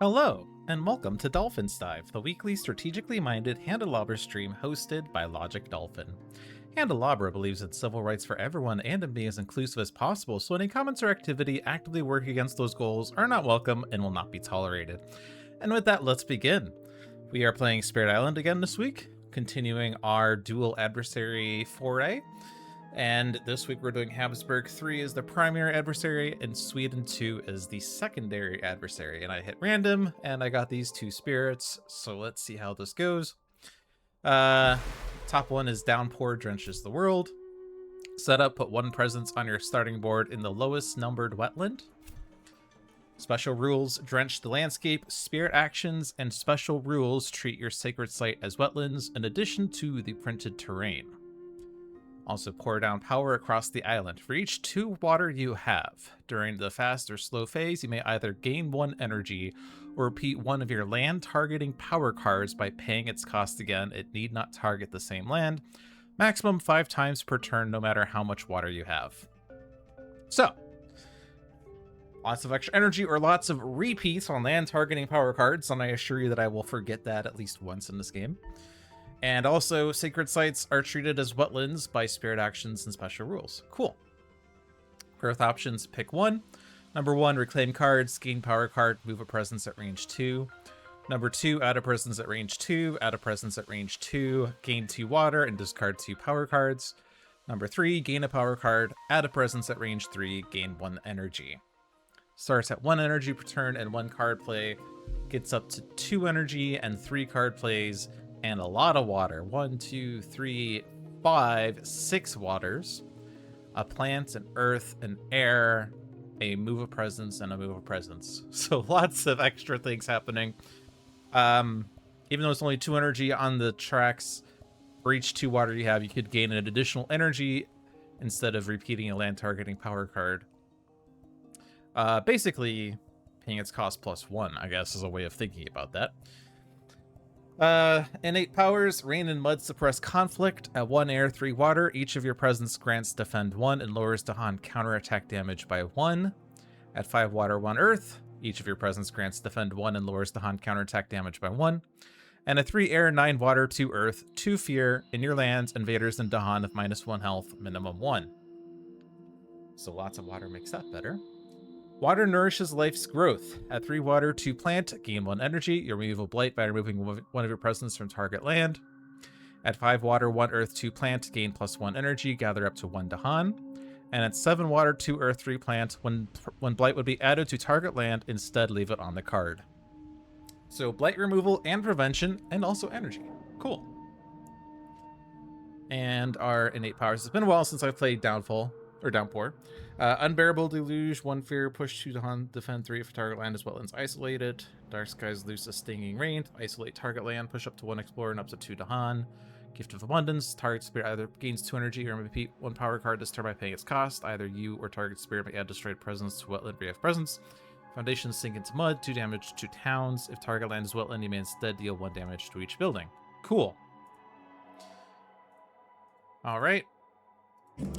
Hello, and welcome to Dolphin's Dive, the weekly strategically minded Handelabra stream hosted by Logic Dolphin. Handelabra believes in civil rights for everyone and in being as inclusive as possible, so any comments or activity actively working against those goals are not welcome and will not be tolerated. And with that, let's begin. We are playing Spirit Island again this week, continuing our dual adversary foray. And this week we're doing Habsburg 3 as the primary adversary and Sweden 2 as the secondary adversary. And I hit random and I got these two spirits. So let's see how this goes. Top one is Downpour Drenches the World. Setup, put one presence on your starting board in the lowest numbered wetland. Special rules, drench the landscape, spirit actions, and special rules treat your sacred site as wetlands in addition to the printed terrain. Also, pour down power across the island. For each 2 water you have during the fast or slow phase, you may either gain 1 energy or repeat one of your land targeting power cards by paying its cost again. It need not target the same land. Maximum 5 times per turn, no matter how much water you have. So, lots of extra energy or lots of repeats on land targeting power cards, and I assure you that I will forget that at least once in this game. And also, sacred sites are treated as wetlands by spirit actions and special rules. Cool. Growth options, pick 1. Number 1, reclaim cards, gain power card, move a presence at range 2. Number 2, add a presence at range 2, add a presence at range 2, gain 2 water and discard 2 power cards. Number 3, gain a power card, add a presence at range 3, gain 1 energy. Starts at 1 energy per turn and 1 card play, gets up to 2 energy and 3 card plays, and a lot of water. 1, 2, 3, 5, 6 waters. A plant, an earth, an air, a move of presence, and a move of presence. So lots of extra things happening. Even though it's only 2 energy on the tracks, for each 2 water you have, you could gain an additional energy instead of repeating a land targeting power card. Basically, paying its cost plus 1, I guess, is a way of thinking about that. Innate powers, rain and mud suppress conflict. At 1 air, 3 water, each of your presence grants defend 1 and lowers Dahan counterattack damage by 1. At 5 water, 1 earth, each of your presence grants defend 1 and lowers Dahan counterattack damage by 1. And at 3 air, 9 water, 2 earth, 2 fear, in your lands, invaders and Dahan of -1 health, minimum 1. So lots of water makes that better. Water nourishes life's growth. At 3 water, 2 plant, gain 1 energy. You remove a blight by removing one of your presence from target land. At 5 water, 1 earth, 2 plant, gain +1 energy, gather up to 1 Dahan. And at 7 water, 2 earth, 3 plant, when blight would be added to target land, instead leave it on the card. So blight removal and prevention, and also energy. Cool. And our innate powers. It's been a while since I've played Downpour. Unbearable Deluge, 1 fear, push 2 Dahan, defend 3 if target land is wetlands isolated. Dark Skies, loose a stinging rain, isolate target land, push up to 1 explorer and up to 2 Dahan. Gift of Abundance, target spirit either gains 2 energy or repeat 1 power card this turn by paying its cost. Either you or target spirit may add destroyed presence to wetland where you have presence. Foundations sink into mud, 2 damage to towns. If target land is wetland, you may instead deal 1 damage to each building. Cool. Alright.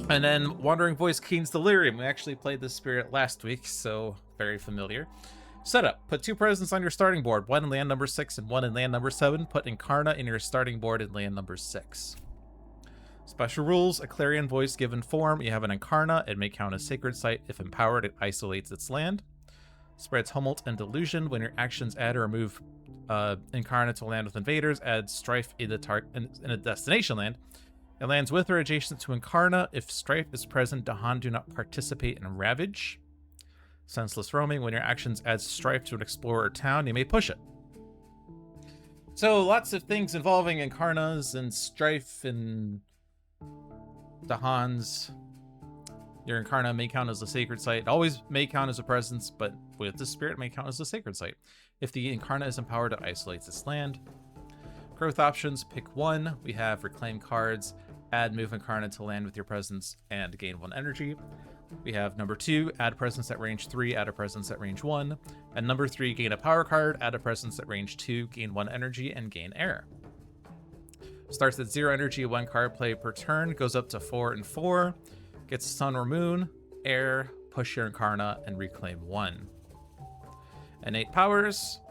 And then Wandering Voice, Keen's Delirium. We actually played this spirit last week, so very familiar. Setup. Put 2 presents on your starting board, 1 in land number 6 and 1 in land number 7. Put Incarna in your starting board in land number 6. Special rules. A Clarion Voice given form. You have an Incarna. It may count as Sacred Site. If empowered, it isolates its land. Spreads Tumult and Delusion. When your actions add or remove Incarna to land with invaders, add Strife in a destination land. It lands with or adjacent to Incarna. If Strife is present, Dahan do not participate in Ravage. Senseless Roaming. When your actions add Strife to an explorer or town, you may push it. So lots of things involving Incarnas and Strife and Dahans. Your Incarna may count as a sacred site. It always may count as a presence, but with the spirit, it may count as a sacred site. If the Incarna is empowered, it isolates its land. Growth options, pick 1. We have reclaim cards, add move Incarna to land with your presence, and gain 1 energy. We have number 2, add presence at range 3, add a presence at range 1. And number 3, gain a power card, add a presence at range 2, gain 1 energy, and gain air. Starts at 0 energy, 1 card play per turn, goes up to 4 and 4. Gets sun or moon, air, push your Incarna, and reclaim 1. Innate powers.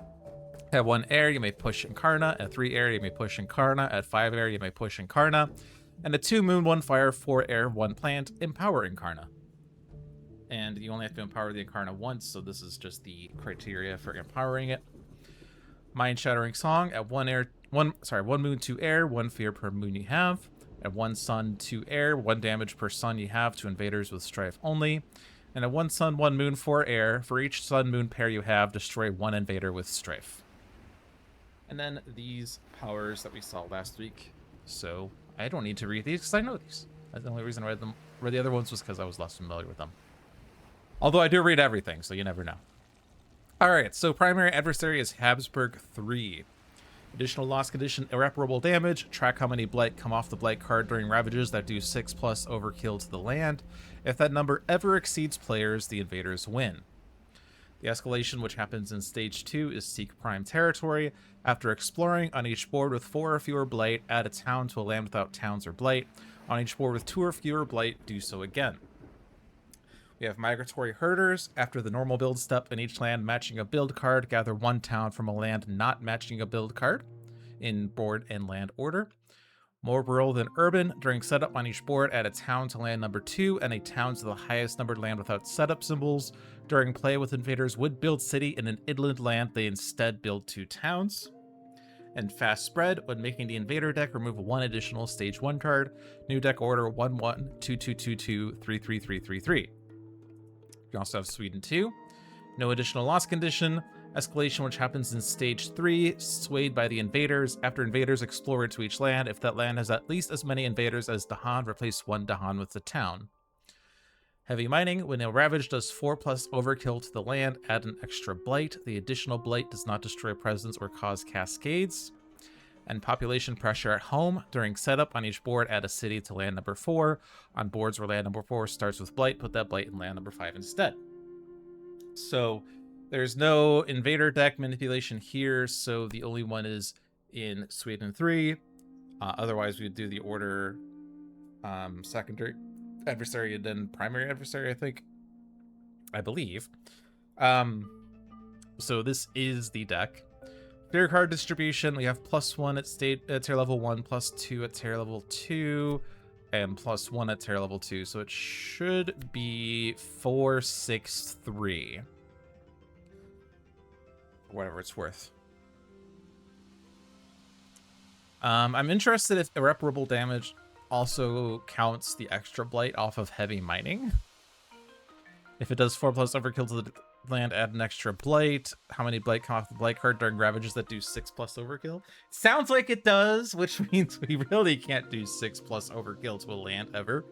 At 1 air, you may push Incarna. At 3 air, you may push Incarna. At 5 air, you may push Incarna. And at 2 moon, 1 fire, 4 air, 1 plant, empower Incarna. And you only have to empower the Incarna once, so this is just the criteria for empowering it. Mind Shattering Song. At 1 moon, 2 air, 1 fear per moon you have. At 1 sun, 2 air, 1 damage per sun you have to invaders with Strife only. And at 1 sun, 1 moon, 4 air, for each sun-moon pair you have, destroy 1 invader with Strife. And then these powers that we saw last week. So I don't need to read these because I know these. That's the only reason I read them. Read the other ones was because I was less familiar with them. Although I do read everything, so you never know. Alright, so primary adversary is Habsburg 3. Additional loss condition, irreparable damage. Track how many blight come off the blight card during ravages that do 6+ overkill to the land. If that number ever exceeds players, the invaders win. The escalation, which happens in stage 2, is seek prime territory. After exploring on each board with 4 or fewer blight, add a town to a land without towns or blight. On each board with 2 or fewer blight, do so again. We have migratory herders. After the normal build step, in each land matching a build card, gather 1 town from a land not matching a build card in board and land order. More rural than urban. During setup on each board, add a town to land number 2 and a town to the highest numbered land without setup symbols. During play with invaders would build city in an inland land, they instead build 2 towns. And fast spread. When making the invader deck, remove 1 additional stage 1 card. New deck order 1-1-2-2-2-2-3-3-3-3-3. You also have Sweden 2. No additional loss condition. Escalation, which happens in stage 3, swayed by the invaders. After invaders explore into each land, if that land has at least as many invaders as Dahan, replace 1 Dahan with the town. Heavy mining, when a ravage does 4+ overkill to the land, add an extra blight. The additional blight does not destroy presence or cause cascades. And population pressure at home. During setup on each board, add a city to land number 4. On boards where land number 4 starts with blight, put that blight in land number 5 instead. So there's no invader deck manipulation here, so the only one is in Sweden 3. Otherwise, we would do the order secondary adversary and then primary adversary, I believe. So this is the deck. Clear card distribution, we have +1 at tier level 1, +2 at tier level 2, and +1 at tier level 2. So it should be 4, 6, 3. Whatever it's worth. I'm interested if irreparable damage also counts the extra blight off of heavy mining. If it does 4+ overkill to the land, add an extra blight. How many blight come off the blight card during ravages that do 6+ overkill? Sounds like it does, which means we really can't do 6+ overkill to a land ever.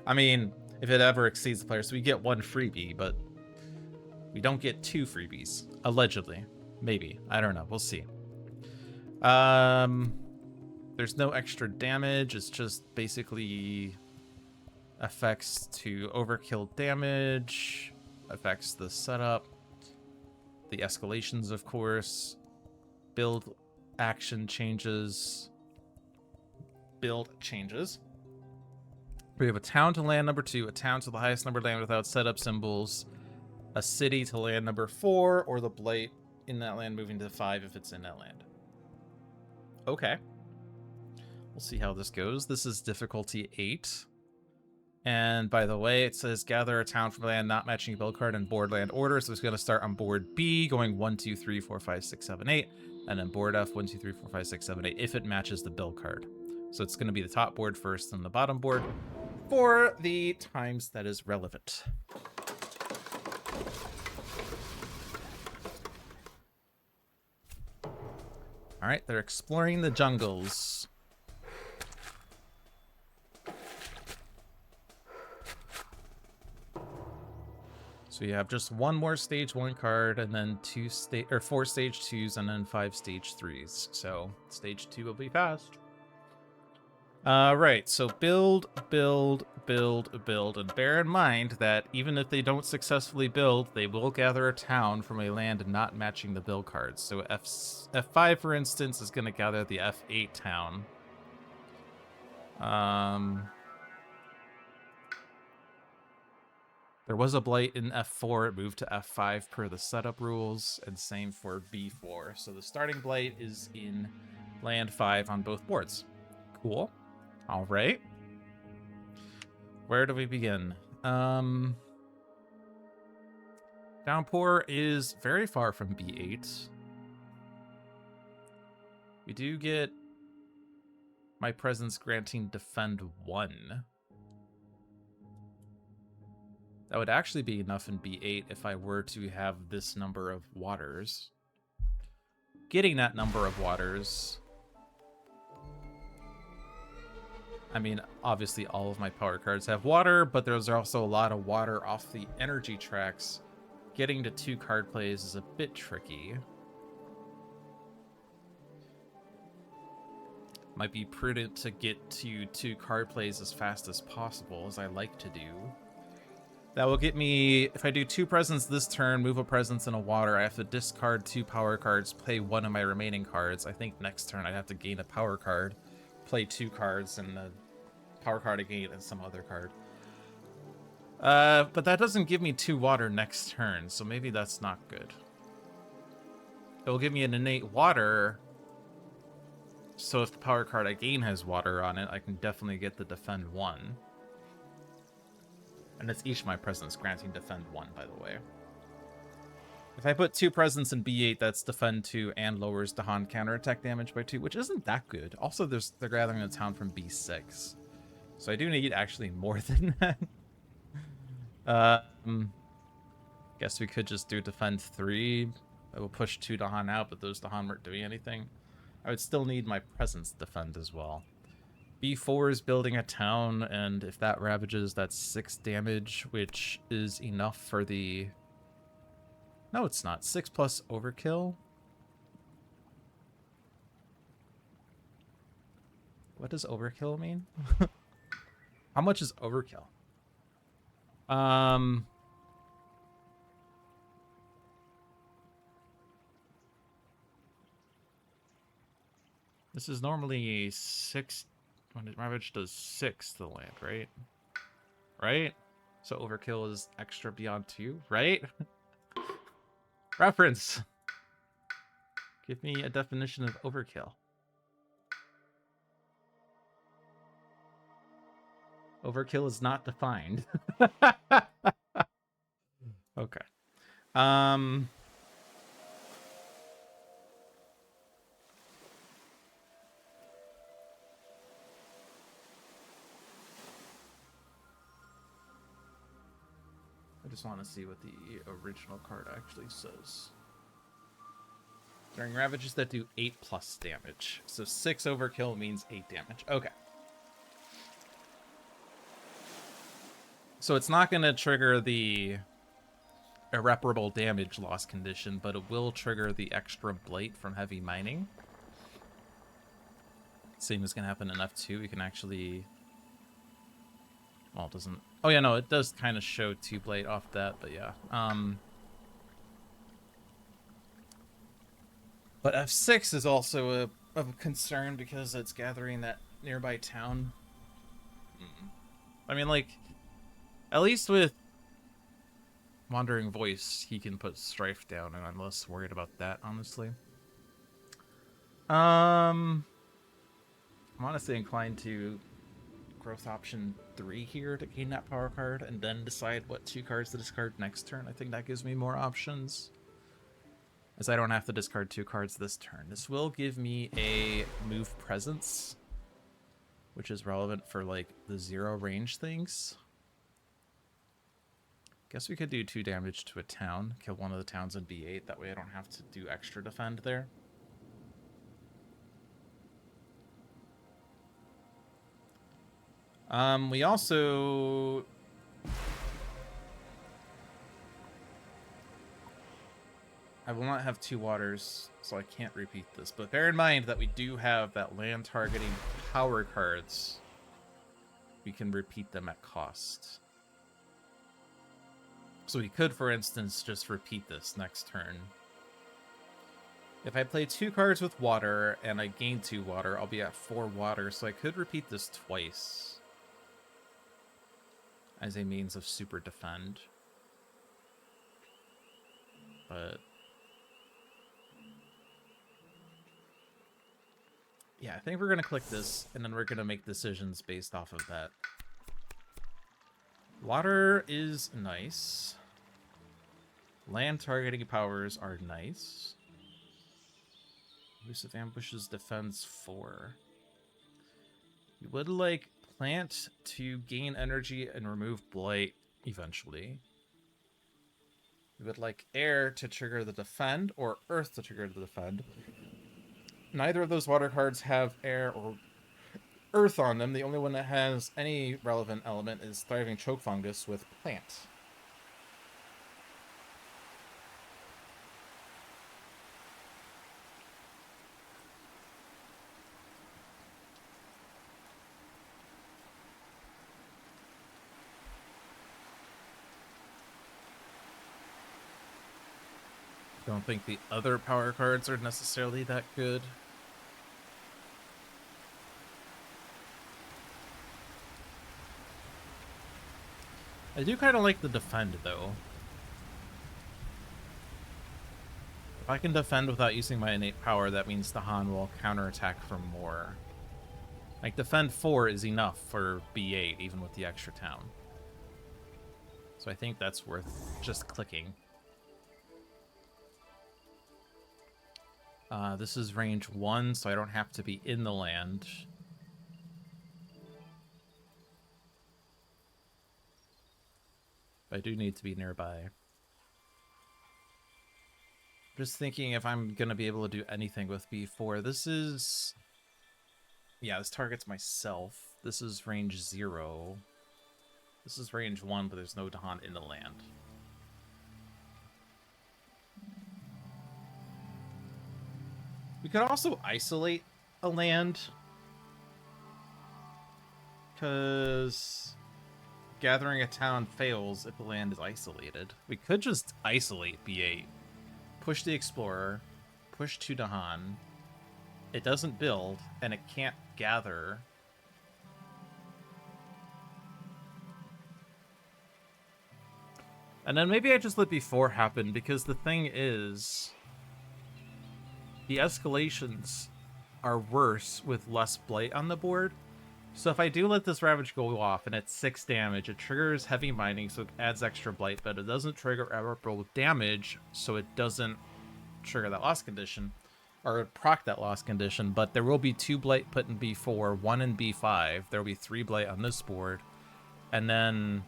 I mean, if it ever exceeds the player, so we get 1 freebie, but we don't get 2 freebies, allegedly. Maybe. I don't know. We'll see. There's no extra damage. It's just basically effects to overkill damage, affects the setup, the escalations, of course, build action changes, build changes. We have a town to land number 2, a town to the highest numbered land without setup symbols, a city to land number 4, or the blight in that land moving to 5 if it's in that land. Okay. We'll see how this goes. This is difficulty 8. And by the way, it says gather a town from land not matching build card and board land order. So it's going to start on board B, going 1, 2, 3, 4, 5, 6, 7, 8. And then board F, 1, 2, 3, 4, 5, 6, 7, 8, if it matches the build card. So it's going to be the top board first and the bottom board for the times that is relevant. All right, they're exploring the jungles. So you have just 1 more stage 1 card, and then 4 stage 2s, and then 5 stage 3s. So stage 2 will be fast. Right, so build, and bear in mind that even if they don't successfully build, they will gather a town from a land not matching the build cards. So F5, for instance, is going to gather the F8 town. There was a blight in F4, it moved to F5 per the setup rules, and same for B4. So the starting blight is in land 5 on both boards. Cool. All right. Where do we begin? Downpour is very far from B8. We do get my presence granting defend 1. That would actually be enough in B8 if I were to have this number of waters. Getting that number of waters... I mean, obviously all of my power cards have water, but there's also a lot of water off the energy tracks. Getting to 2 card plays is a bit tricky. might be prudent to get to 2 card plays as fast as possible, as I like to do. That will get me, if I do 2 presents this turn, move a presence and a water, I have to discard 2 power cards, play 1 of my remaining cards. I think next turn I'd have to gain a power card, play 2 cards, and a power card again and some other card. But that doesn't give me 2 water next turn, so maybe that's not good. It will give me an innate water, so if the power card I gain has water on it, I can definitely get the defend 1. And it's each of my presents granting defend 1, by the way. If I put 2 presents in B8, that's defend 2 and lowers Dahan counterattack damage by 2, which isn't that good. Also, they're gathering a town from B6. So I do need actually more than that. Guess we could just do defend 3. I will push 2 Dahan out, but those Dahan weren't doing anything. I would still need my presence defend as well. B4 is building a town, and if that ravages, that's 6 damage, which is enough for the... No, it's not. 6 plus overkill? What does overkill mean? How much is overkill? This is normally 6... When it ravage does 6 to the land, right? Right? So overkill is extra beyond 2, right? Reference! Give me a definition of overkill. Overkill is not defined. Okay. I just want to see what the original card actually says. During ravages that do 8 plus damage. So 6 overkill means 8 damage. Okay. So it's not going to trigger the irreparable damage loss condition, but it will trigger the extra blight from heavy mining. Same is going to happen in F2. We can actually... Well, it doesn't... Oh, yeah, no, it does kind of show 2 blight off that, but yeah. But F6 is also of a concern because it's gathering that nearby town. I mean, like, at least with Wandering Voice, he can put Strife down, and I'm less worried about that, honestly. I'm honestly inclined to growth option 3 here to gain that power card, and then decide what 2 cards to discard next turn. I think that gives me more options, as I don't have to discard 2 cards this turn. This will give me a move presence, which is relevant for, like, the 0 range things. Guess we could do 2 damage to a town, kill one of the towns in B8, that way I don't have to do extra defend there. We also... I will not have 2 waters, so I can't repeat this. But bear in mind that we do have that land targeting power cards. We can repeat them at cost. So we could, for instance, just repeat this next turn. If I play 2 cards with water and I gain 2 water, I'll be at 4 water, so I could repeat this twice as a means of super defend. But yeah, I think we're going to click this, and then we're going to make decisions based off of that. Water is nice. Land targeting powers are nice. Elusive ambushes defense 4. You would like plant to gain energy and remove blight eventually. You would like air to trigger the defend, or earth to trigger the defend. Neither of those water cards have air or earth on them. The only one that has any relevant element is Thriving Choke Fungus with plant. Don't think the other power cards are necessarily that good. I do kind of like the defend, though. If I can defend without using my innate power, that means the Han will counterattack for more. Like, defend 4 is enough for B8, even with the extra town. So I think that's worth just clicking. This is range 1, so I don't have to be in the land. I do need to be nearby. Just thinking if I'm going to be able to do anything with B4. This is... Yeah, this targets myself. This is range 0. This is range 1, but there's no Dahan in the land. We could also isolate a land, because gathering a town fails if the land is isolated. We could just isolate B8, push the Explorer, push 2 Dahan. It doesn't build, and it can't gather. And then maybe I just let B4 happen, because the thing is, the escalations are worse with less blight on the board. So if I do let this Ravage go off and it's 6 damage, it triggers heavy mining, so it adds extra blight, but it doesn't trigger irreparable damage, so it doesn't trigger that loss condition, or proc that loss condition. But there will be 2 blight put in B4, 1 in B5. There will be 3 blight on this board, and then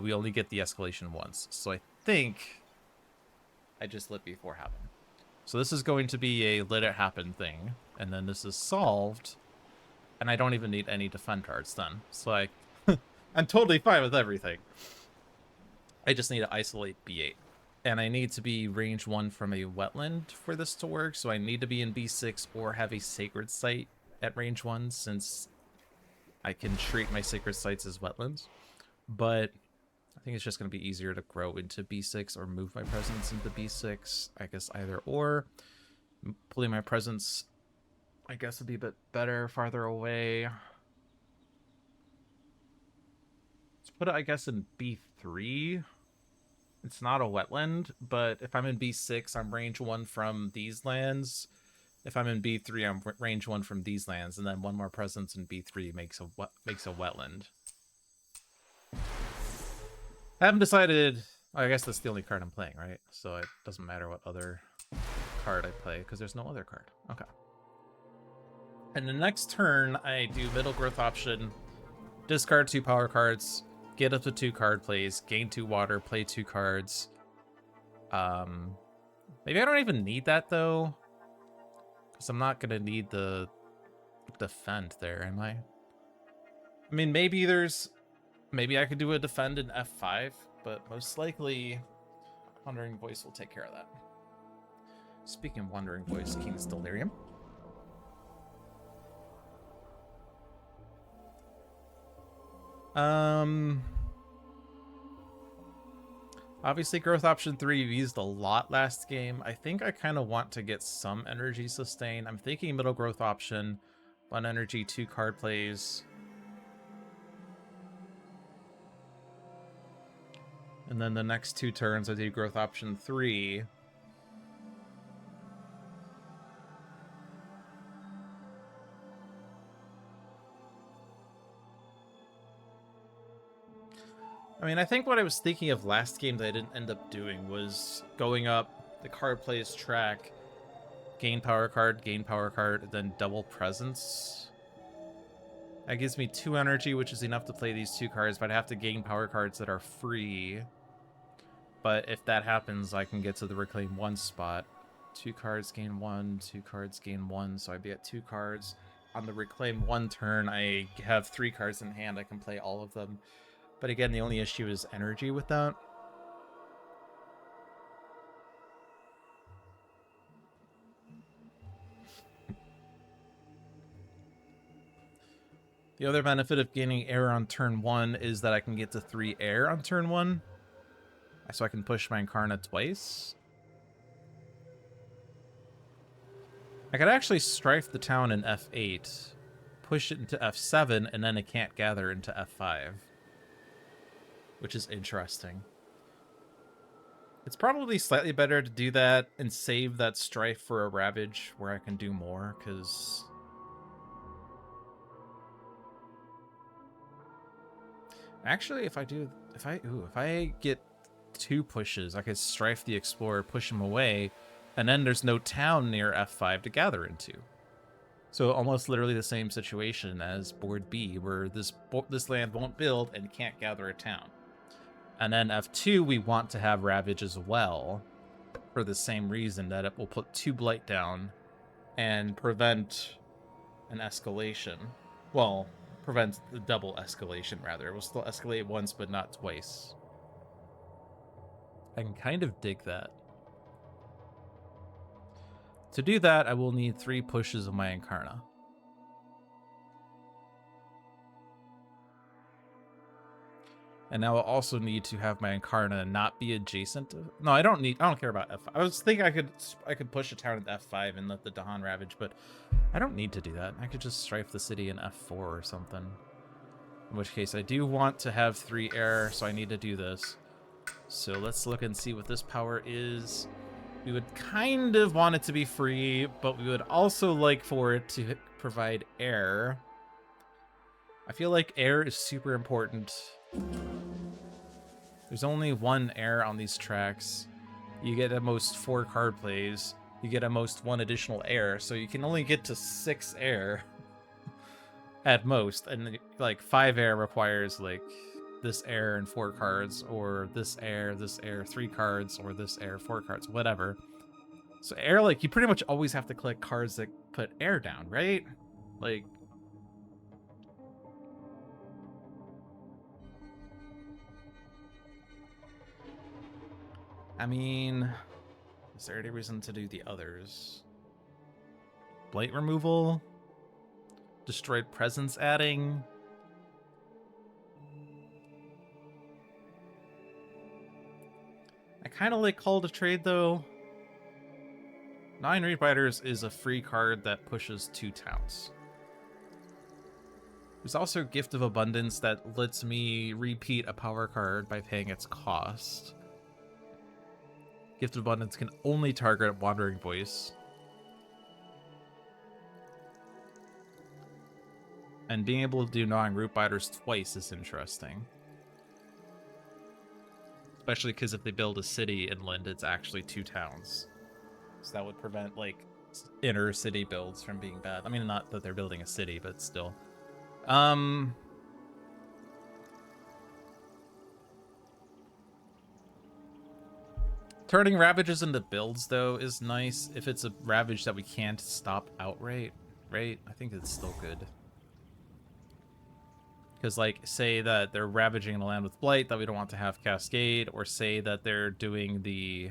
we only get the escalation once. So I think I just let B4 happen. So this is going to be a let it happen thing, and then this is solved, and I don't even need any defend cards done. So like, I'm totally fine with everything. I just need to isolate B8. And I need to be range 1 from a wetland for this to work, so I need to be in B6 or have a sacred site at range 1, since I can treat my sacred sites as wetlands. But I think it's just going to be easier to grow into B6 or move my presence into B6. I guess either or. Pulling my presence, I guess, would be a bit better farther away. Let's put it, I guess, in B3. It's not a wetland, but if I'm in B6, I'm range 1 from these lands. If I'm in B3, I'm range 1 from these lands, and then 1 more presence in B3 makes a wetland. I haven't decided. I guess that's the only card I'm playing, right? So it doesn't matter what other card I play, because there's no other card. Okay. And the next turn, I do middle growth option, discard 2 power cards, get up to 2 card plays, gain 2 water, play 2 cards. Maybe I don't even need that, though, because I'm not going to need the defend there, am I? I mean, maybe I could do a defend in F5, but most likely Wandering Voice will take care of that. Speaking of Wandering Voice, King's Delirium. Obviously growth option 3 you used a lot last game. I think I kind of want to get some energy sustain. I'm thinking middle growth option, 1 energy, 2 card plays. And then the next 2 turns I do growth option 3. I mean, I think what I was thinking of last game that I didn't end up doing was going up the card plays track, gain power card, then double presence. That gives me 2 energy, which is enough to play these 2 cards, but I have to gain power cards that are free. But if that happens, I can get to the Reclaim 1 spot. 2 cards gain 1, 2 cards gain 1, so I'd be at 2 cards. On the Reclaim 1 turn, I have 3 cards in hand, I can play all of them. But again, the only issue is energy with that. The other benefit of gaining air on turn 1 is that I can get to 3 air on turn 1. So I can push my Incarna twice. I could actually strife the town in F8, push it into F7, and then it can't gather into F5. Which is interesting. It's probably slightly better to do that and save that strife for a Ravage where I can do more, because... Actually, if I get 2 pushes, I could strife the Explorer, push him away, and then there's no town near F5 to gather into. So almost literally the same situation as board B, where this land won't build and can't gather a town. And then F2, we want to have Ravage as well, for the same reason, that it will put 2 Blight down and prevent an escalation. Well, prevent the double escalation, rather. It will still escalate once, but not twice. I can kind of dig that. To do that, I will need 3 pushes of my Incarna. And now I'll also need to have my Incarna not be adjacent to... No, I don't care about F5. I was thinking I could push a town at F5 and let the Dahan Ravage, but I don't need to do that. I could just strife the city in F4 or something. In which case, I do want to have 3 air, so I need to do this. So let's look and see what this power is. We would kind of want it to be free, but we would also like for it to provide air. I feel like air is super important. There's only 1 air on these tracks. You get at most 4 card plays. You get at most 1 additional air, so you can only get to 6 air at most. And like 5 air requires like this air and 4 cards, or this air 3 cards, or this air 4 cards, whatever. So air, like, you pretty much always have to collect cards that put air down, right? Like, I mean, is there any reason to do the others? Blight removal? Destroyed presence adding? I kind of like Call to Trade, though. 9 Rebiters is a free card that pushes 2 towns. There's also Gift of Abundance that lets me repeat a power card by paying its cost. Gift of Abundance can only target Wandering Voice. And being able to do Gnawing Rootbiters twice is interesting. Especially because if they build a city inland, it's actually 2 towns. So that would prevent, like, inner city builds from being bad. I mean, not that they're building a city, but still. Turning Ravages into builds, though, is nice. If it's a Ravage that we can't stop outright, right? I think it's still good. Because, like, say that they're ravaging the land with Blight that we don't want to have Cascade, or say that they're doing the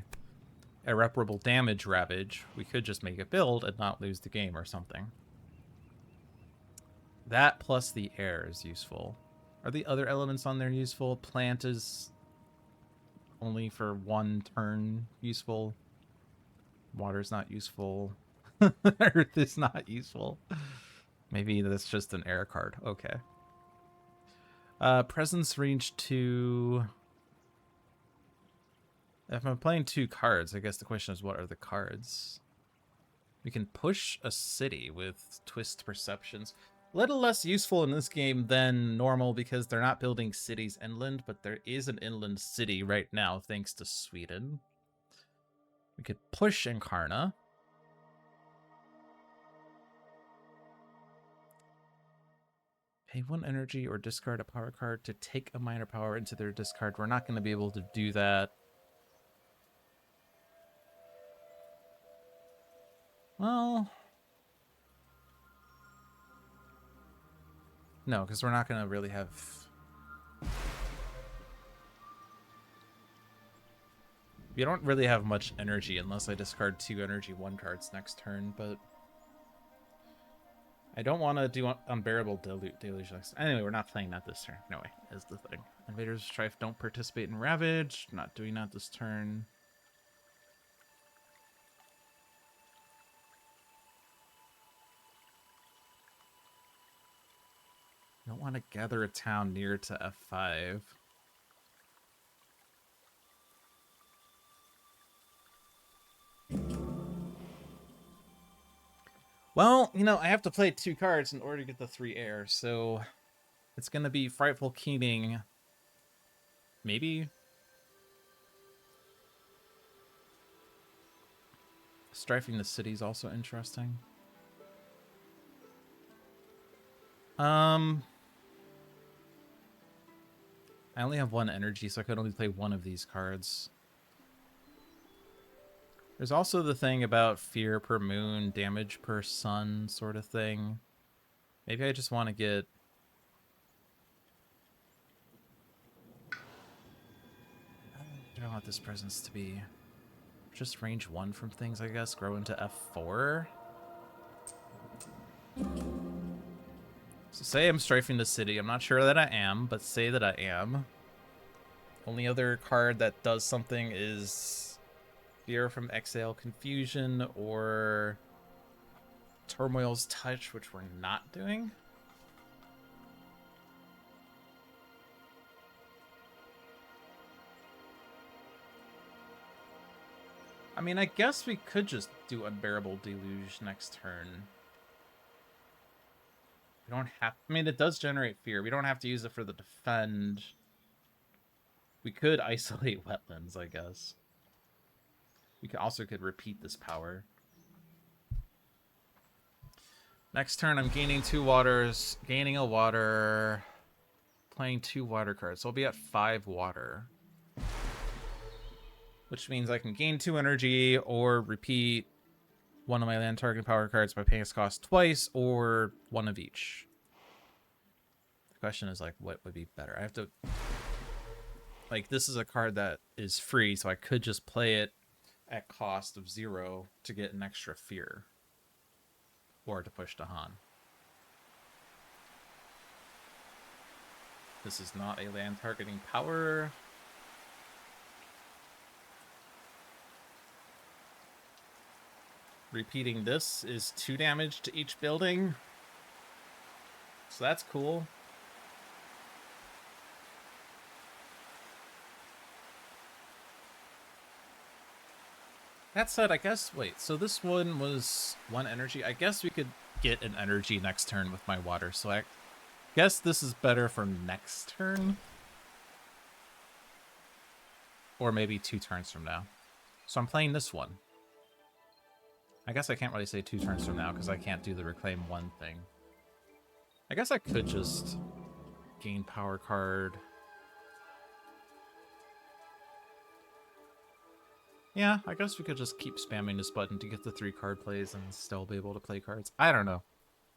irreparable damage Ravage, we could just make it build and not lose the game or something. That plus the air is useful. Are the other elements on there useful? Plant is only for 1 turn useful. Water's not useful. Earth is not useful. Maybe that's just an air card. Okay. Presence range 2. If I'm playing 2 cards, I guess the question is, what are the cards? We can push a city with Twist Perceptions. A little less useful in this game than normal because they're not building cities inland, but there is an inland city right now thanks to Sweden. We could push Incarna. Pay 1 energy or discard a power card to take a minor power into their discard. We're not going to be able to do that. Well, no, because we're not going to really have... We don't really have much energy unless I discard 2 energy 1 cards next turn, but... I don't want to do unbearable deluge next. Anyway, we're not playing that this turn. No way, is the thing. Invaders of Strife don't participate in Ravage. Not doing that this turn. I don't want to gather a town near to F5. Well, you know, I have to play 2 cards in order to get the 3 air, so it's going to be Frightful Keening. Maybe? Strifing the City is also interesting. I only have 1 energy, so I could only play 1 of these cards. There's also the thing about fear per moon, damage per sun sort of thing. Maybe I just want to get... I don't want this presence to be... Just range 1 from things, I guess. Grow into F4. So say I'm strifing the city. I'm not sure that I am, but say that I am. Only other card that does something is Fear from Exhale, Confusion, or Turmoil's Touch, which we're not doing. I mean, I guess we could just do Unbearable Deluge next turn. We don't have... I mean, it does generate fear. We don't have to use it for the defend. We could isolate Wetlands, I guess. We could repeat this power. Next turn, I'm gaining 2 waters, gaining a water, playing 2 water cards. So I'll be at 5 water. Which means I can gain 2 energy or repeat one of my land target power cards by paying its cost twice, or 1 of each. The question is, like, what would be better? I have to... Like, this is a card that is free, so I could just play it at cost of 0 to get an extra fear. Or to push to Han. This is not a land targeting power. Repeating this is 2 damage to each building. So that's cool. That said, I guess, wait, so this one was 1 energy. I guess we could get an energy next turn with my water. So I guess this is better for next turn. Or maybe 2 turns from now. So I'm playing this one. I guess I can't really say 2 turns from now because I can't do the Reclaim 1 thing. I guess I could just gain power card. Yeah, I guess we could just keep spamming this button to get the 3 card plays and still be able to play cards. I don't know.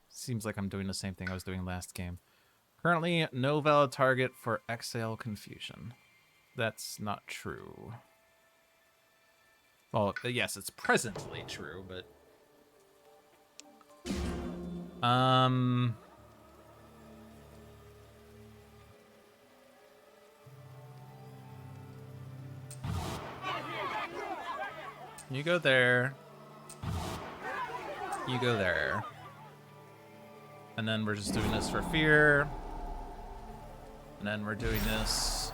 Seems like I'm doing the same thing I was doing last game. Currently, no valid target for Exhale Confusion. That's not true. Well, yes, it's presently true, but... You go there. You go there. And then we're just doing this for fear. And then we're doing this.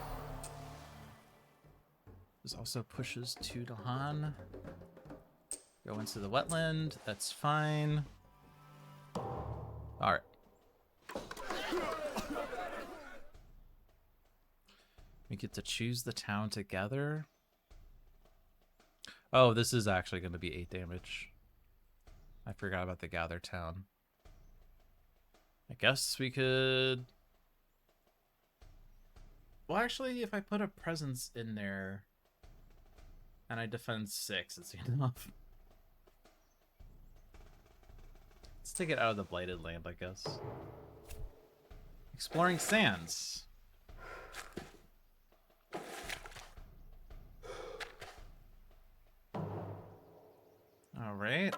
This also pushes 2 to Han. Go into the wetland. That's fine. Alright. We get to choose the town together. Oh, this is actually going to be 8 damage. I forgot about the gather town. I guess we could... Well, actually, if I put a presence in there and I defend 6, it's enough. Let's take it out of the blighted land, I guess. Exploring Sands. All right.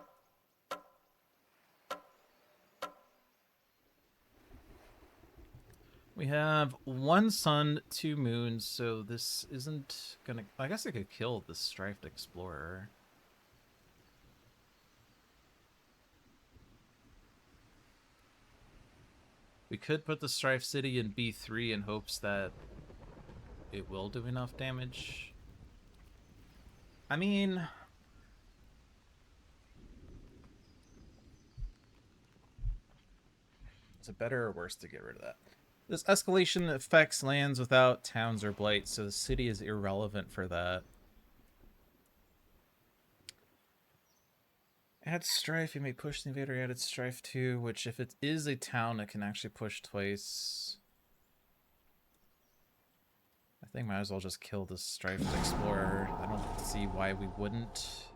We have 1 sun, 2 moons, so this isn't gonna... I guess I could kill the Strifed Explorer. We could put the Strife City in B3 in hopes that it will do enough damage. I mean... is it better or worse to get rid of that? This escalation affects lands without towns or blight, so the city is irrelevant for that. Add Strife, you may push the invader, added Strife too, which if it is a town, it can actually push twice. I think might as well just kill the Strifed Explorer. I don't see why we wouldn't.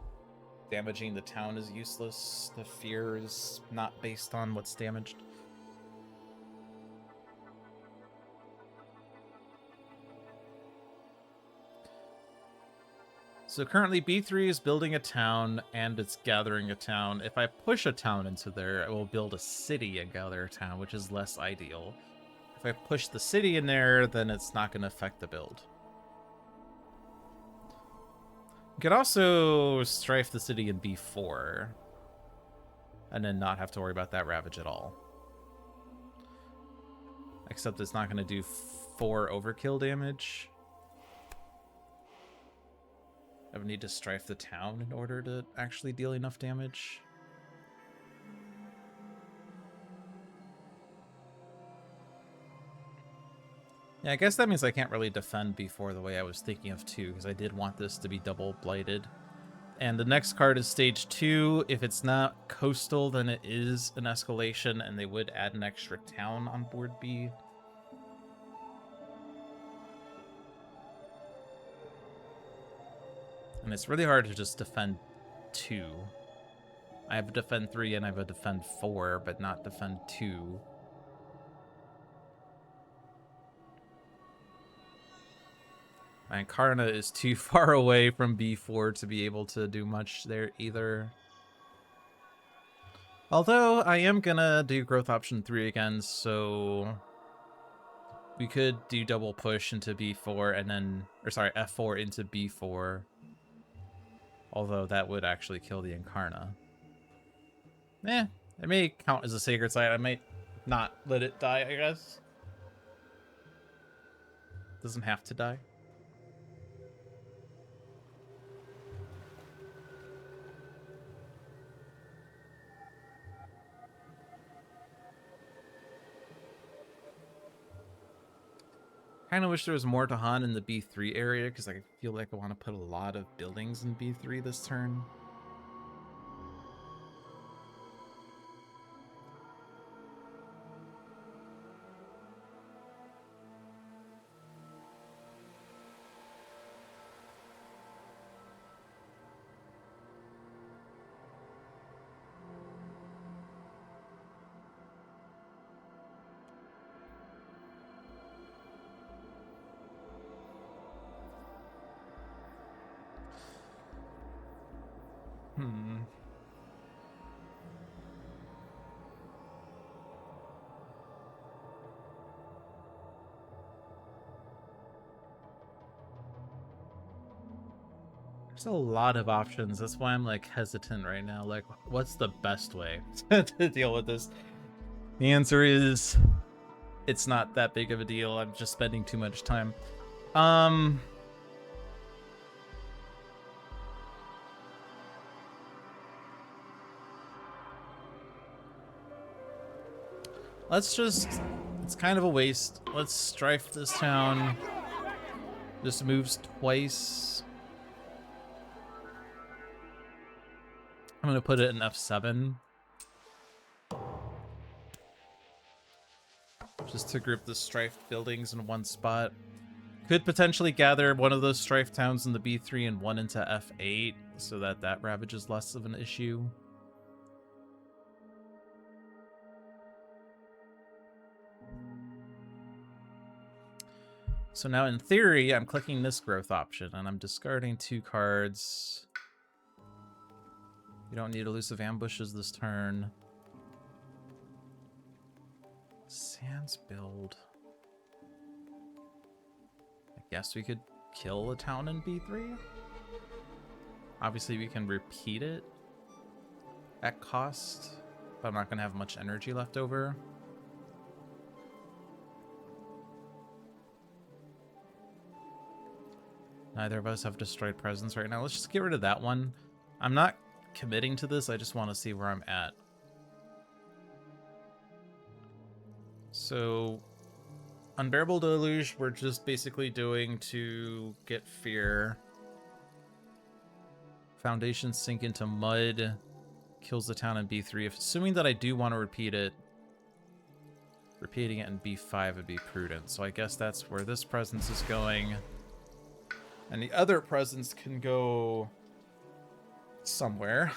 Damaging the town is useless. The fear is not based on what's damaged. So currently B3 is building a town and it's gathering a town. If I push a town into there, it will build a city and gather a town, which is less ideal. If I push the city in there, then it's not going to affect the build. You could also strife the city in B4 and then not have to worry about that ravage at all. Except it's not going to do 4 overkill damage. I would need to strife the town in order to actually deal enough damage. Yeah, I guess that means I can't really defend B4 the way I was thinking of too, because I did want this to be double blighted. And the next card is stage 2. If it's not coastal, then it is an escalation, and they would add an extra town on board B. And it's really hard to just defend 2. I have a defend 3 and I have a defend 4, but not defend 2. My Incarna is too far away from B4 to be able to do much there either. Although I am gonna do growth option 3 again, so we could do double push into B4 and then, or sorry, F4 into B4. Although that would actually kill the Incarna. It may count as a sacred site. I might not let it die, I guess. Doesn't have to die. Kind of wish there was more to Han in the B3 area, because I feel like I want to put a lot of buildings in B3 this turn. There's a lot of options. That's why I'm like hesitant right now. Like, what's the best way to deal with this? The answer is it's not that big of a deal. I'm just spending too much time. Let's just, it's kind of a waste. Let's strife this town. This moves twice. I'm gonna put it in F7. Just to group the strife buildings in one spot. Could potentially gather one of those strife towns in the B3 and one into F8 so that that ravage is less of an issue. So now in theory, I'm clicking this growth option and I'm discarding 2 cards. You don't need elusive ambushes this turn. Sans build. Yes, we could kill a town in B3. Obviously, we can repeat it at cost, but I'm not going to have much energy left over. Neither of us have destroyed presence right now. Let's just get rid of that one. I'm not committing to this. I just want to see where I'm at. So, Unbearable Deluge, we're just basically doing to get fear. Foundations sink into mud. Kills the town in B3. Assuming that I do want to repeat it, repeating it in B5 would be prudent. So I guess that's where this presence is going. And the other presence can go somewhere.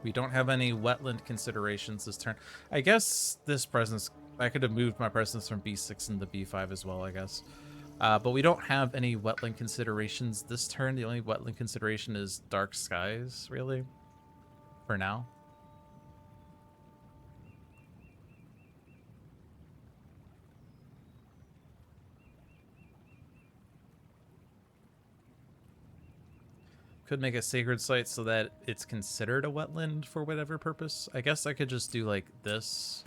We don't have any wetland considerations this turn. I guess this presence, I could have moved my presence from B6 into B5 as well, I guess. But we don't have any wetland considerations this turn. The only wetland consideration is Dark Skies, really, for now. Could make a sacred site so that it's considered a wetland for whatever purpose. I guess I could just do like this.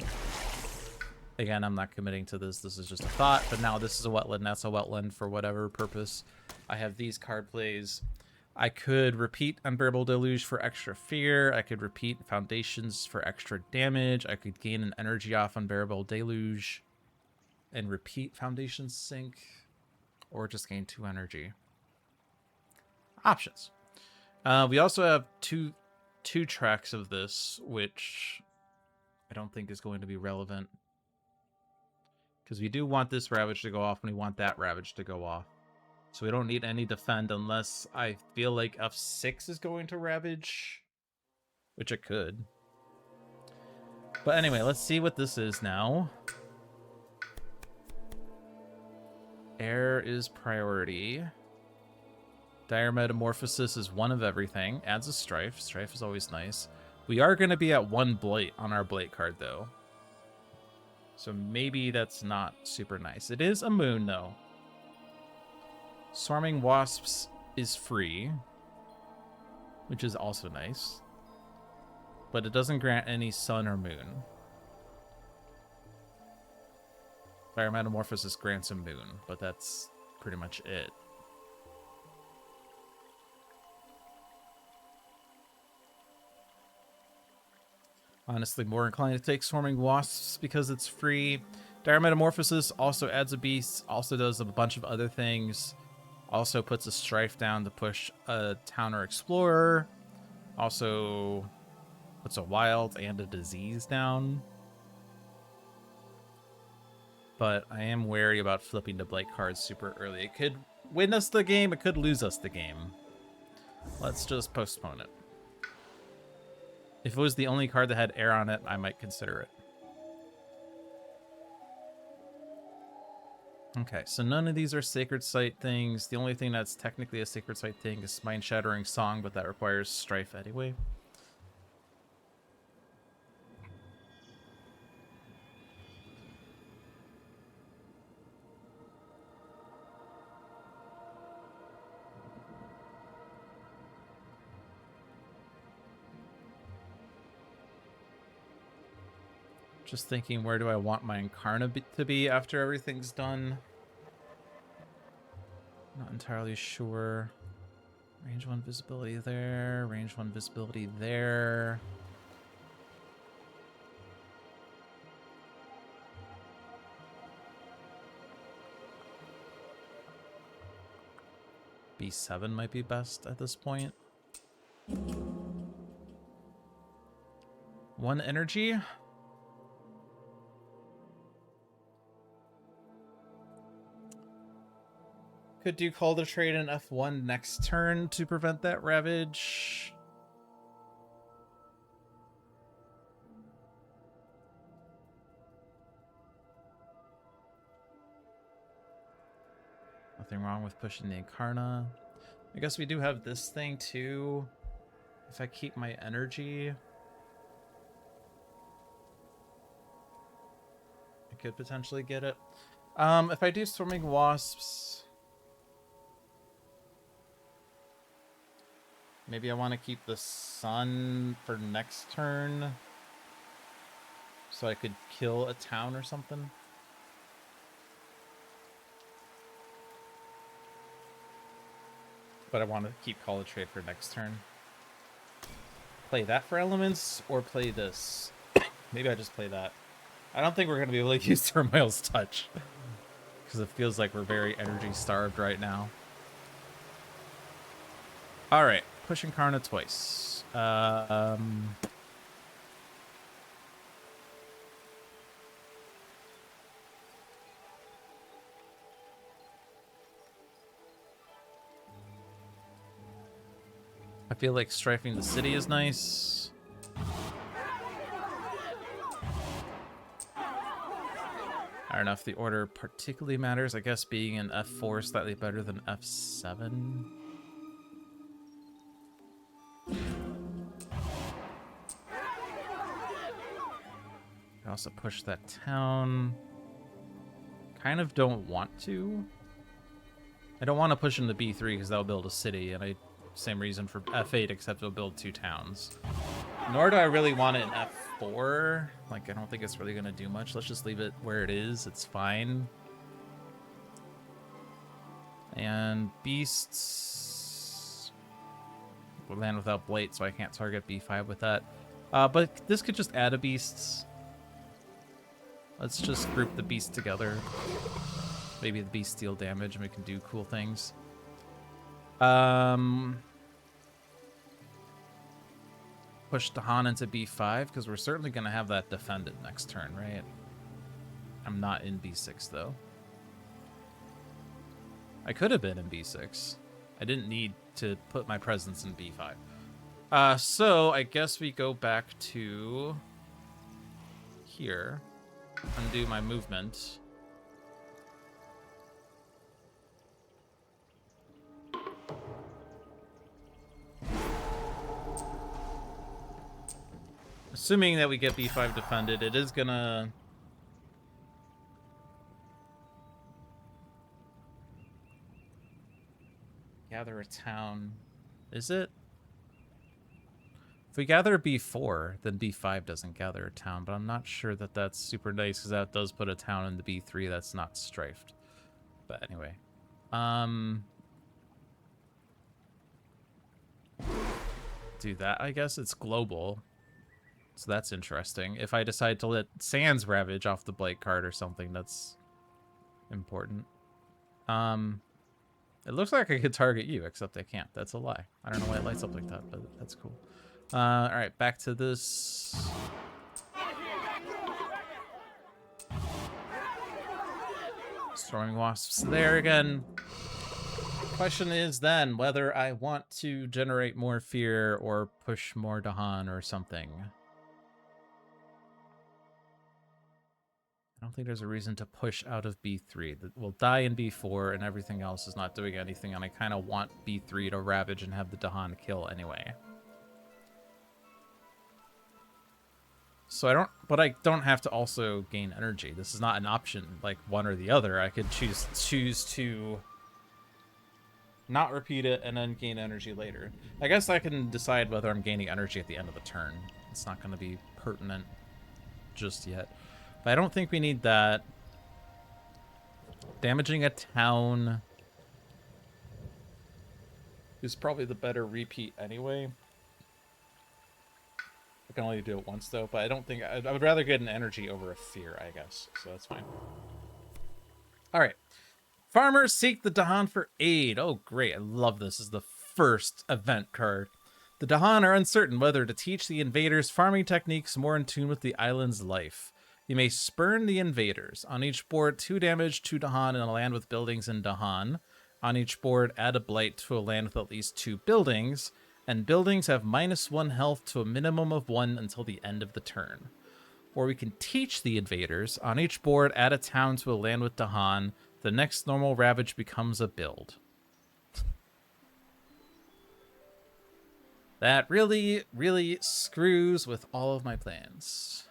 Again, I'm not committing to this. This is just a thought, but now this is a wetland. That's a wetland for whatever purpose. I have these card plays. I could repeat Unbearable Deluge for extra fear. I could repeat Foundations for extra damage. I could gain an energy off Unbearable Deluge and repeat Foundations Sink, or just gain 2 energy. Options. We also have two tracks of this, which I don't think is going to be relevant. Because we do want this Ravage to go off, and we want that Ravage to go off. So we don't need any defend unless I feel like F6 is going to Ravage. Which it could. But anyway, let's see what this is now. Air is priority. Dire Metamorphosis is one of everything. Adds a Strife. Strife is always nice. We are going to be at 1 Blight on our Blight card, though. So maybe that's not super nice. It is a moon, though. Swarming Wasps is free, which is also nice. But it doesn't grant any sun or moon. Dire Metamorphosis grants a moon, but that's pretty much it. Honestly, more inclined to take Swarming Wasps because it's free. Dire Metamorphosis also adds a beast, also does a bunch of other things. Also puts a Strife down to push a Town or Explorer. Also puts a Wild and a Disease down. But I am wary about flipping the Blight cards super early. It could win us the game, it could lose us the game. Let's just postpone it. If it was the only card that had air on it, I might consider it. Okay, so none of these are Sacred Site things. The only thing that's technically a Sacred Site thing is Mind Shattering Song, but that requires Strife anyway. Just thinking, where do I want my Incarna to be after everything's done? Not entirely sure. Range 1 visibility there. Range 1 visibility there. B7 might be best at this point. 1 energy. Could do Call to Trade in F1 next turn to prevent that Ravage. Nothing wrong with pushing the Incarna. I guess we do have this thing too. If I keep my energy, I could potentially get it. If I do swarming wasps, maybe I want to keep the sun for next turn, so I could kill a town or something. But I want to keep Call of Trade for next turn. Play that for elements, or play this. Maybe I just play that. I don't think we're going to be able to use Turmoil's Touch, because it feels like we're very energy starved right now. Alright, push Incarna twice. I feel like strafing the city is nice. I don't know if the order particularly matters. I guess being an F4 is slightly better than F7. I can also push that town. Kind of don't want to. I don't want to push into B3 because that'll build a city, and same reason for F8, except it'll build 2 towns. Nor do I really want it in F4. Like, I don't think it's really going to do much. Let's just leave it where it is. It's fine. And beasts will land without Blight, so I can't target B5 with that. But this could just add a beasts. Let's just group the beasts together. Maybe the beasts deal damage and we can do cool things. Push Dahan into B5, because we're certainly going to have that defended next turn, right? I'm not in B6, though. I could have been in B6. I didn't need to put my presence in B5. So I guess we go back to here. Undo my movement. Assuming that we get B5 defended, it is gonna... gather a town. Is it? If we gather B4, then B5 doesn't gather a town, but I'm not sure that that's super nice, because that does put a town in the B3 that's not strafed. But anyway. Do that, I guess. It's global. So that's interesting. If I decide to let Sands Ravage off the Blight card or something, that's important. It looks like I could target you, except I can't. That's a lie. I don't know why it lights up like that, but that's cool. Alright, back to this. Storming Wasps there again. Question is then whether I want to generate more fear or push more Dahan or something. I don't think there's a reason to push out of B3. We'll die in B4 and everything else is not doing anything, and I kind of want B3 to ravage and have the Dahan kill anyway. So I don't have to also gain energy. This is not an option, like one or the other. I could choose to not repeat it and then gain energy later. I guess I can decide whether I'm gaining energy at the end of the turn. It's not going to be pertinent just yet. But I don't think we need that. Damaging a town is probably the better repeat anyway. I can only do it once, though, but I don't think... I would rather get an energy over a fear, I guess. So that's fine. Alright. Farmers seek the Dahan for aid. Oh, great. I love this. This is the first event card. The Dahan are uncertain whether to teach the invaders farming techniques more in tune with the island's life. You may spurn the invaders. On each board, 2 damage to Dahan and a land with buildings in Dahan. On each board, add a blight to a land with at least 2 buildings. And buildings have -1 health to a minimum of 1 until the end of the turn. Or we can teach the invaders. On each board, add a town to a land with Dahan. The next normal ravage becomes a build. That really, really screws with all of my plans.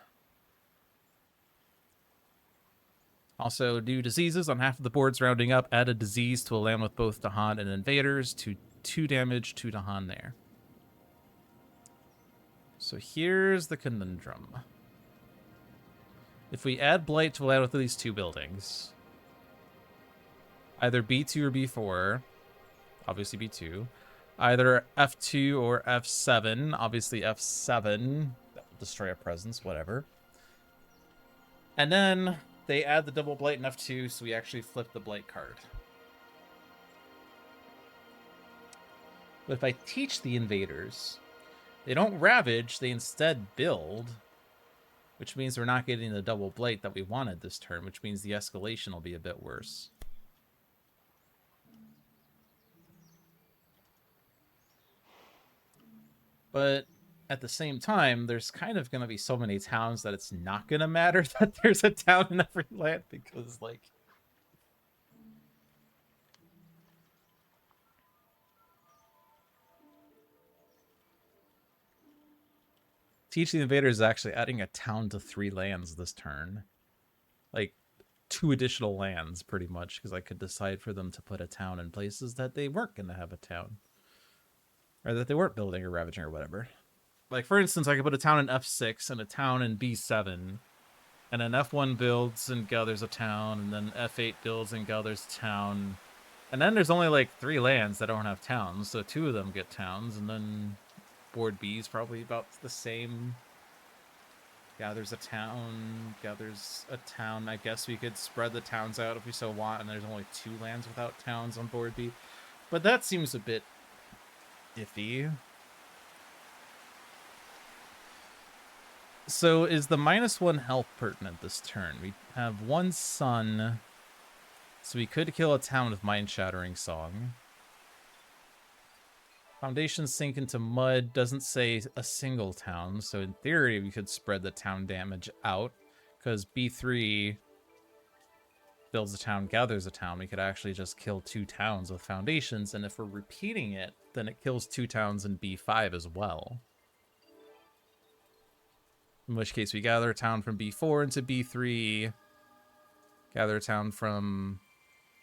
Also, do diseases on half of the boards rounding up. Add a disease to a land with both Dahan and invaders to 2 damage to Dahan there. So here's the conundrum. If we add Blight to a land with at least 2 buildings, either B2 or B4, obviously B2, either F2 or F7, obviously F7, that will destroy a presence, whatever. And then they add the double Blight in F2, so we actually flip the Blight card. But if I teach the invaders, they don't ravage, they instead build, which means we're not getting the double Blight that we wanted this turn, which means the escalation will be a bit worse. But at the same time, there's kind of going to be so many towns that it's not going to matter that there's a town in every land, because, like, Teach the Invaders is actually adding a town to 3 lands this turn. Like, 2 additional lands, pretty much, because I could decide for them to put a town in places that they weren't going to have a town. Or that they weren't building or ravaging or whatever. Like, for instance, I could put a town in F6 and a town in B7. And then F1 builds and gathers a town, and then F8 builds and gathers a town. And then there's only, like, 3 lands that don't have towns, so 2 of them get towns, and then board B is probably about the same. Gathers a town, I guess we could spread the towns out if we so want, and there's only 2 lands without towns on board B. But that seems a bit iffy. So is the -1 health pertinent this turn? We have 1 sun, so we could kill a town with Mind-Shattering Song. Foundations sink into mud, doesn't say a single town, so in theory we could spread the town damage out, because B3 builds a town, gathers a town. We could actually just kill 2 towns with foundations, and if we're repeating it, then it kills 2 towns in B5 as well. In which case we gather a town from B4 into B3, gather a town from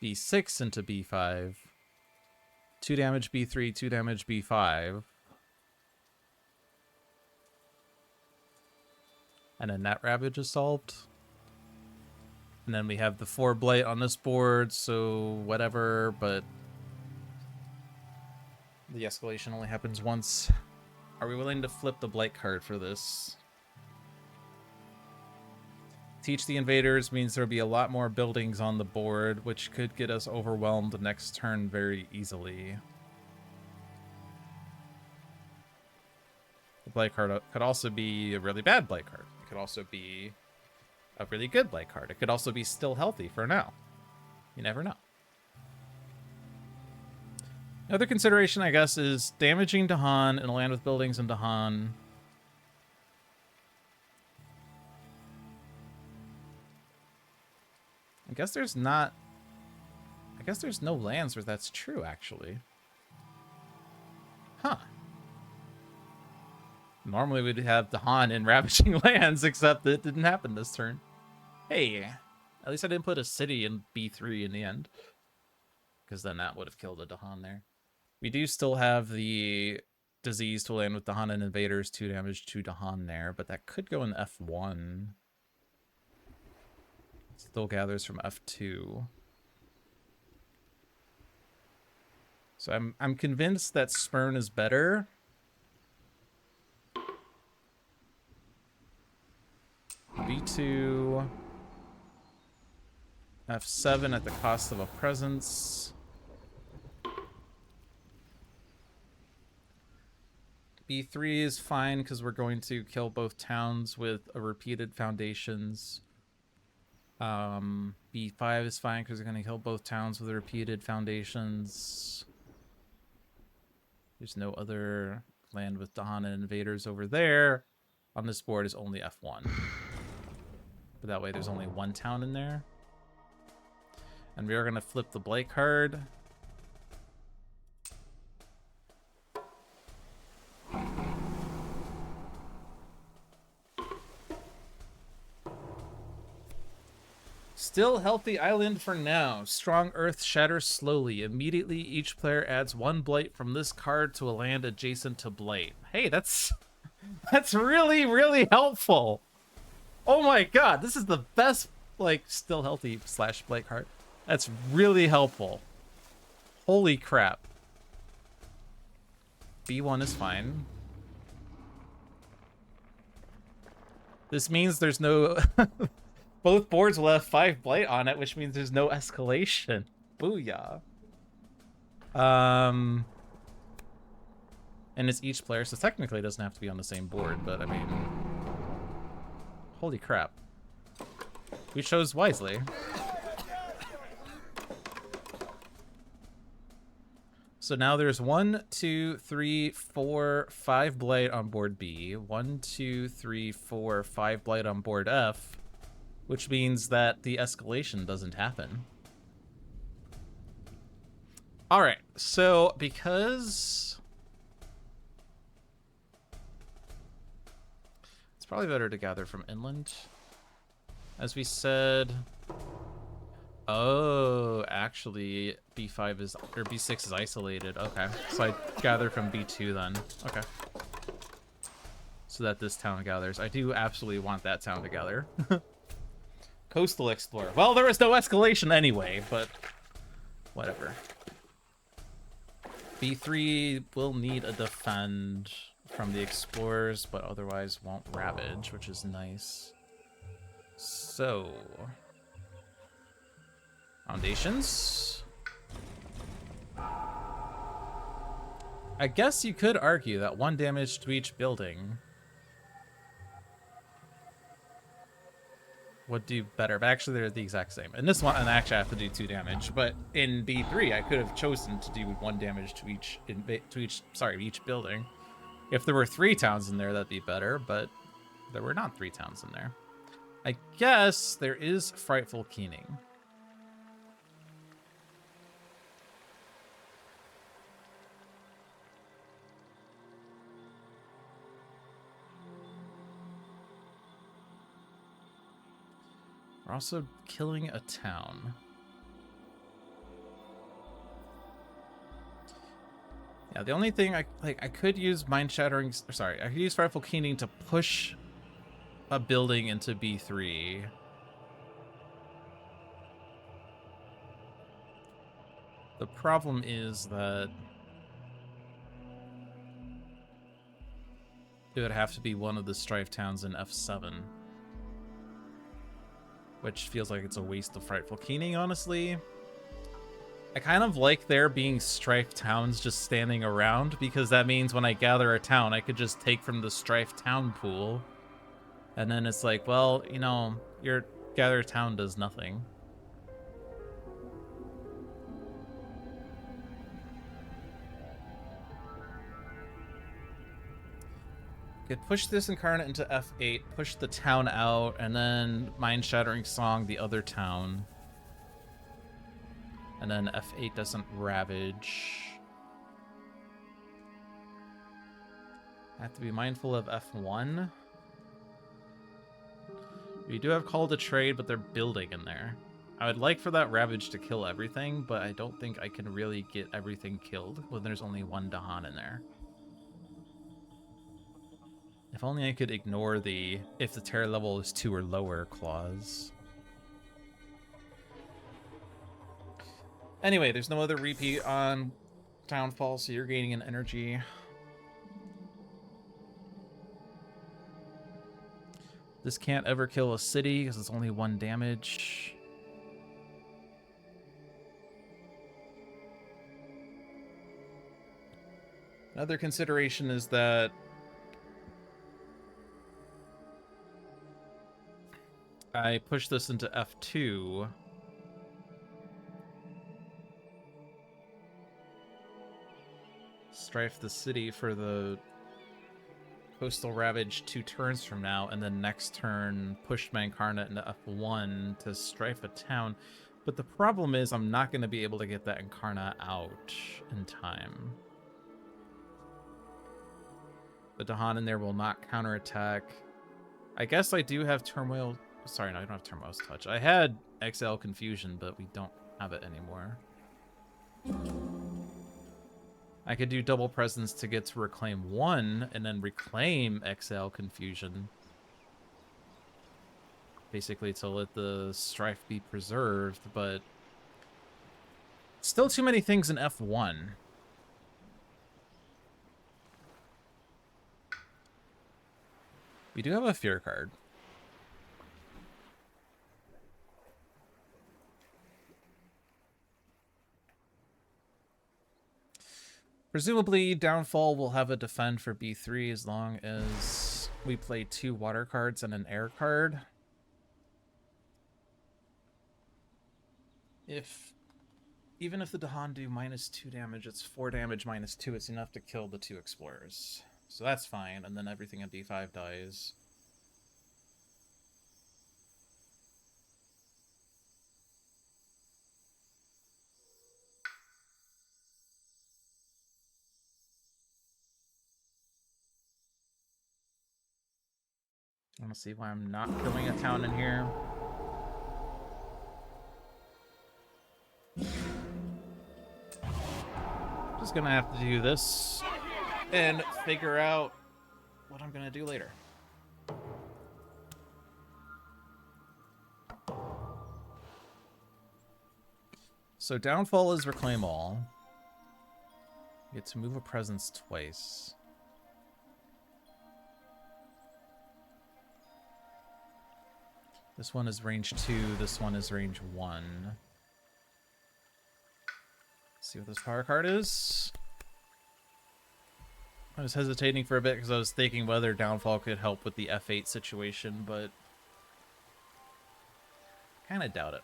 B6 into B5, 2 damage B3, 2 damage B5. And then that Ravage is solved. And then we have the 4 Blight on this board, so whatever, but the escalation only happens once. Are we willing to flip the Blight card for this? Teach the Invaders means there'll be a lot more buildings on the board, which could get us overwhelmed next turn very easily. The Blight card could also be a really bad Blight card. It could also be a really good Blight card. It could also be still healthy for now. You never know. Another consideration, I guess, is damaging Dahan in a land with buildings in Dahan. I guess there's no lands where that's true, actually. Huh. Normally we'd have Dahan in ravaging lands, except that didn't happen this turn. Hey, at least I didn't put a city in B3 in the end, because then that would have killed a Dahan there. We do still have the disease to land with Dahan and Invaders, 2 damage to Dahan there, but that could go in F1. Still gathers from F2. So I'm convinced that Spurn is better. B2. F7 at the cost of a presence. B3 is fine because we're going to kill both towns with a repeated foundations. B5 is fine because we're going to kill both towns with repeated foundations. There's no other land with Dahan and Invaders over there. On this board is only F1. But that way there's only 1 town in there. And we are going to flip the Blight card. Still healthy island for now. Strong earth shatters slowly. Immediately, each player adds 1 blight from this card to a land adjacent to blight. Hey, that's really, really helpful. Oh my god, this is the best, like, still healthy / blight card. That's really helpful. Holy crap. B1 is fine. This means there's no... Both boards will have 5 blight on it, which means there's no escalation. Booyah. And it's each player, so technically it doesn't have to be on the same board, but I mean... Holy crap. We chose wisely. So now there's 1, 2, 3, 4, 5 blight on board B. 1, 2, 3, 4, 5 blight on board F. Which means that the escalation doesn't happen. Alright, so because... It's probably better to gather from inland. As we said... Oh, actually, B5 is... or B6 is isolated. Okay, so I gather from B2 then. Okay. So that this town gathers. I do absolutely want that town to gather. Coastal Explorer. Well, there was no escalation anyway, but whatever. B3 will need a defend from the explorers, but otherwise won't ravage, which is nice. So... Foundations. I guess you could argue that 1 damage to each building would do better, but actually they're the exact same. In this one, and actually I have to do 2 damage, but in B3 I could have chosen to do 1 damage to each each building. If there were 3 towns in there, that'd be better, but there were not 3 towns in there. I guess there is Frightful Keening. We're also killing a town. Yeah, the only thing I could use Mind Shattering. Sorry, I could use Frightful Keening to push a building into B3. The problem is that it would have to be one of the Strife towns in F7. Which feels like it's a waste of Frightful Keening, honestly. I kind of like there being Strife towns just standing around, because that means when I gather a town, I could just take from the Strife town pool. And then it's like, well, you know, your gather town does nothing. Could push this incarnate into F8, push the town out, and then Mind Shattering Song the other town. And then F8 doesn't ravage. I have to be mindful of F1. We do have Call to Trade, but they're building in there. I would like for that ravage to kill everything, but I don't think I can really get everything killed when there's only 1 Dahan in there. If only I could ignore the if the terror level is 2 or lower clause. Anyway, there's no other repeat on Townfall, so you're gaining an energy. This can't ever kill a city because it's only 1 damage. Another consideration is that I push this into F2. Strife the city for the Coastal Ravage 2 turns from now, and then next turn push my Incarnate into F1 to Strife a town. But the problem is I'm not going to be able to get that Incarnate out in time. The Dahan in there will not counterattack. I guess I do have Turmoil Sorry, no, I don't have Termos Touch. I had XL Confusion, but we don't have it anymore. I could do double presence to get to reclaim 1 and then reclaim XL Confusion. Basically to let the strife be preserved, but still too many things in F1. We do have a fear card. Presumably, Downfall will have a defend for B3 as long as we play 2 water cards and an air card. Even if the Dahan do -2 damage, it's 4 damage -2. It's enough to kill the 2 explorers. So that's fine, and then everything in B5 dies. I want to see why I'm not killing a town in here. Just gonna have to do this and figure out what I'm gonna do later. So Downfall is Reclaim All. You get to move a presence twice. This one is range 2, this one is range 1. Let's see what this power card is. I was hesitating for a bit because I was thinking whether Downfall could help with the F8 situation, but kind of doubt it.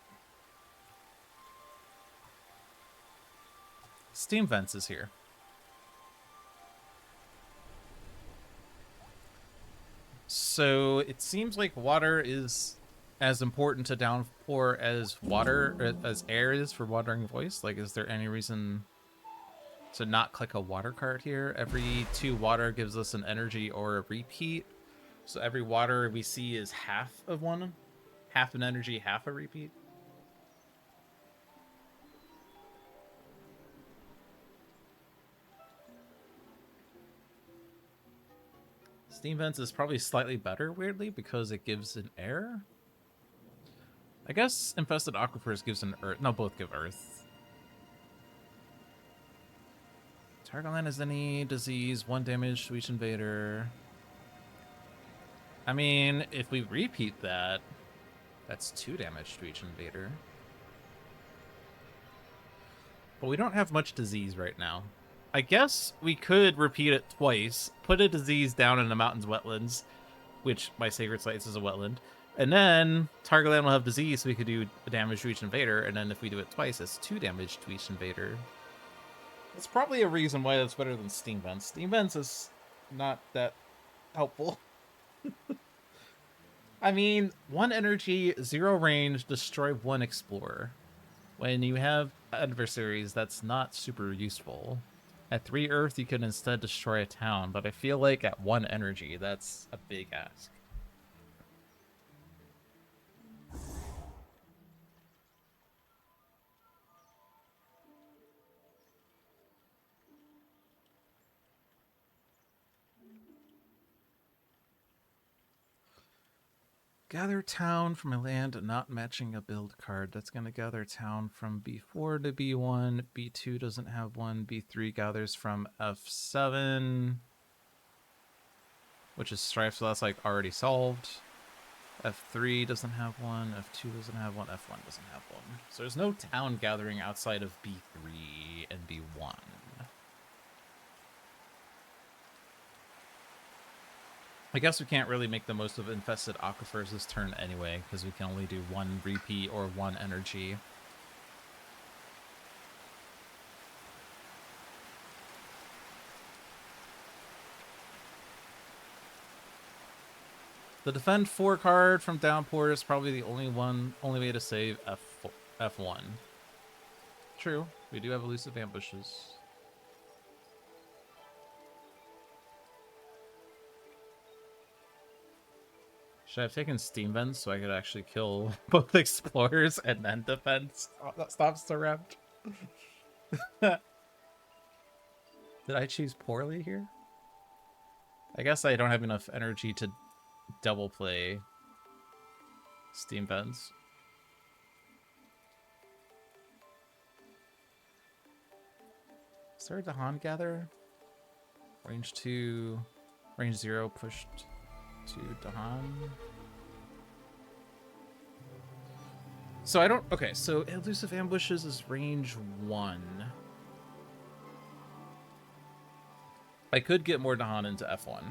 Steam Vents is here. So it seems like water is as important to Downpour as water, or as air is for Wandering Voice. Like, is there any reason to not click a water card here? Every 2 water gives us an energy or a repeat. So every water we see is half of one. Half an energy, half a repeat. Steam Vents is probably slightly better, weirdly, because it gives an air. I guess Infested Aquifers gives an earth. No, both give earth. Target land has any disease, 1 damage to each invader. I mean, if we repeat that, that's 2 damage to each invader. But we don't have much disease right now. I guess we could repeat it twice, put a disease down in the mountain's wetlands, which my Sacred Sites is a wetland, and then target land will have disease, so we could do damage to each invader, and then if we do it twice, it's 2 damage to each invader. That's probably a reason why that's better than Steam Vents. Steam Vents is not that helpful. I mean, 1 energy, 0 range, destroy 1 explorer. When you have adversaries, that's not super useful. At 3 earth, you can instead destroy a town, but I feel like at 1 energy, that's a big ask. Gather town from a land not matching a build card. That's going to gather town from B4 to B1. B2 doesn't have one. B3 gathers from F7, which is Strife, so that's like already solved. F3 doesn't have one. F2 doesn't have one. F1 doesn't have one. So there's no town gathering outside of B3 and B1. I guess we can't really make the most of Infested Aquifers this turn anyway, because we can only do 1 repeat or 1 energy. The Defend 4 card from Downpour is probably the only way to save F1. True, we do have Elusive Ambushes. Should I have taken steam vents so I could actually kill both explorers and then defense? Oh, that stops the round. Did I choose poorly here? I guess I don't have enough energy to double play steam vents. Is there a Dahan gather? Range 2, range 0 pushed to Dahan. So I don't... Okay, so Elusive Ambushes is range 1. I could get more Dahan into F1.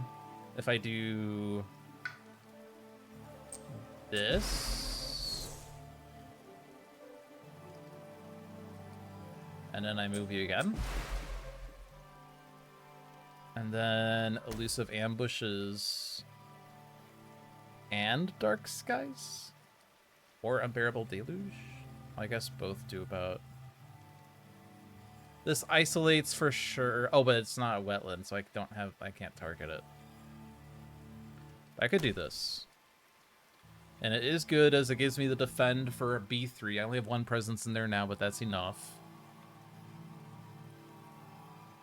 If I do... this... and then I move you again. And then Elusive Ambushes... and Dark Skies? Or Unbearable Deluge? I guess both do about... This isolates for sure. Oh, but it's not a wetland, so I can't target it. I could do this. And it is good as it gives me the defend for a B3. I only have one presence in there now, but that's enough.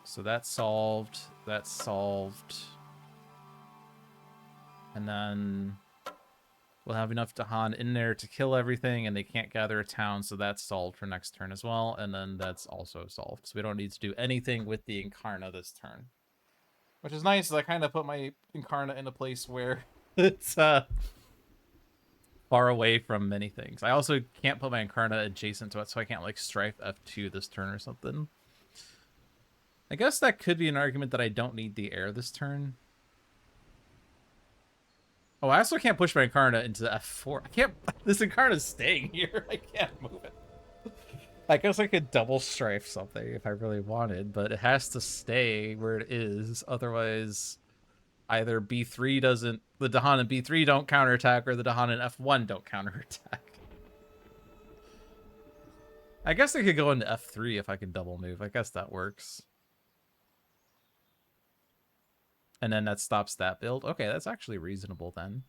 So that's solved. That's solved. And then we'll have enough Dahan in there to kill everything, and they can't gather a town, so that's solved for next turn as well. And then that's also solved. So we don't need to do anything with the Incarna this turn. Which is nice, I kind of put my Incarna in a place where it's far away from many things. I also can't put my Incarna adjacent to it, so I can't like Strife F2 this turn or something. I guess that could be an argument that I don't need the air this turn. Oh, I also can't push my Incarna into F4. I can't... This Incarna's staying here. I can't move it. I guess I could double Strife something if I really wanted, but it has to stay where it is. Otherwise, either B3 doesn't... The Dahan and B3 don't counterattack, or the Dahan and F1 don't counterattack. I guess I could go into F3 if I can double move. I guess that works. And then that stops that build. Okay, that's actually reasonable then.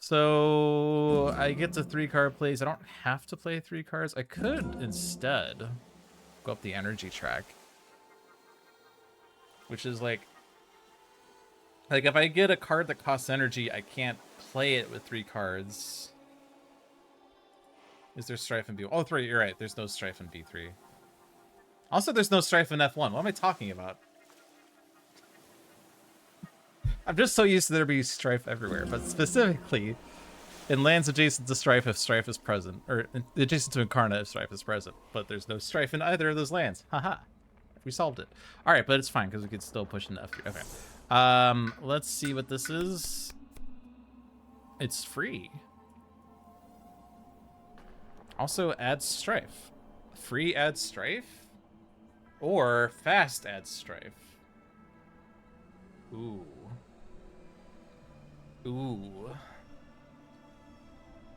So I get to 3-card plays. I don't have to play 3 cards. I could instead go up the energy track. Which is like if I get a card that costs energy, I can't play it with 3 cards. Is there Strife in B1? Oh, 3, you're right. There's no Strife in B3. Also, there's no Strife in F1. What am I talking about? I'm just so used to there being Strife everywhere, but specifically in lands adjacent to Strife if Strife is present, or adjacent to Incarna if Strife is present, but there's no Strife in either of those lands. Haha. We solved it. All right, but it's fine because we could still push into F3. Okay. Let's see what this is. It's free. Also adds Strife. Free adds Strife? Or fast adds Strife? Ooh. Ooh.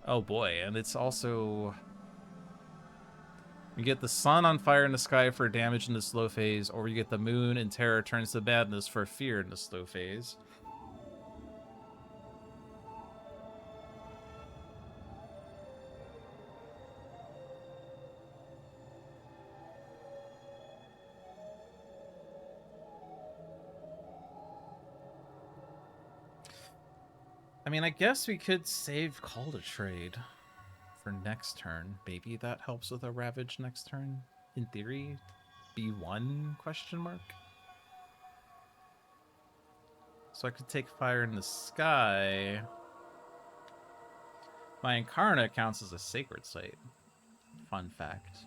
Oh boy, and it's also... You get the sun on fire in the sky for damage in the slow phase, or you get the moon in terror turns to madness for fear in the slow phase. I mean, I guess we could save Call to Trade for next turn. Maybe that helps with a Ravage next turn. In theory, B1 question mark. So I could take Fire in the Sky. My Incarna counts as a Sacred Site. Fun fact.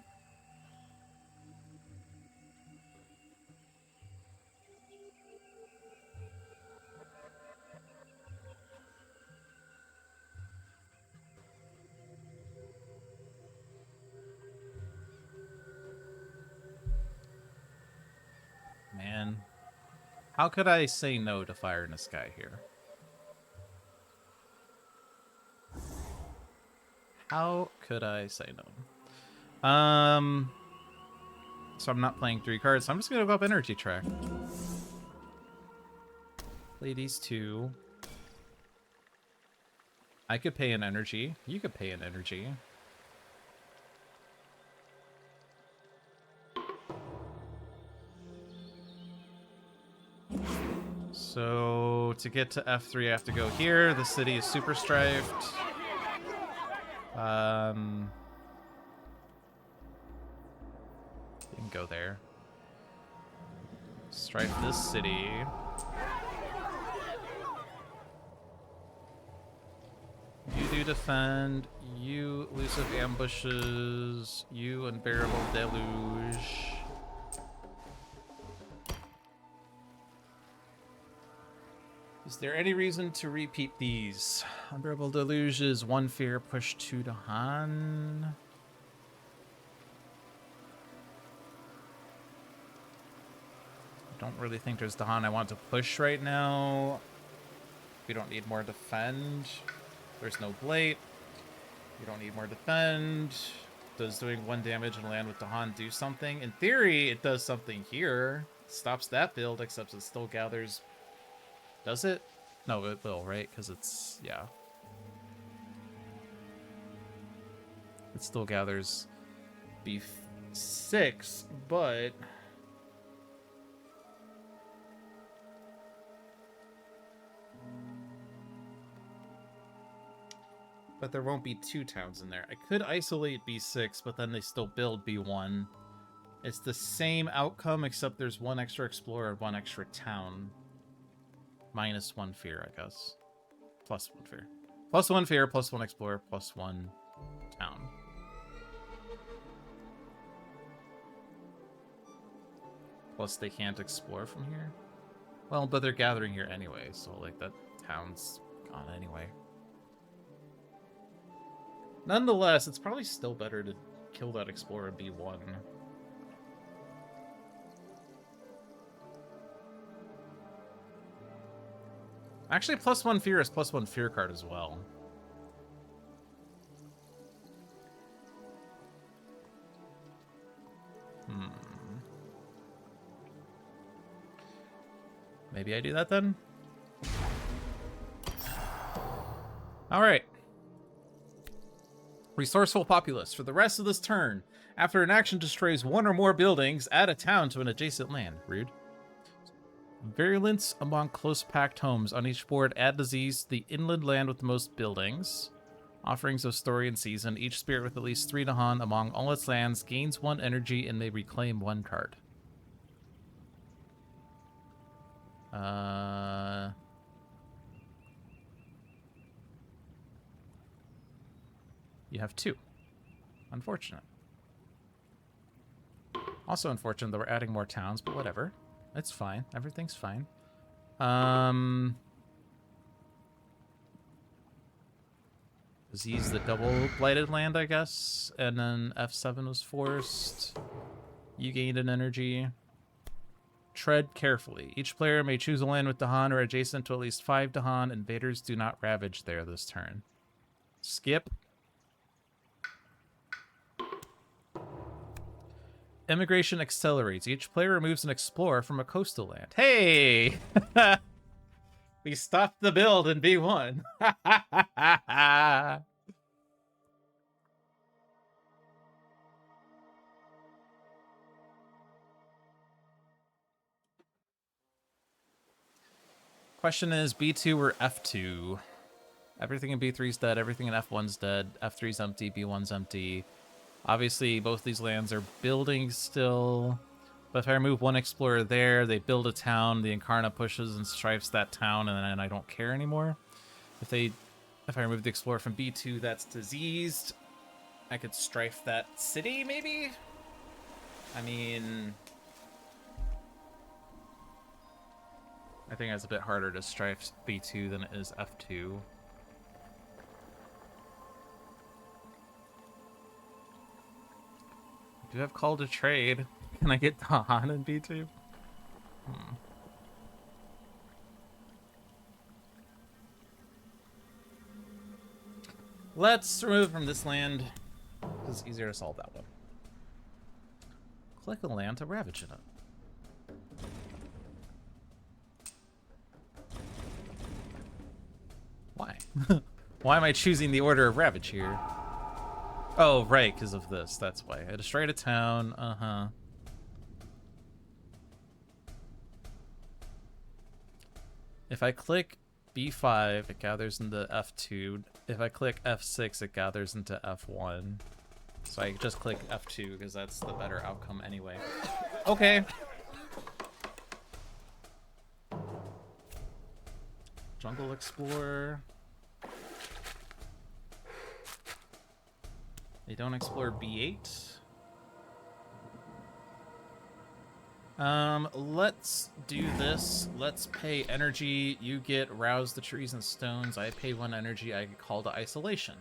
Man, how could I say no to Fire in the Sky here? How could I say no? So I'm not playing 3 cards, so I'm just gonna go up Energy Track. Play these 2. I could pay an energy. You could pay an energy. So to get to F3, I have to go here. The city is super strifed. You can go there. Strife this city. You do defend. You elusive ambushes. You unbearable deluge. Is there any reason to repeat these? Unbearable deluge is 1 fear, push 2 to Han. I don't really think there's Dahan I want to push right now. We don't need more defend. There's no Blade. We don't need more defend. Does doing 1 damage and land with Dahan do something? In theory, it does something here. Stops that build, except it still gathers. Does it? No, it will, right? Because it's, yeah. It still gathers B6, but... But there won't be 2 towns in there. I could isolate B6, but then they still build B1. It's the same outcome, except there's 1 extra explorer and 1 extra town. Minus 1 fear, I guess. Plus 1 fear. Plus 1 fear, plus 1 explorer, plus 1 town. Plus they can't explore from here. Well, but they're gathering here anyway, so like that town's gone anyway. Nonetheless, it's probably still better to kill that explorer B1. Actually, plus 1 fear is plus 1 fear card as well. Maybe I do that then? Alright. Resourceful Populace. For the rest of this turn, after an action destroys 1 or more buildings, add a town to an adjacent land. Rude. Virulence among close-packed homes. On each board, add disease to the inland land with the most buildings. Offerings of Story and Season. Each spirit with at least 3 Dahan among all its lands gains 1 energy and may reclaim 1 card. You have 2. Unfortunate. Also unfortunate that we're adding more towns, but whatever. It's fine. Everything's fine. Disease the double blighted land, I guess. And then F7 was forced. You gained an energy. Tread carefully. Each player may choose a land with Dahan or adjacent to at least 5 Dahan. Invaders do not ravage there this turn. Skip. Immigration accelerates. Each player removes an explorer from a coastal land. Hey! We stopped the build in B1. Question is B2 or F2? Everything in B3 is dead. Everything in F1's dead. F3's empty. B1's empty. Obviously, both these lands are building still. But if I remove 1 explorer there, they build a town, the Incarna pushes and strifes that town, and then I don't care anymore. If I remove the explorer from B2, that's diseased. I could strife that city, maybe? I mean... I think it's a bit harder to strife B2 than it is F2. Do have call to trade. Can I get Dahan in B2? Let's remove from this land. It's easier to solve that one. Click a land to ravage it up. Why? Why am I choosing the order of Ravage here? Oh, right, because of this. That's why. I destroyed a town. Uh-huh. If I click B5, it gathers into F2. If I click F6, it gathers into F1. So I just click F2 because that's the better outcome anyway. Okay. Jungle Explorer. They don't explore B8. Let's do this. Let's pay energy. You get rouse the trees and stones. I pay 1 energy. I call to isolation.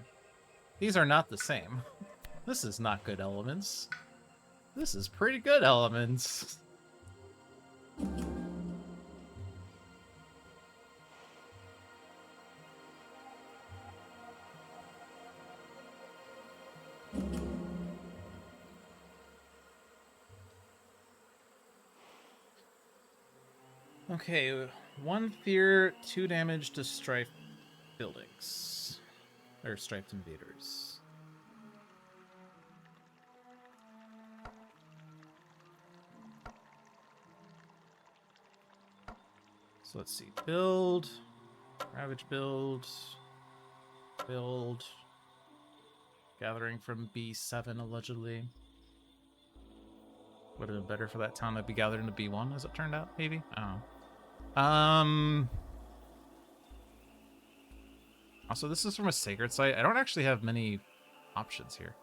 These are not the same. This is not good elements. This is pretty good elements. Okay, 1 fear, 2 damage to strife buildings. Or striped invaders. So let's see. Build. Ravage build. Build. Gathering from B7, allegedly. Would have been better for that town to be gathered into B1, as it turned out, maybe? I don't know. Also, this is from a sacred site. I don't actually have many options here.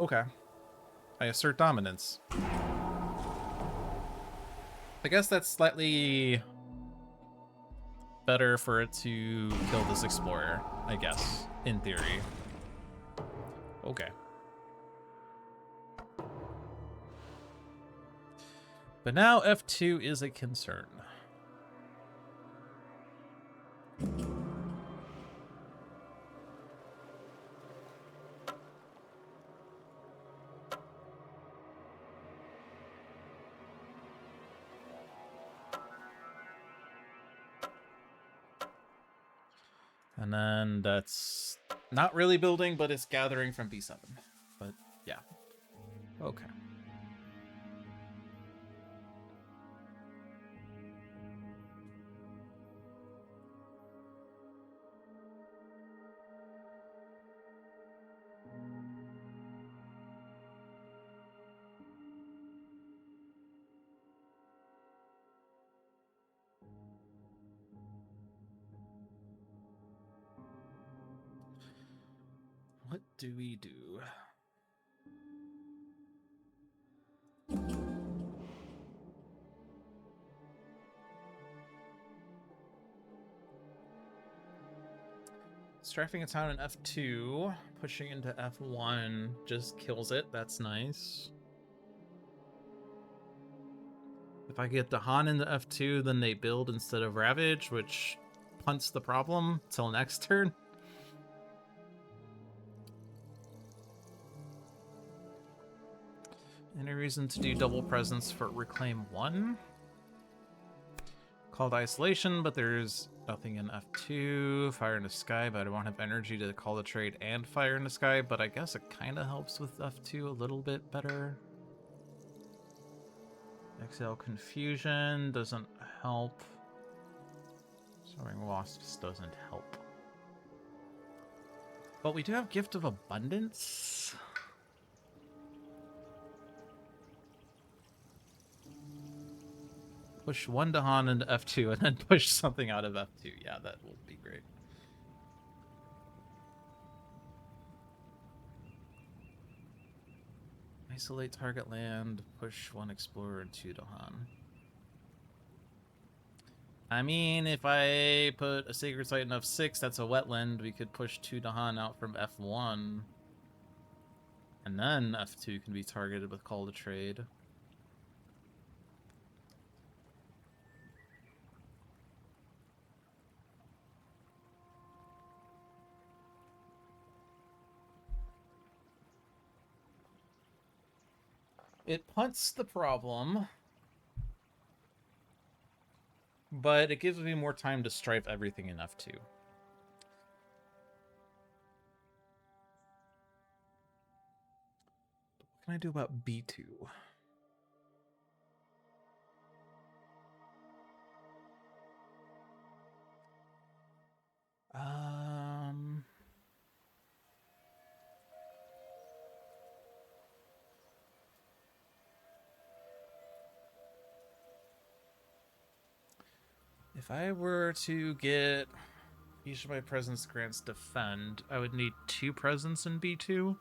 Okay. I assert dominance. I guess that's slightly better for it to kill this explorer, I guess, in theory. Okay. But now F2 is a concern. And then that's not really building, but it's gathering from B7. But yeah. Okay. What do we do? Strafing a town in F2, pushing into F1 just kills it. That's nice. If I get Dahan into F2, then they build instead of Ravage, which punts the problem till next turn. Any reason to do double presence for Reclaim 1? Called Isolation, but there's nothing in F2. Fire in the Sky, but I won't have energy to call the trade and Fire in the Sky, but I guess it kind of helps with F2 a little bit better. Exhale Confusion doesn't help. Soaring Wasps doesn't help. But we do have Gift of Abundance. Push 1 Dahan into F2 and then push something out of F2. Yeah, that would be great. Isolate target land, push 1 Explorer and 2 Dahan. I mean, if I put a Sacred Site in F6, that's a wetland. We could push 2 Dahan out from F1. And then F2 can be targeted with Call to Trade. It punts the problem, but it gives me more time to strife everything in F2. can I do about B2? If I were to get each of my presence grants defend, I would need 2 presence in B2.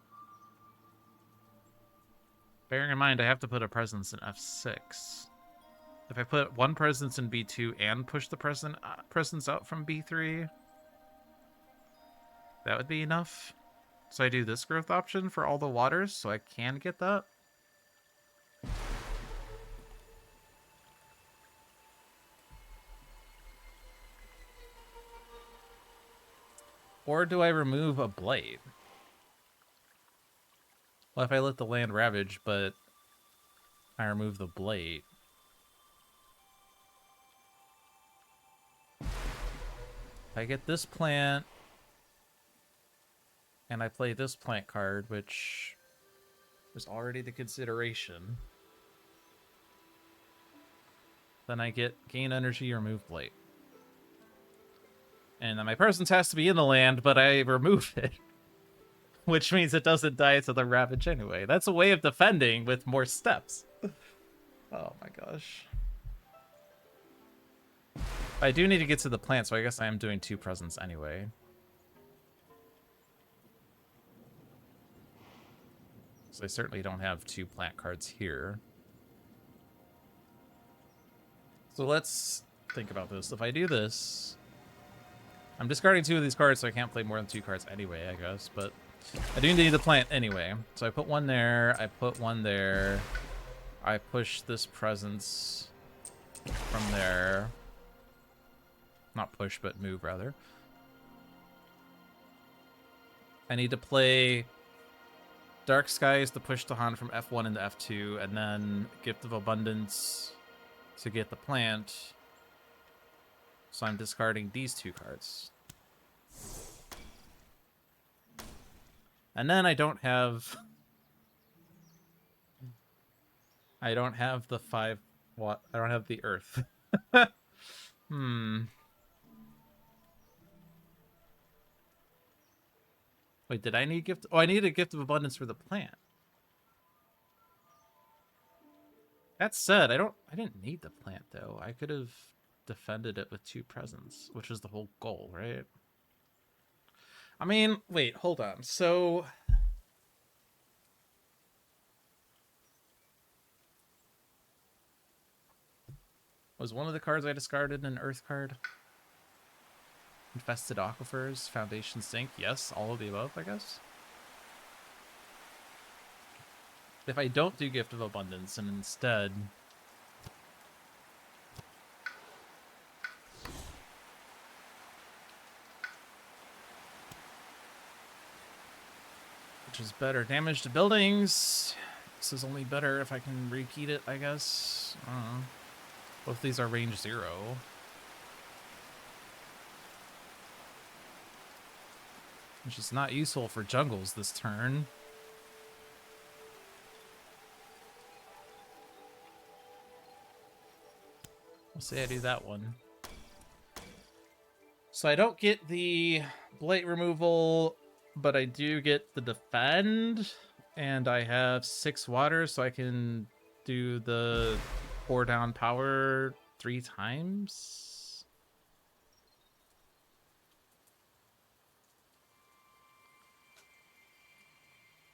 Bearing in mind, I have to put a presence in F6. If I put 1 presence in B2 and push the presence out from B3, that would be enough. So I do this growth option for all the waters, so I can get that. Or do I remove a blade? Well, if I let the land ravage, but I remove the blade. If I get this plant, and I play this plant card, which is already the consideration, then I get gain energy, remove blade. And then my presence has to be in the land, but I remove it. Which means it doesn't die to the ravage anyway. That's a way of defending with more steps. Oh my gosh. I do need to get to the plant, so I guess I am doing 2 presents anyway. So I certainly don't have 2 plant cards here. So let's think about this. If I do this, I'm discarding 2 of these cards, so I can't play more than 2 cards anyway, I guess. But I do need the plant anyway. So I put 1 there, I put 1 there. I push this presence from there. Not push, but move, rather. I need to play Dark Skies to push Dahan from F1 into F2, and then Gift of Abundance to get the plant. So I'm discarding these 2 cards. And then I don't have... I don't have the 5 watt. I don't have the earth. Wait, did I need gift? Oh, I need a gift of abundance for the plant. That said, I didn't need the plant though. I could have defended it with 2 presents, which is the whole goal, right? I mean, wait, hold on. So was one of the cards I discarded an earth card? Infested Aquifers, Foundation Sink. Yes, all of the above, I guess. If I don't do Gift of Abundance and instead which is better damage to buildings. This is only better if I can repeat it, I guess. I don't know. Both these are range 0. Which is not useful for jungles this turn. We'll say I do that one. So I don't get the blight removal, but I do get the defend. And I have 6 water, so I can do the pour down power 3 times.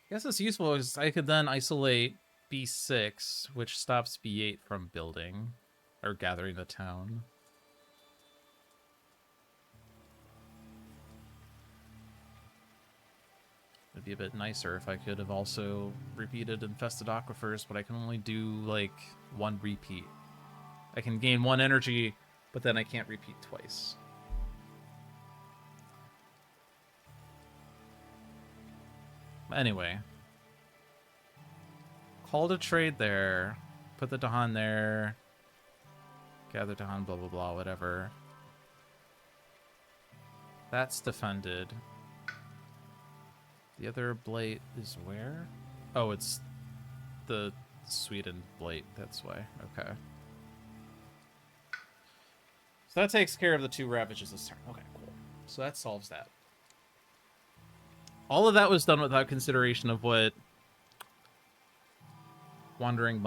I guess it's useful because I could then isolate B6, which stops B8 from building or gathering the town. It'd be a bit nicer if I could have also repeated Infested Aquifers, but I can only do, like, 1 repeat. I can gain 1 energy, but then I can't repeat twice. Anyway. Call to trade there. Put the Dahan there. Gather Dahan, blah, blah, blah, whatever. That's defended. The other blight is where? Oh, it's the Sweden blight, that's why. Okay. So that takes care of the 2 ravages this turn. Okay, cool. So that solves that. All of that was done without consideration of what Wandering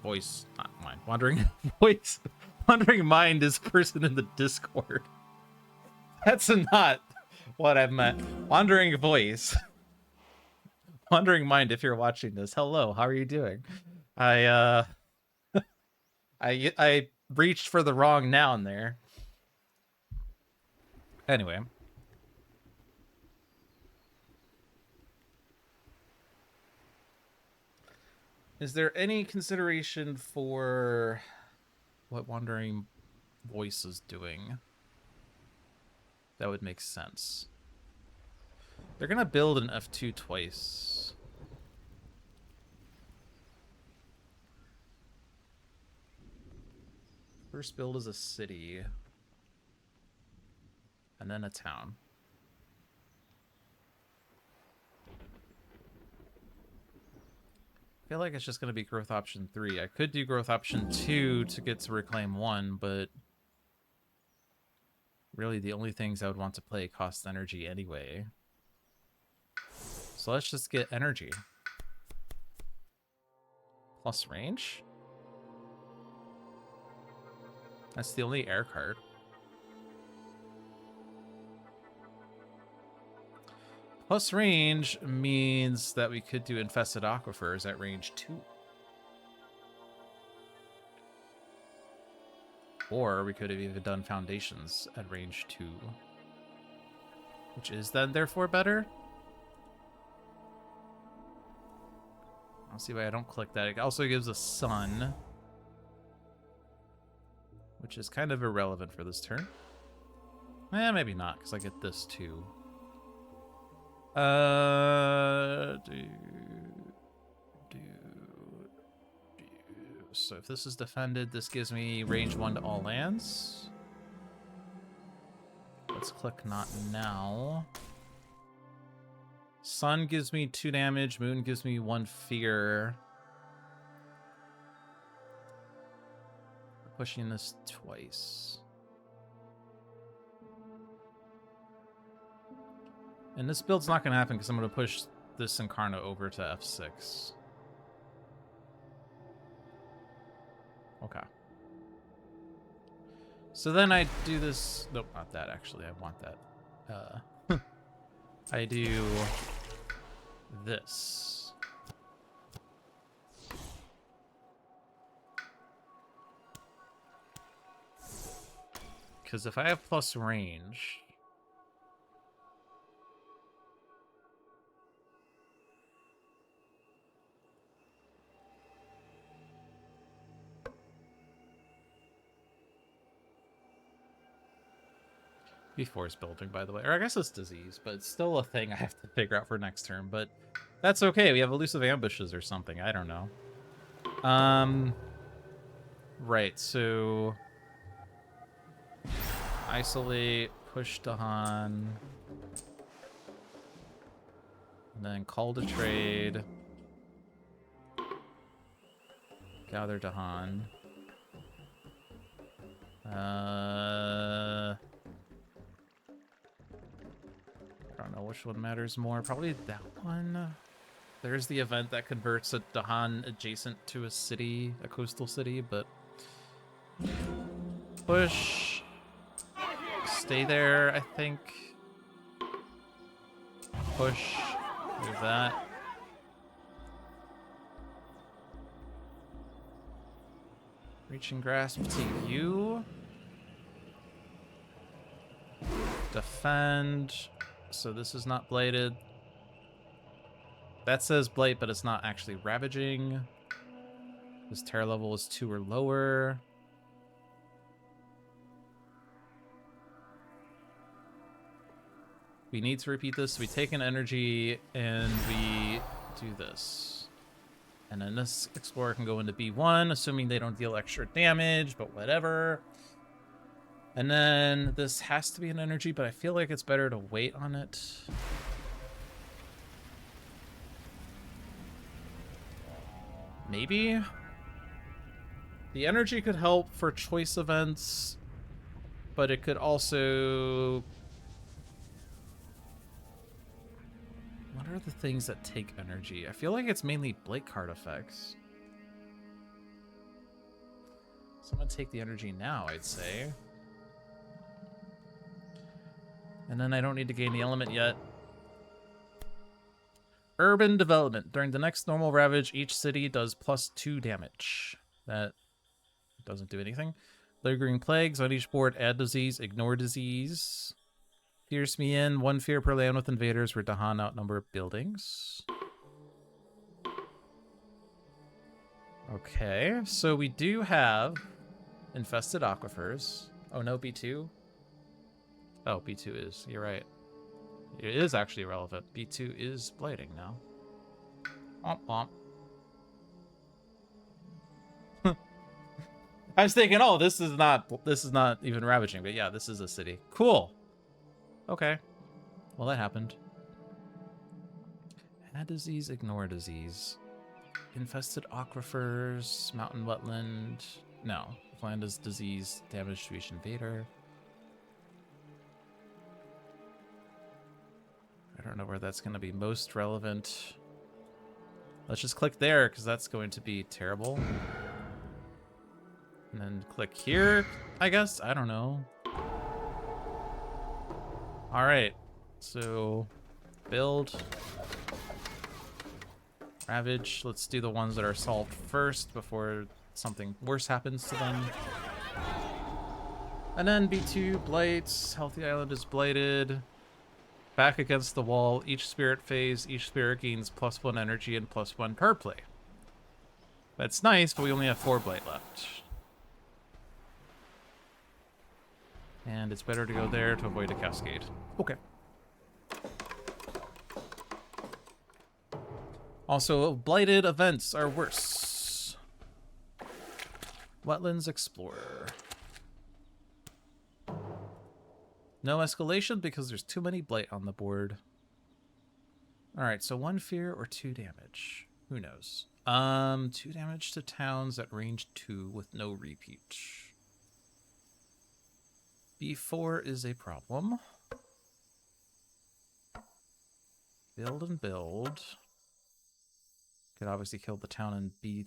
Voice Wandering Mind is person in the Discord. That's not what I meant. Wandering Voice. Wandering Mind, if you're watching this, hello, how are you doing? I reached for the wrong noun there. Anyway. Is there any consideration for what Wandering Voice is doing? That would make sense. They're gonna build an F2 twice. First build is a city. And then a town. I feel like it's just going to be growth option 3. I could do growth option 2 to get to reclaim 1, but really the only things I would want to play cost energy anyway. So let's just get energy. Plus range? That's the only air card. Plus range means that we could do Infested Aquifers at range 2. Or we could have even done Foundations at range 2. Which is then therefore better. I'll see why I don't click that. It also gives a sun. Which is kind of irrelevant for this turn. Maybe not, because I get this too. So if this is defended, this gives me range 1 to all lands. Let's click not now. Sun gives me 2 damage, Moon gives me 1 fear. Pushing this twice. And this build's not going to happen because I'm going to push this Incarna over to F6. Okay. So then I do this... Nope, not that, actually. I want that. I do this. Because if I have plus range... Force building, by the way. Or I guess it's disease, but it's still a thing I have to figure out for next turn. But that's okay. We have elusive ambushes or something. I don't know. Right, so... Isolate, push Dahan. And then call to trade. Gather Dahan. I don't know which one matters more. Probably that one. There's the event that converts a Dahan adjacent to a city, a coastal city, but... Push. Stay there, I think. Push. Do that. Reaching grasp to you. Defend. So this is not bladed. That says blight, but it's not actually ravaging. This terror level is 2 or lower. We need to repeat this. We take an energy and we do this. And then this explorer can go into B1, assuming they don't deal extra damage, but whatever. And then this has to be an energy, but I feel like it's better to wait on it. Maybe? The energy could help for choice events, but it could also... What are the things that take energy? I feel like it's mainly Blake card effects. So I'm gonna take the energy now, I'd say. And then I don't need to gain the element yet. Urban development. During the next normal ravage, each city does +2 damage. That doesn't do anything. Lingering plagues on each board. Add disease, ignore disease. Pierce me in. 1 fear per land with invaders where Dahan outnumber buildings. Okay, so we do have infested aquifers. Oh no, B2? Oh, B2 is. You're right. It is actually relevant. B2 is blighting now. Womp womp. I was thinking, oh, this is not even ravaging, but yeah, this is a city. Cool. Okay. Well, that happened. Add disease, ignore disease. Infested aquifers, mountain wetland. No. If land is disease, damage to each invader. I don't know where that's going to be most relevant. Let's just click there, because that's going to be terrible. And then click here, I guess? I don't know. Alright. So, build. Ravage. Let's do the ones that are solved first before something worse happens to them. And then B2, blights. Healthy Island is blighted. Back against the wall. Each spirit phase, each spirit gains +1 energy and +1 card play. That's nice, but we only have 4 blight left. And it's better to go there to avoid a cascade. Okay. Also, blighted events are worse. Wetlands Explorer. No escalation because there's too many blight on the board. Alright, so 1 fear or 2 damage. Who knows? 2 damage to towns at range 2 with no repeat. B4 is a problem. Build and build. Could obviously kill the town in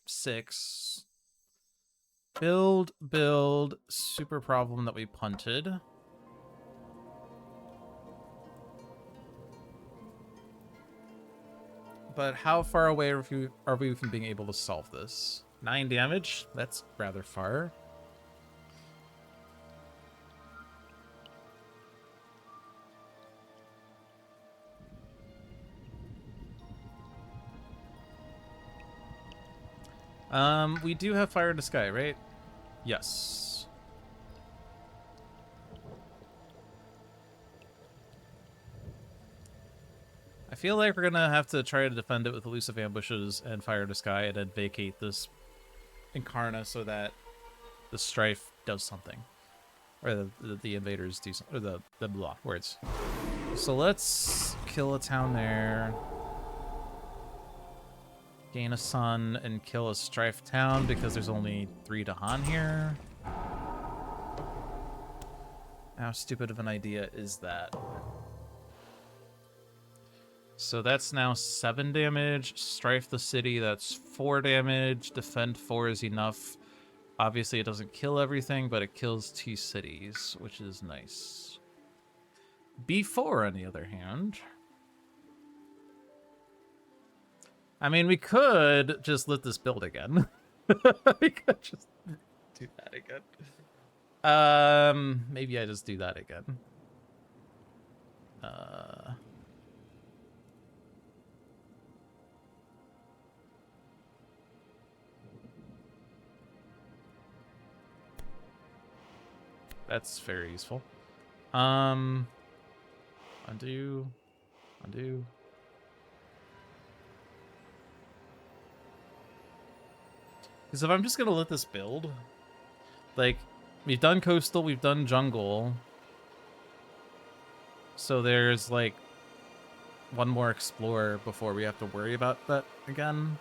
B6. Build, build. Super problem that we punted. But how far away are we from being able to solve this? 9 damage? That's rather far. We do have Fire in the Sky, right? Yes. I feel like we're gonna have to try to defend it with elusive ambushes and Fire in the Sky and then vacate this Incarna so that the Strife does something. Or the invaders do something. Or the blah words. So let's kill a town there. Gain a sun and kill a Strife town because there's only 3 Dahan here. How stupid of an idea is that? So that's now 7 damage. Strife the city, that's 4 damage. Defend 4 is enough. Obviously it doesn't kill everything, but it kills 2 cities, which is nice. B4, on the other hand. I mean, we could just let this build again. We could just do that again. Maybe I just do that again. That's very useful. Undo. Undo. Because if I'm just gonna let this build, like, we've done coastal, we've done jungle. So there's, like, 1 more explorer before we have to worry about that again.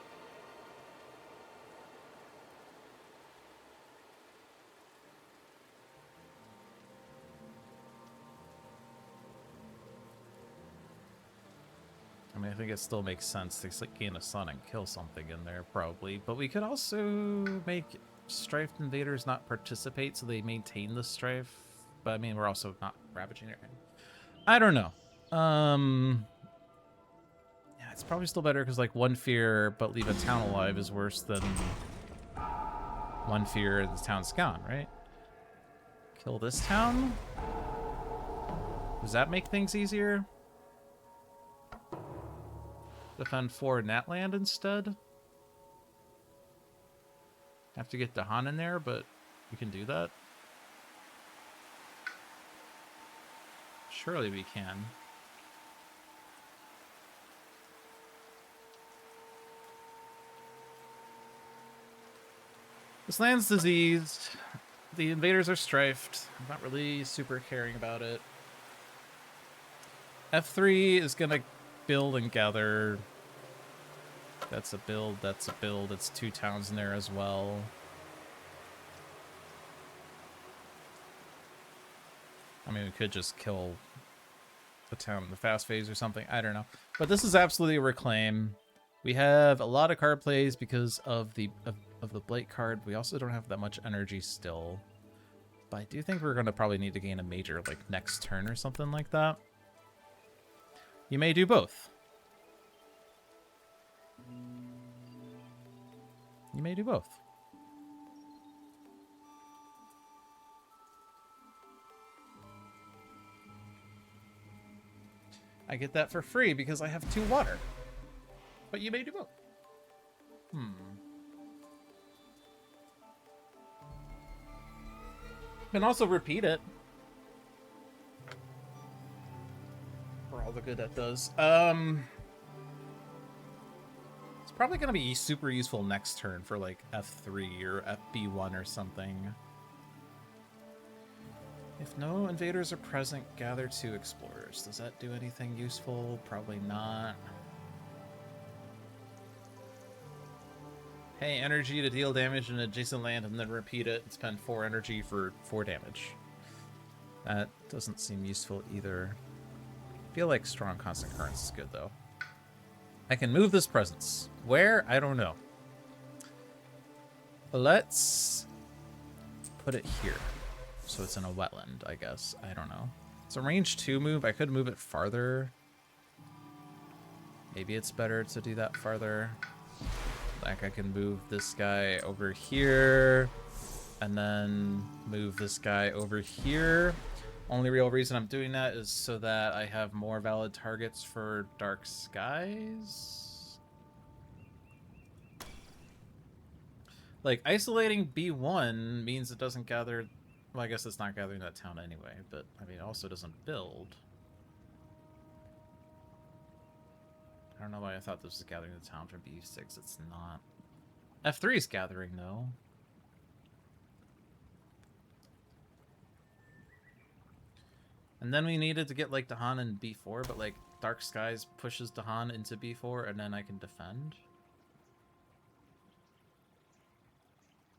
I mean, I think it still makes sense to like, gain a sun and kill something in there, probably. But we could also make strifed invaders not participate so they maintain the strife. But I mean, we're also not ravaging it. I don't know. Yeah, it's probably still better because like one fear but leave a town alive is worse than one fear the town's gone, right? Kill this town? Does that make things easier? Defend 4 in that land instead? Have to get Dahan in there, but we can do that. Surely we can. This land's diseased. The invaders are strifed. I'm not really super caring about it. F3 is gonna build and gather. That's a build, that's a build. It's 2 towns in there as well. I mean, we could just kill the town in the fast phase or something. I don't know. But this is absolutely a reclaim. We have a lot of card plays because of the Blight card. We also don't have that much energy still. But I do think we're going to probably need to gain a major like next turn or something like that. You may do both. You may do both. I get that for free because I have 2 water. But you may do both. Can also repeat it. For all the good that does. It's probably going to be super useful next turn for like F3 or FB1 or something. If no invaders are present, gather 2 explorers. Does that do anything useful? Probably not. Pay energy to deal damage in adjacent land and then repeat it and spend 4 energy for 4 damage. That doesn't seem useful either. I feel like strong constant currents is good though. I can move this presence. Where? I don't know. Let's put it here. So it's in a wetland, I guess. I don't know. It's a range 2 move. I could move it farther. Maybe it's better to do that farther. Like I can move this guy over here and then move this guy over here. Only real reason I'm doing that is so that I have more valid targets for Dark Skies. Like isolating B1 means it doesn't gather. Well, I guess it's not gathering that town anyway, but I mean, it also doesn't build. I don't know why I thought this was gathering the town from B6. It's not. F3 is gathering, though. And then we needed to get, like, Dahan in B4, but, like, Dark Skies pushes Dahan into B4, and then I can defend.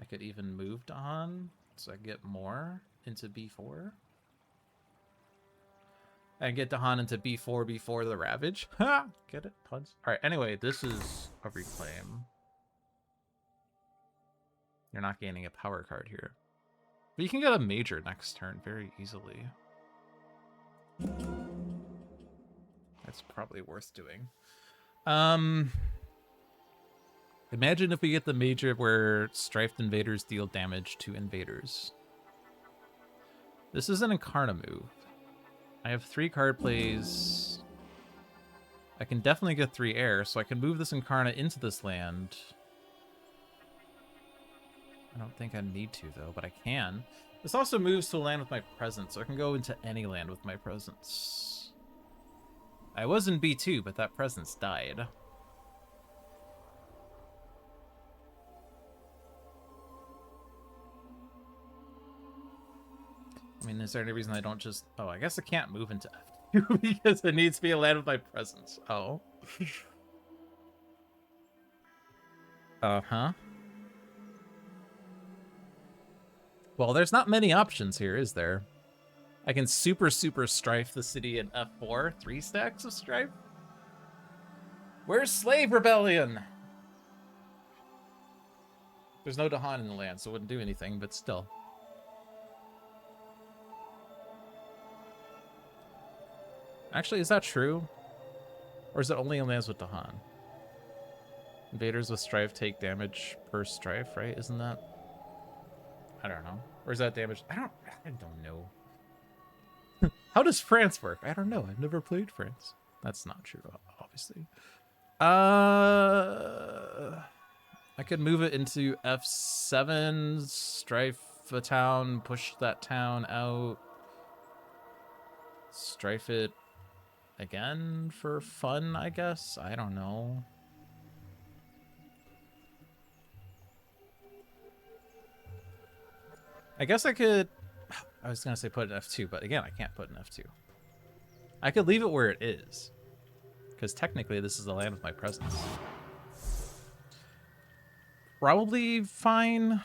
I could even move Dahan, so I get more into B4. And get Dahan into B4 before the Ravage. Ha! Get it? Puns? Alright, anyway, this is a reclaim. You're not gaining a power card here. But you can get a major next turn very easily. That's probably worth doing. Imagine if we get the major where strifed invaders deal damage to invaders. This is an Incarna move. I have 3 card plays. I can definitely get 3 air, so I can move this Incarna into this land. I don't think I need to, though, but I can. This also moves to a land with my presence, so I can go into any land with my presence. I was in B2, but that presence died. I mean, is there any reason I don't just... Oh, I guess I can't move into F2 because it needs to be a land with my presence. Oh. Uh-huh. Well, there's not many options here, is there? I can super strife the city in F4. 3 stacks of strife? Where's Slave Rebellion? There's no Dahan in the land, so it wouldn't do anything, but still. Actually, is that true? Or is it only in lands with Dahan? Invaders with Strife take damage per Strife, right? Isn't that... I don't know. Or is that damage? I don't know. How does France work? I don't know. I've never played France. That's not true, obviously. I could move it into F7, Strife a town, push that town out. Strife it again for fun, I guess? I don't know. I guess I could... I was going to say put an F2, but again, I can't put an F2. I could leave it where it is. Because technically, this is the land of my presence. Probably fine.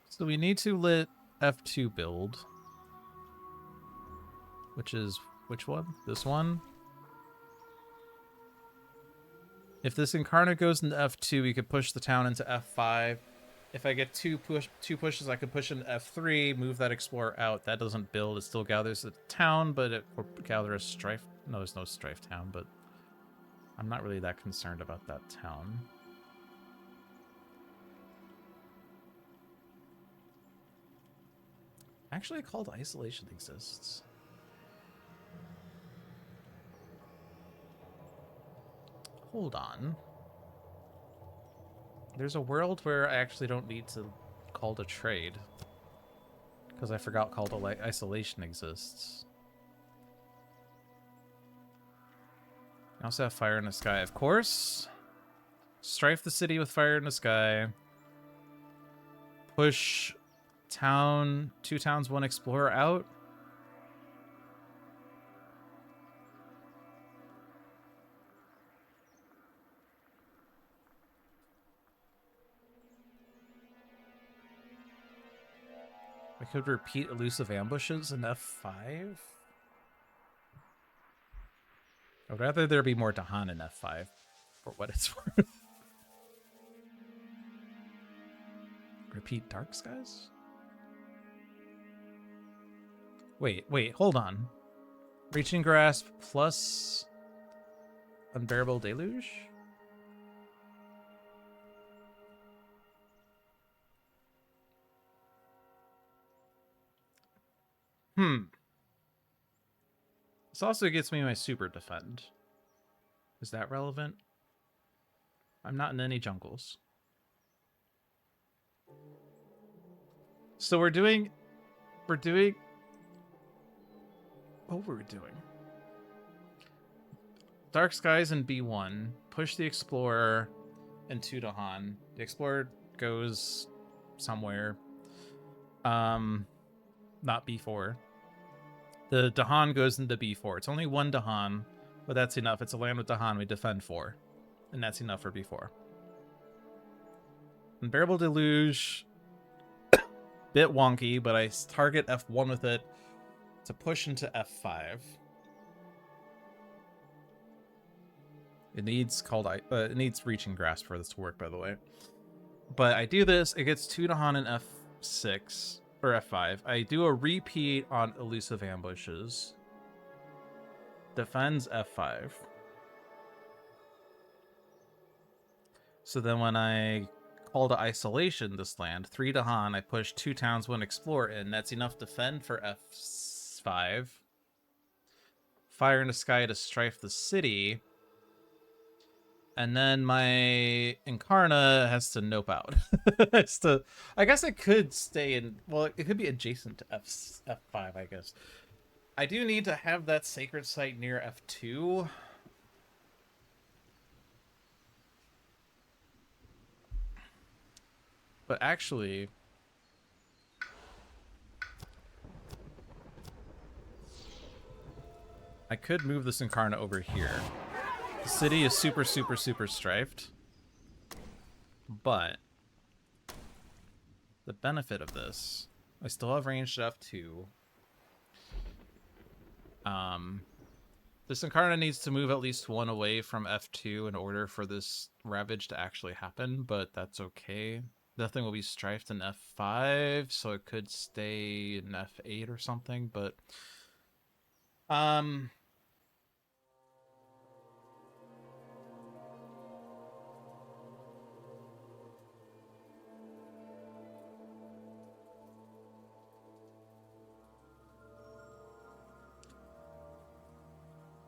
So we need to let F2 build. Which is... which one? This one? If this Incarnate goes into F2, we could push the town into F5. If I get two pushes, I could push into F3, move that Explorer out. That doesn't build. It still gathers the town, but it will gather a Strife. No, there's no Strife town, but I'm not really that concerned about that town. Actually, a call to isolation exists. Hold on. There's a world where I actually don't need to call to trade. Because I forgot call to isolation exists. I also have Fire in the Sky, of course. Strife the city with Fire in the Sky. Push town, 2 towns, 1 explorer out. I could repeat elusive ambushes in F5. I would rather there be more Dahan in F5, for what it's worth. Repeat Dark Skies? Wait, hold on. Reaching Grasp plus Unbearable Deluge? This also gets me my super defend. Is that relevant? I'm not in any jungles. So we're doing... What were we doing? Dark Skies in B1. Push the Explorer into Dahan. The Explorer goes somewhere. Not B4. The Dahan goes into B4. It's only 1 Dahan, but that's enough. It's a land with Dahan. We defend 4. And that's enough for B4. Unbearable Deluge. Bit wonky, but I target F1 with it to push into F5. It needs it needs Reaching Grasp for this to work, by the way. But I do this. It gets 2 Dahan in F6. Or F5. I do a repeat on elusive ambushes. Defends F5. So then when I call to isolation this land, 3 Dahan, I push 2 towns, 1 explorer in. That's enough defend for F5. Fire in the Sky to Strife the city. And then my Incarna has to nope out. I guess it could stay in... Well, it could be adjacent to F5, I guess. I do need to have that sacred site near F2. But actually... I could move this Incarna over here. The city is super strifed. But the benefit of this I still have ranged F2. This Incarna needs to move at least one away from F2 in order for this Ravage to actually happen, but that's okay. Nothing will be strifed in F5, so it could stay in F8 or something, but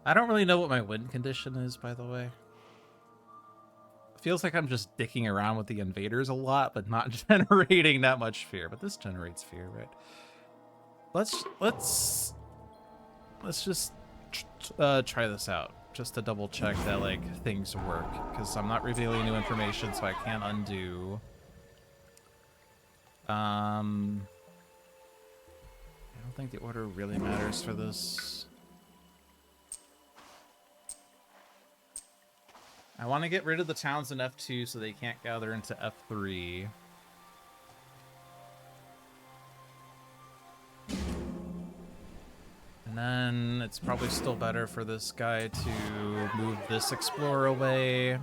I don't really know what my win condition is, by the way. It feels like I'm just dicking around with the invaders a lot, but not generating that much fear. But this generates fear, right? Let's just try this out, just to double check that like things work, because I'm not revealing new information, so I can't undo. I don't think the order really matters for this. I want to get rid of the towns in F2 so they can't gather into F3. And then it's probably still better for this guy to move this explorer away.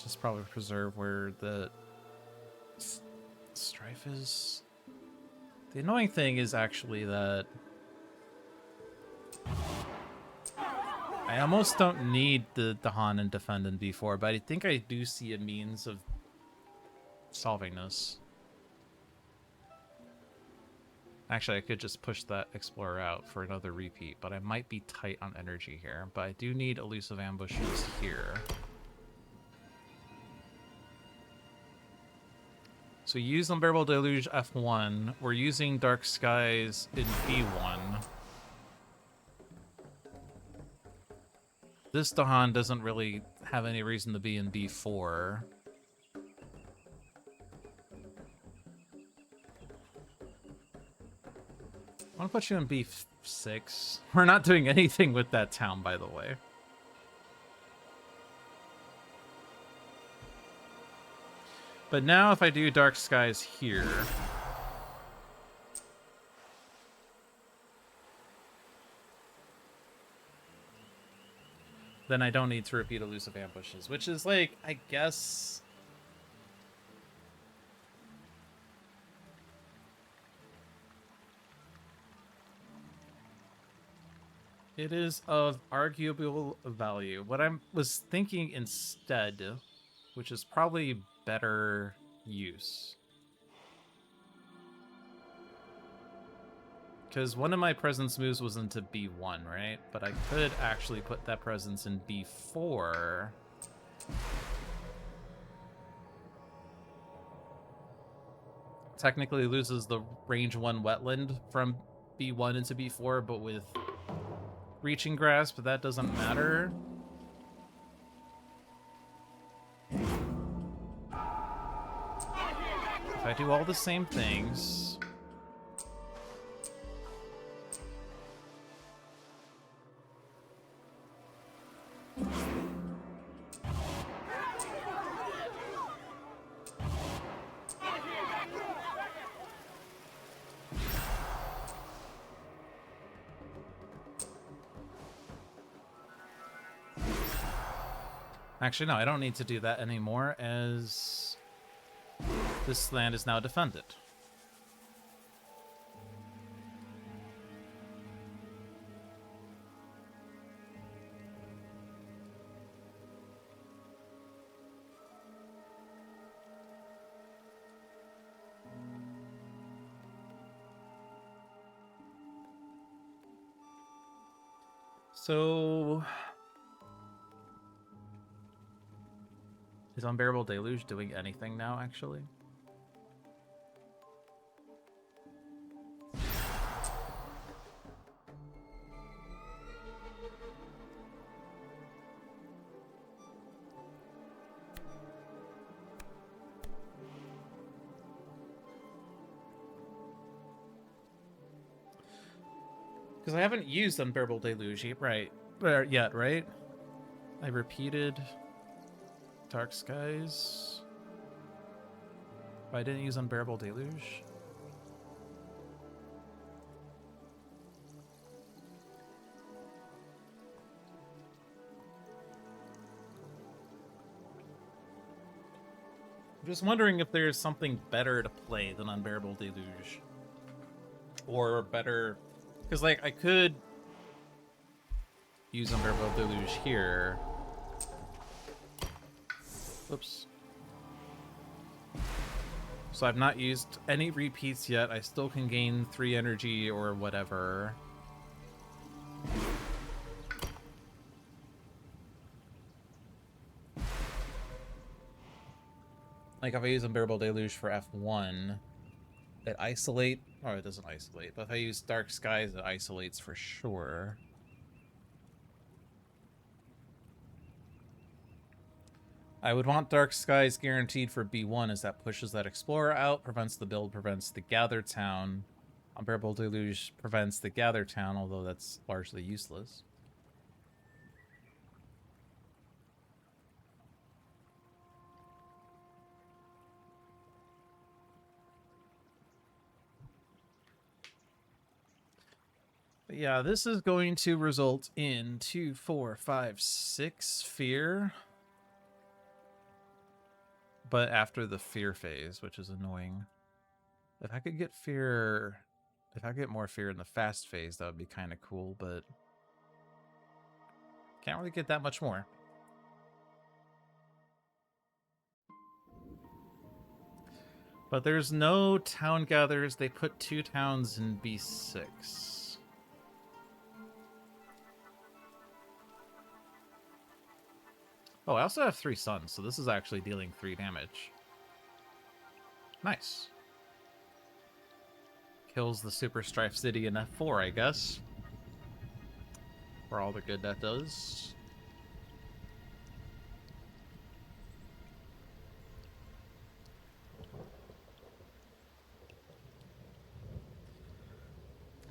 Just probably preserve where the strife is. The annoying thing is actually that I almost don't need the Han and defend in B4, but I think I do see a means of solving this. Actually, I could just push that explorer out for another repeat, but I might be tight on energy here. But I do need elusive ambushes here. So use Unbearable Deluge F1. We're using Dark Skies in B1. This Dahan doesn't really have any reason to be in B4. I want to put you in B6. We're not doing anything with that town, by the way. But now if I do Dark Skies here... then I don't need to repeat elusive ambushes, which is like, I guess... it is of arguable value. What I was thinking instead, which is probably better use, because one of my presence moves was into B1, right? But I could actually put that presence in B4. Technically loses the range 1 wetland from B1 into B4, but with reaching grasp, that doesn't matter. If I do all the same things... Actually, no, I don't need to do that anymore, as this land is now defended. So... is Unbearable Deluge doing anything now, actually? Because I haven't used Unbearable Deluge yet, right? I repeated Dark Skies. But I didn't use Unbearable Deluge. I'm just wondering if there's something better to play than Unbearable Deluge. Or better... Because, like, I could use Unbearable Deluge here. Oops. So I've not used any repeats yet. I still can gain 3 energy or whatever. Like, if I use Unbearable Deluge for F1, it isolate... Oh, it doesn't isolate. But if I use Dark Skies, it isolates for sure. I would want Dark Skies guaranteed for B1, as that pushes that Explorer out, prevents the build, prevents the Gather Town. Unbearable Deluge prevents the Gather Town, although that's largely useless. But yeah, this is going to result in 2, 4, 5, 6 fear. But after the fear phase, which is annoying. If I could get fear... If I get more fear in the fast phase, that would be kind of cool, but... Can't really get that much more. But there's no town gatherers. They put 2 towns in B6. Oh, I also have 3 suns, so this is actually dealing 3 damage. Nice. Kills the Super Strife City in F4, I guess. For all the good that does.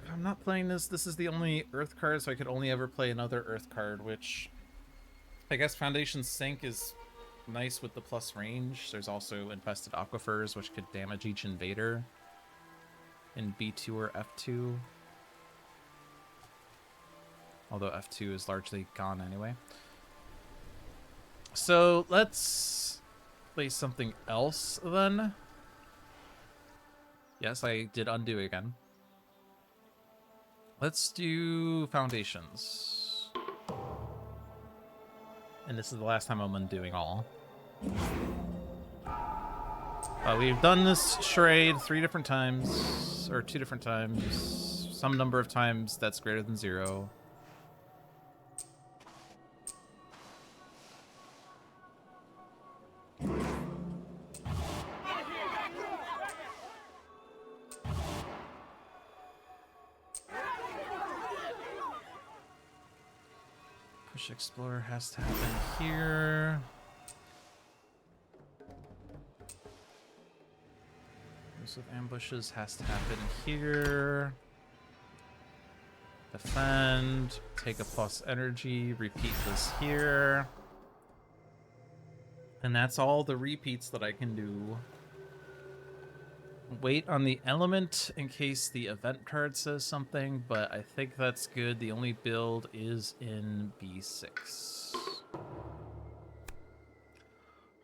If I'm not playing this, this is the only Earth card, so I could only ever play another Earth card, which... I guess Foundation Sink is nice with the plus range. There's also Infested Aquifers, which could damage each invader in B2 or F2. Although F2 is largely gone anyway. So let's play something else then. Yes, I did undo again. Let's do Foundations. And this is the last time I'm undoing all. We've done this charade 3 different times, or 2 different times. Some number of times that's greater than 0. Push Explorer has to happen here. Use of ambushes has to happen here. Defend. Take a plus energy. Repeat this here. And that's all the repeats that I can do. Wait on the element in case the event card says something, but I think that's good. The only build is in B6.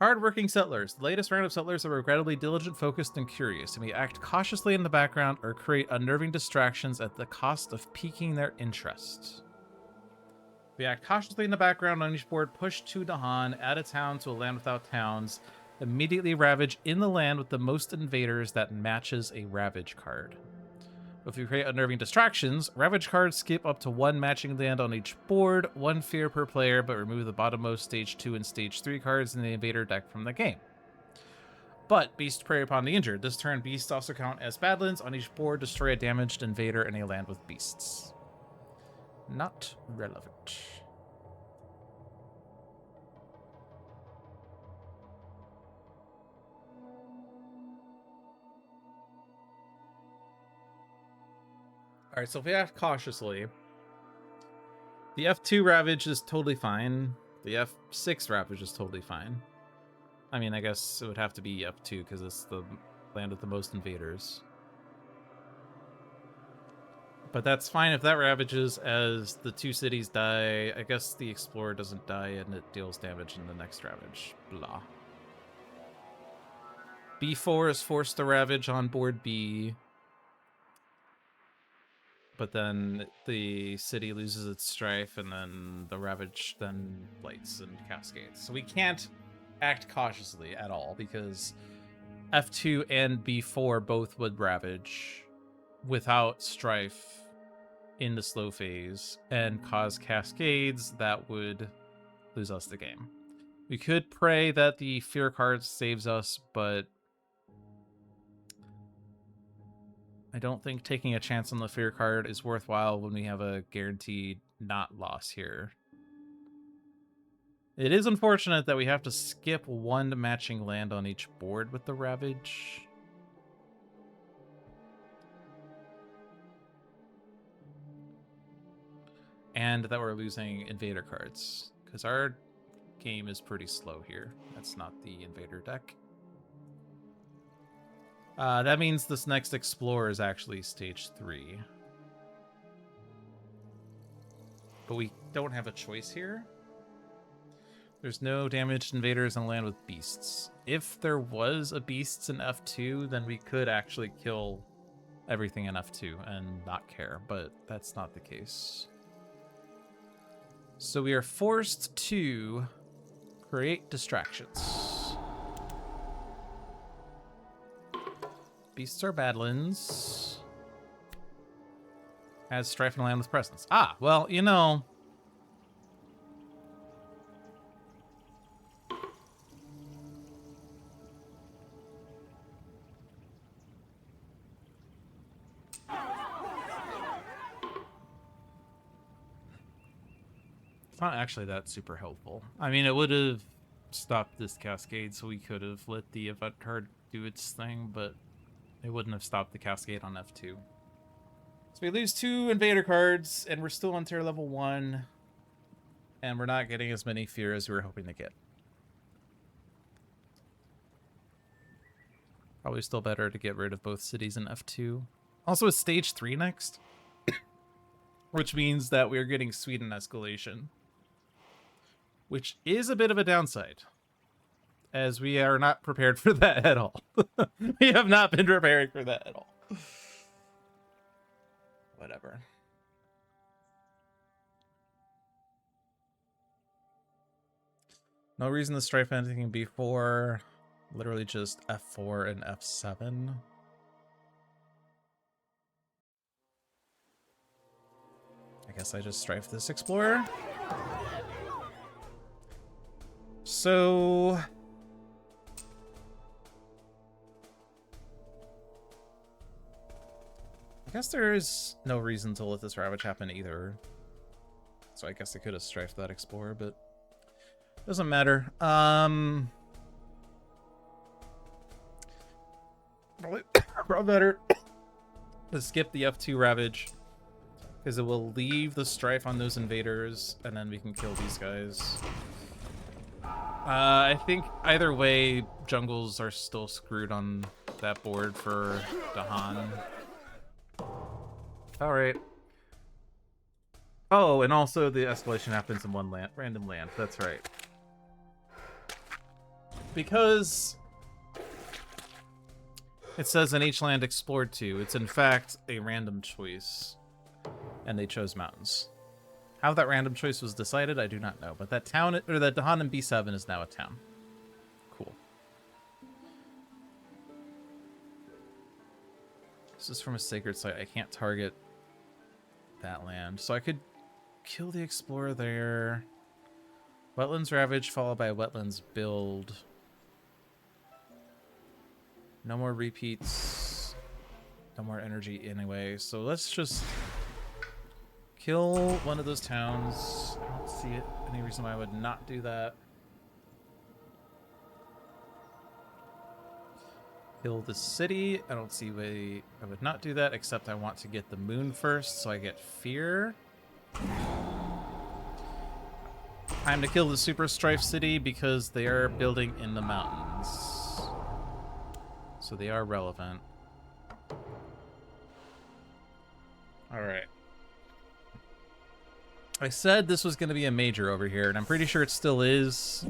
Hard-working settlers. The latest round of settlers are regrettably diligent, focused, and curious, and we act cautiously in the background or create unnerving distractions at the cost of piquing their interest. We act cautiously in the background on each board, push 2 Dahan, add a town to a land without towns, immediately ravage in the land with the most invaders that matches a ravage card. If we create unnerving distractions, ravage cards skip up to 1 matching land on each board, 1 fear per player, but remove the bottommost stage 2 and stage 3 cards in the invader deck from the game. But Beast prey upon the injured. This turn, beasts also count as badlands. On each board, destroy a damaged invader in a land with beasts. Not relevant. Alright, so if we act cautiously, the F2 Ravage is totally fine. The F6 Ravage is totally fine. I mean, I guess it would have to be F2 because it's the land with the most invaders. But that's fine if that ravages as the 2 cities die. I guess the Explorer doesn't die and it deals damage in the next Ravage. Blah. B4 is forced to ravage on board B, but then the city loses its strife, and then the ravage then lights and cascades. So we can't act cautiously at all, because F2 and B4 both would ravage without strife in the slow phase and cause cascades that would lose us the game. We could pray that the fear card saves us, but I don't think taking a chance on the fear card is worthwhile when we have a guaranteed not loss here. It is unfortunate that we have to skip one matching land on each board with the ravage. And that we're losing invader cards, because our game is pretty slow here. That's not the invader deck. That means this next Explorer is actually stage 3. But we don't have a choice here. There's no damaged invaders on land with beasts. If there was a beasts in F2, then we could actually kill everything in F2 and not care, but that's not the case. So we are forced to create distractions. Beasts are badlands. Has strife and land with presence. Ah, well, you know. It's not actually that super helpful. I mean, it would have stopped this cascade, so we could have let the event card do its thing, but it wouldn't have stopped the cascade on F2. So we lose 2 invader cards, and we're still on tier level 1, and we're not getting as many fear as we were hoping to get. Probably still better to get rid of both cities in F2. Also, it's stage 3 next, which means that we're getting Sweden escalation, which is a bit of a downside, as we are not prepared for that at all. We have not been preparing for that at all. Whatever. No reason to strife anything before. Literally just F4 and F7. I guess I just strife this explorer. So I guess there is no reason to let this ravage happen either. So I guess I could have strifed that explorer, but doesn't matter. Probably better to skip the F2 ravage, because it will leave the strife on those invaders, and then we can kill these guys. I think either way, jungles are still screwed on that board for Dahan. All right. Oh, and also the escalation happens in one land, random land. That's right. Because it says in each land explored to, it's in fact a random choice, and they chose mountains. How that random choice was decided, I do not know. But that town, or that Dahan in B7 is now a town. Cool. This is from a sacred site. I can't target that land. So I could kill the explorer there. Wetlands Ravage followed by a wetlands build. No more repeats. No more energy anyway. So let's just kill one of those towns. I don't see any reason why I would not do that. Kill the city. I don't see why I would not do that, except I want to get the moon first, so I get fear. Time to kill the Super Strife city because they are building in the mountains. So they are relevant. Alright. I said this was going to be a major over here, and I'm pretty sure it still is.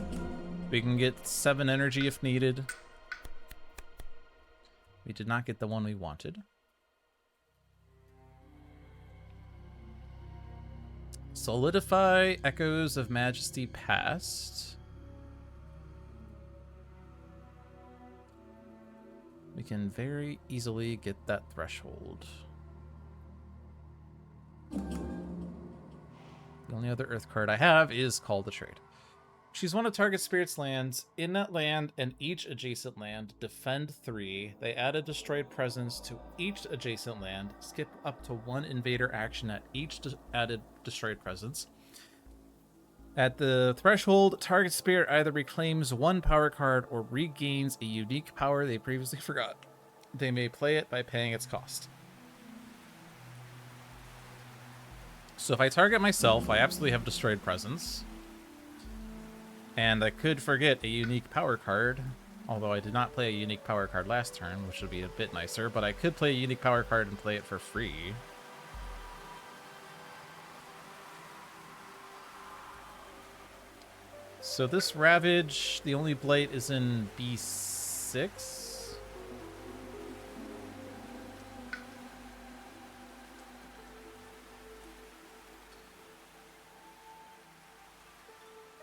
We can get 7 energy if needed. We did not get the one we wanted. Solidify Echoes of Majesty Past. We can very easily get that threshold. The only other Earth card I have is Call to Trade. Choose one of target spirit's lands. In that land and each adjacent land, defend 3. They add a destroyed presence to each adjacent land. Skip up to 1 invader action at each added destroyed presence. At the threshold, target spirit either reclaims 1 power card or regains a unique power they previously forgot. They may play it by paying its cost. So if I target myself, I absolutely have destroyed presence. And I could forget a unique power card, although I did not play a unique power card last turn, which would be a bit nicer, but I could play a unique power card and play it for free. So this Ravage, the only blight is in B6.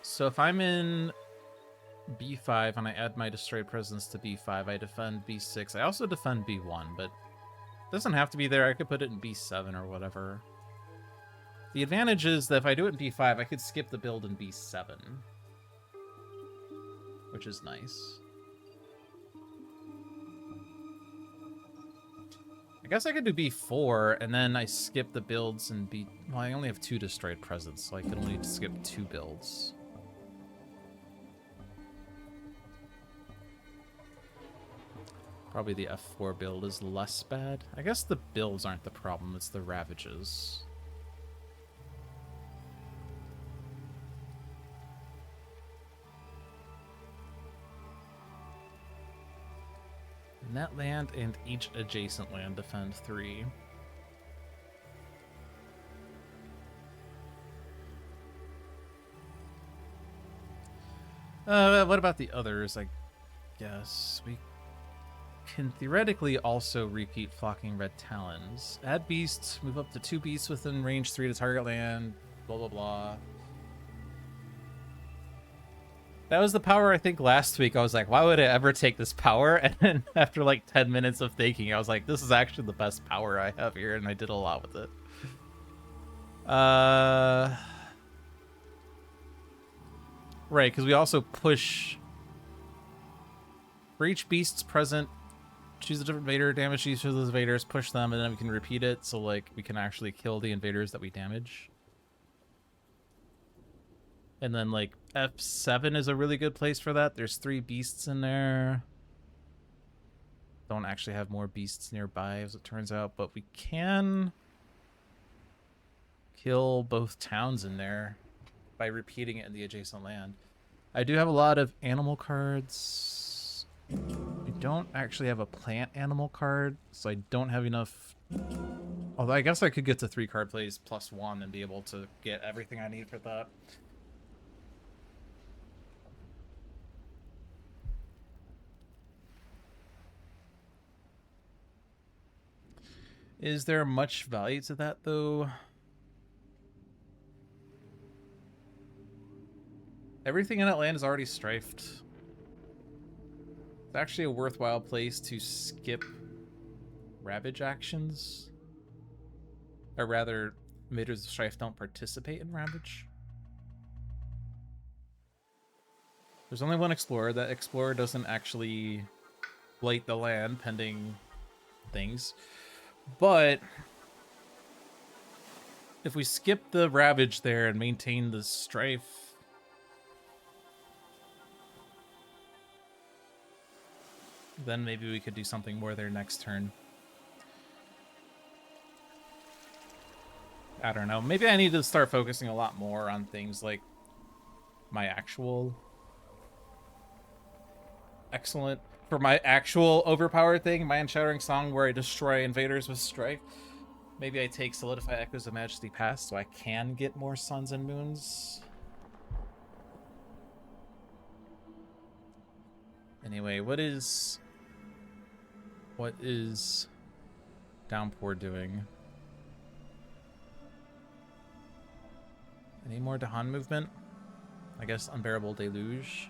So if I'm in B5 and I add my destroyed presence to B5, I defend B6. I also defend B1, but it doesn't have to be there. I could put it in B7 or whatever. The advantage is that if I do it in B5, I could skip the build in B7, which is nice. I guess I could do B4, and then I skip the builds in B... Well, I only have 2 destroyed presence, so I could only skip 2 builds. Probably the F4 build is less bad. I guess the builds aren't the problem, it's the Ravages. Net land and each adjacent land defend 3. What about the others? I guess we can theoretically also repeat Flocking Red Talons. Add beasts, move up to 2 beasts within range 3 to target land, blah blah blah. That was the power, I think, last week. I was like, why would I ever take this power? And then after like 10 minutes of thinking, I was like, this is actually the best power I have here, and I did a lot with it. Right, because we also push... For each beast's present, choose a different invader, damage each of those invaders, push them, and then we can repeat it, so like we can actually kill the invaders that we damage. And then like F7 is a really good place for that. There's 3 beasts in there. Don't actually have more beasts nearby, as it turns out, but we can kill both towns in there by repeating it in the adjacent land. I do have a lot of animal cards. I don't actually have a plant animal card, so I don't have enough. Although I guess I could get to 3 card plays plus 1 and be able to get everything I need for that. Is there much value to that, though? Everything in that land is already strifed. It's actually a worthwhile place to skip Ravage actions. Or rather, Invaders of Strife don't participate in Ravage. There's only one Explorer. That Explorer doesn't actually blight the land pending things. But if we skip the Ravage there and maintain the Strife, then maybe we could do something more there next turn. I don't know. Maybe I need to start focusing a lot more on things like my actual excellent... For my actual overpowered thing, my Shattering Song where I destroy invaders with Strife. Maybe I take Solidify Echoes of Majesty Past so I can get more suns and moons. Anyway, what is... What is Downpour doing? Any more Dahan movement? I guess Unbearable Deluge.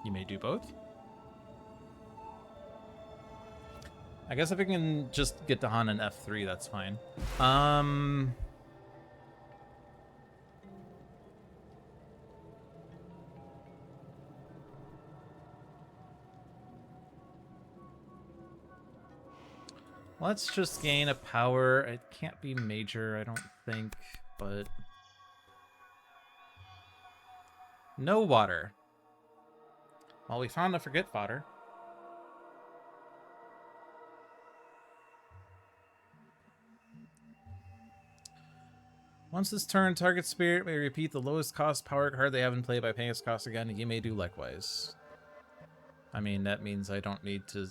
You may do both. I guess if I can just get Dahan in F3, that's fine. Let's just gain a power. It can't be major, I don't think, but... No water. Well, we found a forget fodder. Once this turn, target spirit may repeat the lowest cost power card they have in play by paying its cost again. You may do likewise. I mean, that means I don't need to...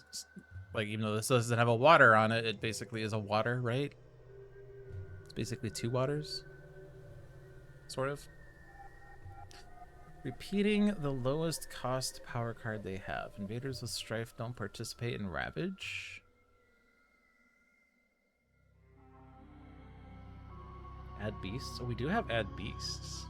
Like, even though this doesn't have a water on it, it basically is a water, right? It's basically 2 waters. Sort of. Repeating the lowest cost power card they have. Invaders with Strife don't participate in Ravage. Add Beasts? Oh, we do have Add Beasts.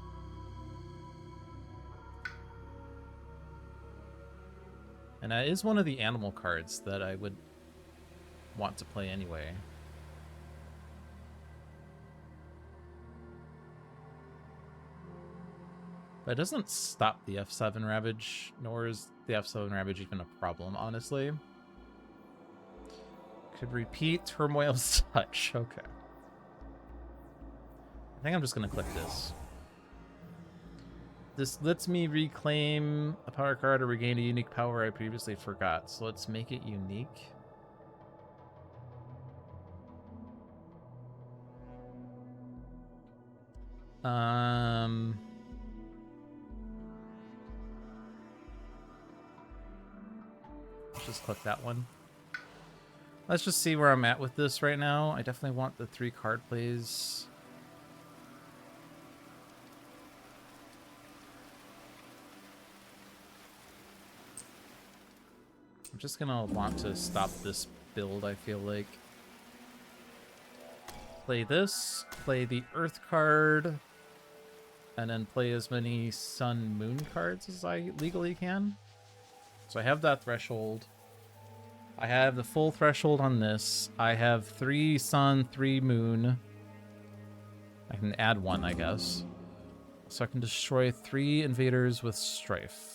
And that is one of the animal cards that I would want to play anyway. But it doesn't stop the F7 Ravage, nor is the F7 Ravage even a problem, honestly. Could repeat Turmoil's Touch. Okay. I think I'm just going to click this. This lets me reclaim a power card or regain a unique power I previously forgot. So let's make it unique. Let's just click that one. Let's just see where I'm at with this right now. I definitely want the 3 card plays. I'm just gonna want to stop this build, I feel like. Play this, play the Earth card, and then play as many Sun Moon cards as I legally can. So I have that threshold. I have the full threshold on this. I have 3 Sun, 3 Moon. I can add 1, I guess. So I can destroy 3 invaders with Strife.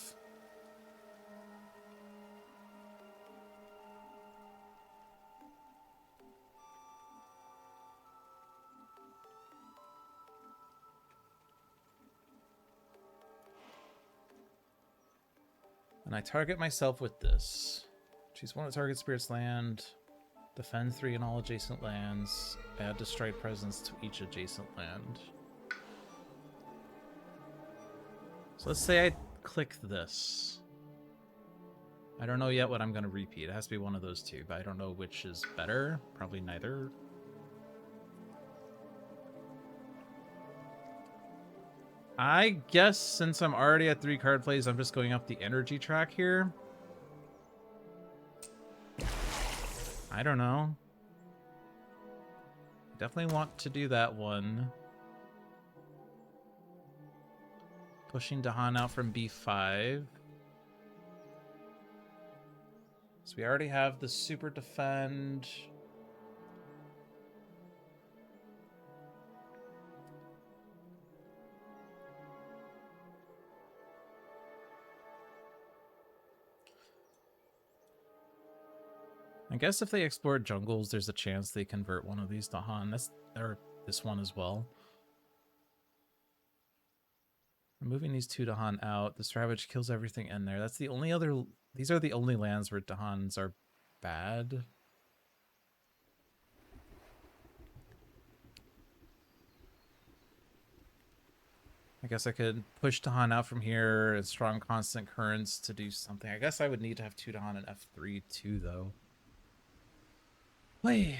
And I target myself with this. Choose one of the target spirit's land. Defend 3 in all adjacent lands. Add destroyed presence to each adjacent land. So let's say I click this. I don't know yet what I'm going to repeat. It has to be one of those 2, but I don't know which is better. Probably neither. I guess since I'm already at 3 card plays, I'm just going up the energy track here. I don't know. Definitely want to do that one. Pushing Dahan out from B5. So we already have the super defend. I guess if they explore jungles, there's a chance they convert one of these to Han. Or this one as well. I'm moving these 2 Dahan out. This Ravage kills everything in there. That's the only other... These are the only lands where Dahans are bad. I guess I could push Dahan out from here and strong constant currents to do something. I guess I would need to have 2 Dahan and F3 too, though. Wait,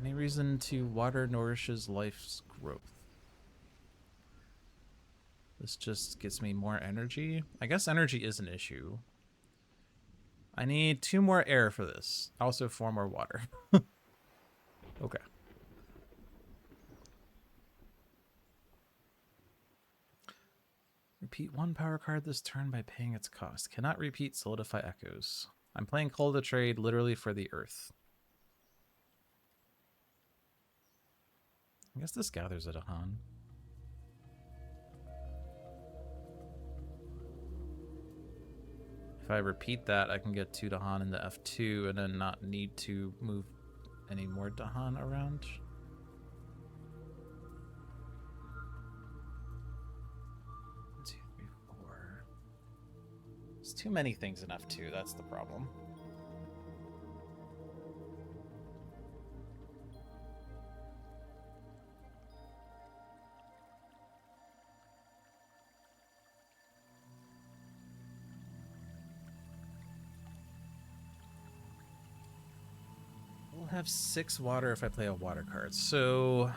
Any reason to water nourishes life's growth? This just gets me more energy. I guess energy is an issue. I need 2 more air for this. Also 4 more water. Okay. Repeat 1 power card this turn by paying its cost. Cannot repeat solidify echoes. I'm playing Call to Trade literally for the earth. I guess this gathers a Dahan. If I repeat that, I can get 2 Dahan in the F2 and then not need to move any more Dahan around. There's too many things in F2, that's the problem. We'll have 6 water if I play a water card, so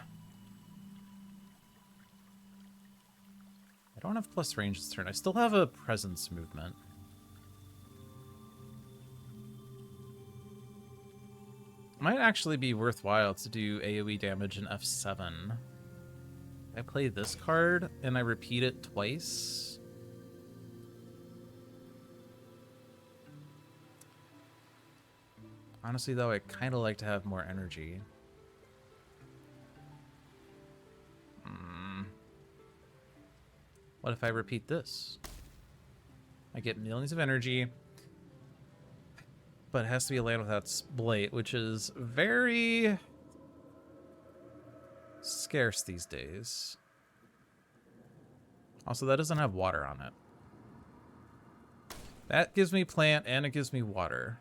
I don't have plus range this turn. I still have a presence movement. Might actually be worthwhile to do AoE damage in F7. I play this card and I repeat it twice. Honestly, though, I kind of like to have more energy. What if I repeat this? I get millions of energy, but it has to be a land without Blight, which is very scarce these days. Also, that doesn't have water on it. That gives me plant, and it gives me water.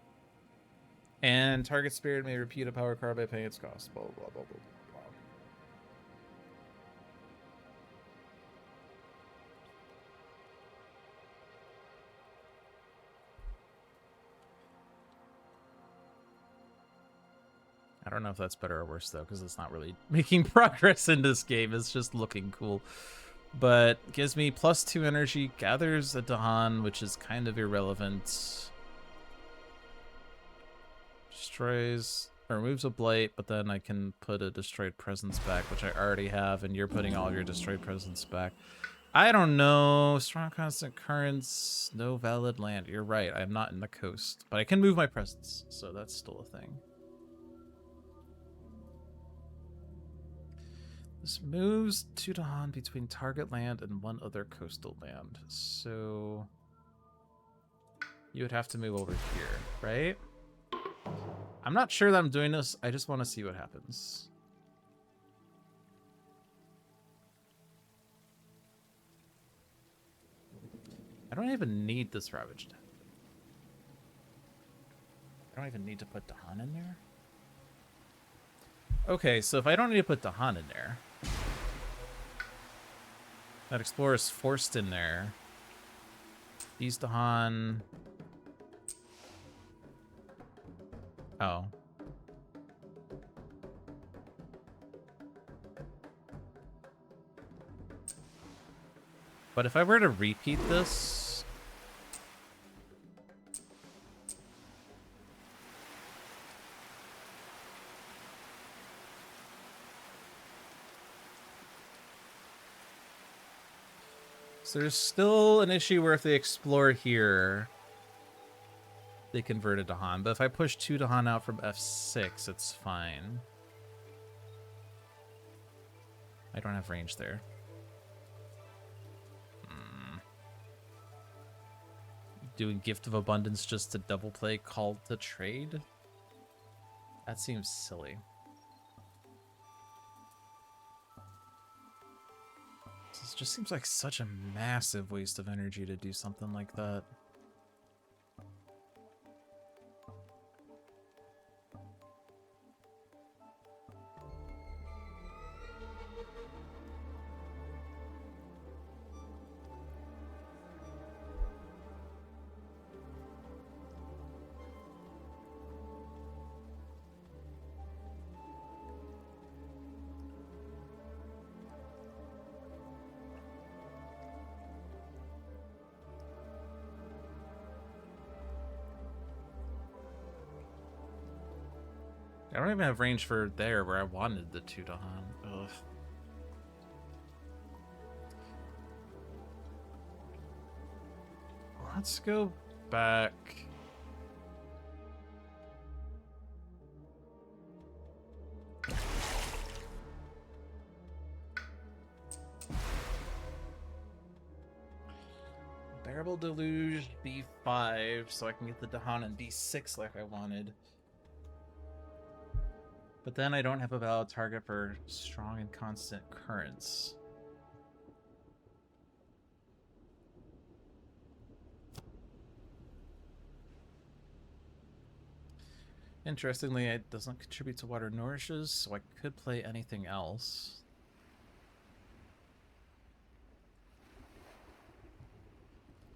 And target spirit may repeat a power card by paying its cost. Blah, blah, blah, blah, blah. I don't know if that's better or worse, though, because it's not really making progress in this game. It's just looking cool. But gives me +2 energy, gathers a Dahan, which is kind of irrelevant. Destroys or removes a Blight, but then I can put a destroyed presence back, which I already have, and you're putting all of your destroyed presence back. I don't know. Strong constant currents, no valid land. You're right, I'm not in the coast, but I can move my presence, so that's still a thing. This moves 2 Dahan between target land and 1 other coastal land. So you would have to move over here, right? I'm not sure that I'm doing this. I just want to see what happens. I don't even need this Ravaged. I don't even need to put Dahan in there. Okay, so if I don't need to put Dahan in there, that Explorer's forced in there. These Dahan. Oh. But if I were to repeat this, so there's still an issue where if they explore here, they convert it to Han. But if I push 2 Dahan out from F6, it's fine. I don't have range there. Doing Gift of Abundance just to double play Call to Trade? That seems silly. This just seems like such a massive waste of energy to do something like that. I don't even have range for there where I wanted the 2 Dahan. Ugh. Let's go back. Bearable Deluge B5 so I can get the Dahan in B6 like I wanted. But then I don't have a valid target for strong and constant currents. Interestingly, it doesn't contribute to water nourishes, so I could play anything else.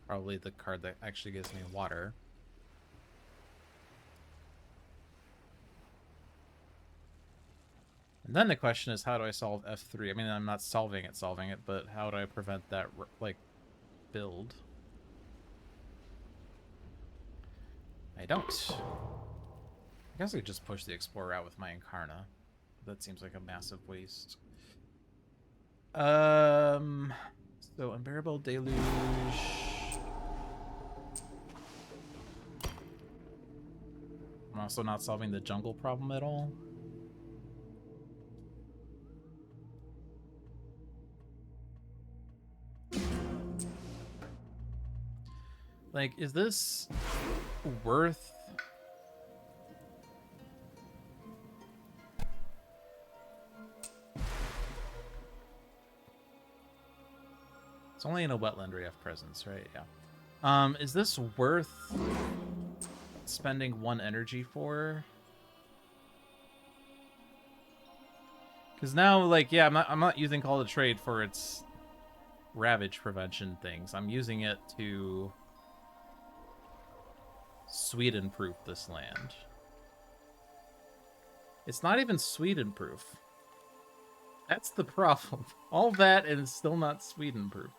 Probably the card that actually gives me water. And then the question is, how do I solve F3? I mean, I'm not solving it, but how do I prevent that, like, build? I don't. I guess I could just push the Explorer out with my Incarna. That seems like a massive waste. So Unbearable Deluge. I'm also not solving the jungle problem at all. Like, is this worth... It's only in a wetland where you have presence, right? Yeah. Is this worth spending 1 energy for? Because now, like, yeah, I'm not using Call to Trade for its ravage prevention things. I'm using it to Sweden-proof this land. It's not even Sweden-proof. That's the problem. All that and it's still not Sweden-proof.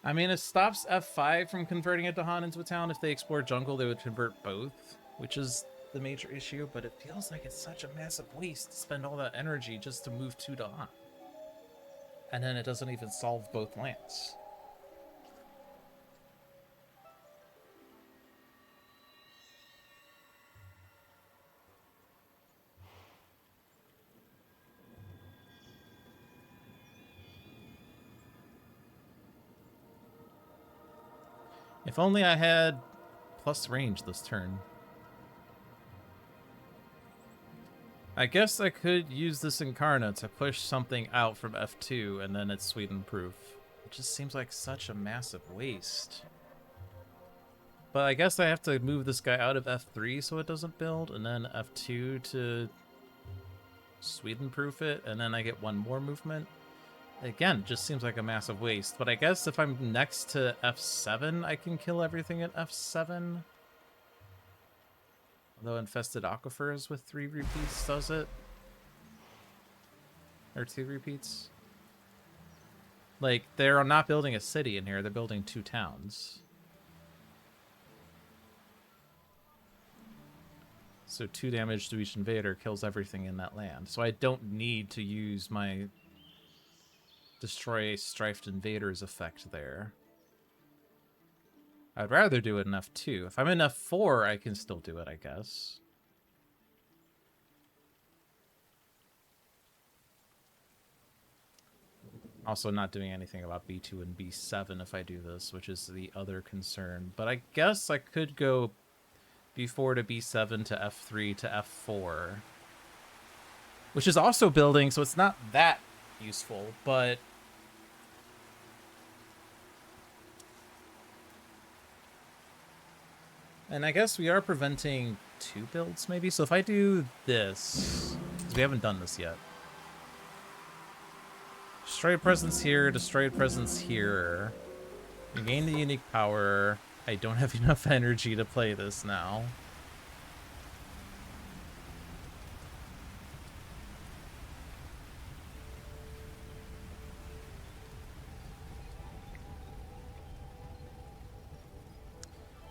I mean, it stops F5 from converting a Dahan into a town. If they explore jungle, they would convert both, which is the major issue, but it feels like it's such a massive waste to spend all that energy just to move 2 Dahan. And then it doesn't even solve both lands. If only I had plus range this turn. I guess I could use this Incarna to push something out from F2 and then it's Sweden-proof. It just seems like such a massive waste. But I guess I have to move this guy out of F3 so it doesn't build, and then F2 to Sweden-proof it, and then I get 1 more movement. Again, just seems like a massive waste. But I guess if I'm next to F7, I can kill everything at F7. Although Infested Aquifers with 3 repeats does it. Or 2 repeats. Like, they're not building a city in here, they're building 2 towns. So 2 damage to each invader kills everything in that land. So I don't need to use my Destroy Strifed Invaders effect there. I'd rather do it in F2. If I'm in F4, I can still do it, I guess. Also not doing anything about B2 and B7 if I do this, which is the other concern. But I guess I could go B4 to B7 to F3 to F4. Which is also building, so it's not that useful, but... And I guess we are preventing 2 builds, maybe? So if I do this... Because we haven't done this yet. Destroyed presence here, destroyed presence here. You gain the unique power. I don't have enough energy to play this now.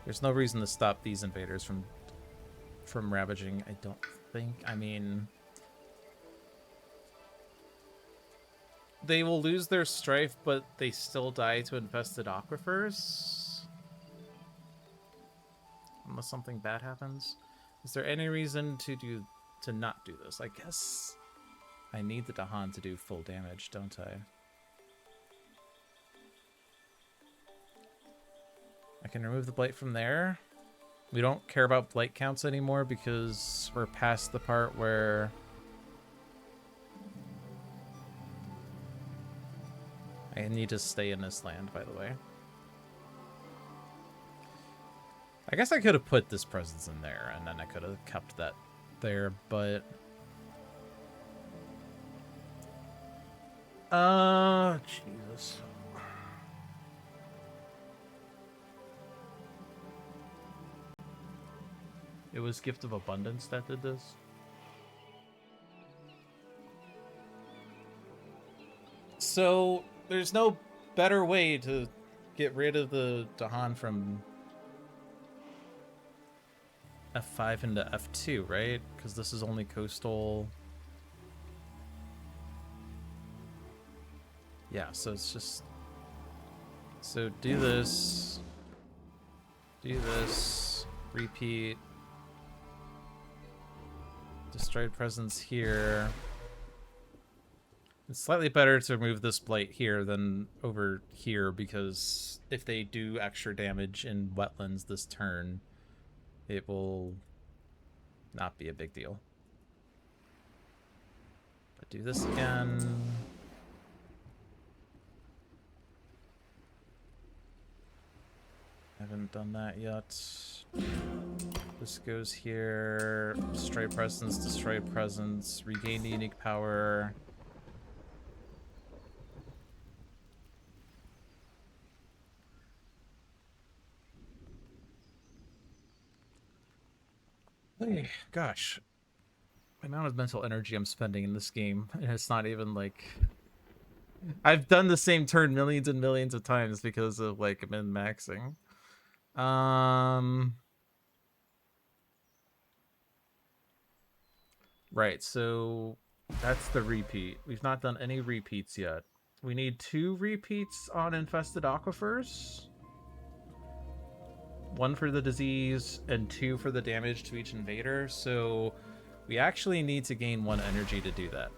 There's no reason to stop these invaders from ravaging, I don't think. I mean, they will lose their strife, but they still die to infested aquifers. Unless something bad happens. Is there any reason to not do this? I guess I need the Dahan to do full damage, don't I? I can remove the blight from there. We don't care about blight counts anymore because we're past the part where I need to stay in this land, by the way. I guess I could have put this presence in there and then I could have kept that there, but Jesus. It was Gift of Abundance that did this. So, there's no better way to get rid of the Dahan from F5 into F2, right? Because this is only coastal. Yeah, so it's just... So do this. Do this. Repeat. Destroyed presence here. It's slightly better to remove this blight here than over here, because if they do extra damage in wetlands this turn, it will not be a big deal. But do this again. Haven't done that yet. This goes here. Destroy presence, regain the unique power. Hey, gosh. The amount of mental energy I'm spending in this game, and it's not even like... I've done the same turn millions and millions of times because of like min-maxing. Right, so that's the repeat. We've not done any repeats yet. We need 2 repeats on infested aquifers. 1 for the disease and 2 for the damage to each invader. So we actually need to gain 1 energy to do that.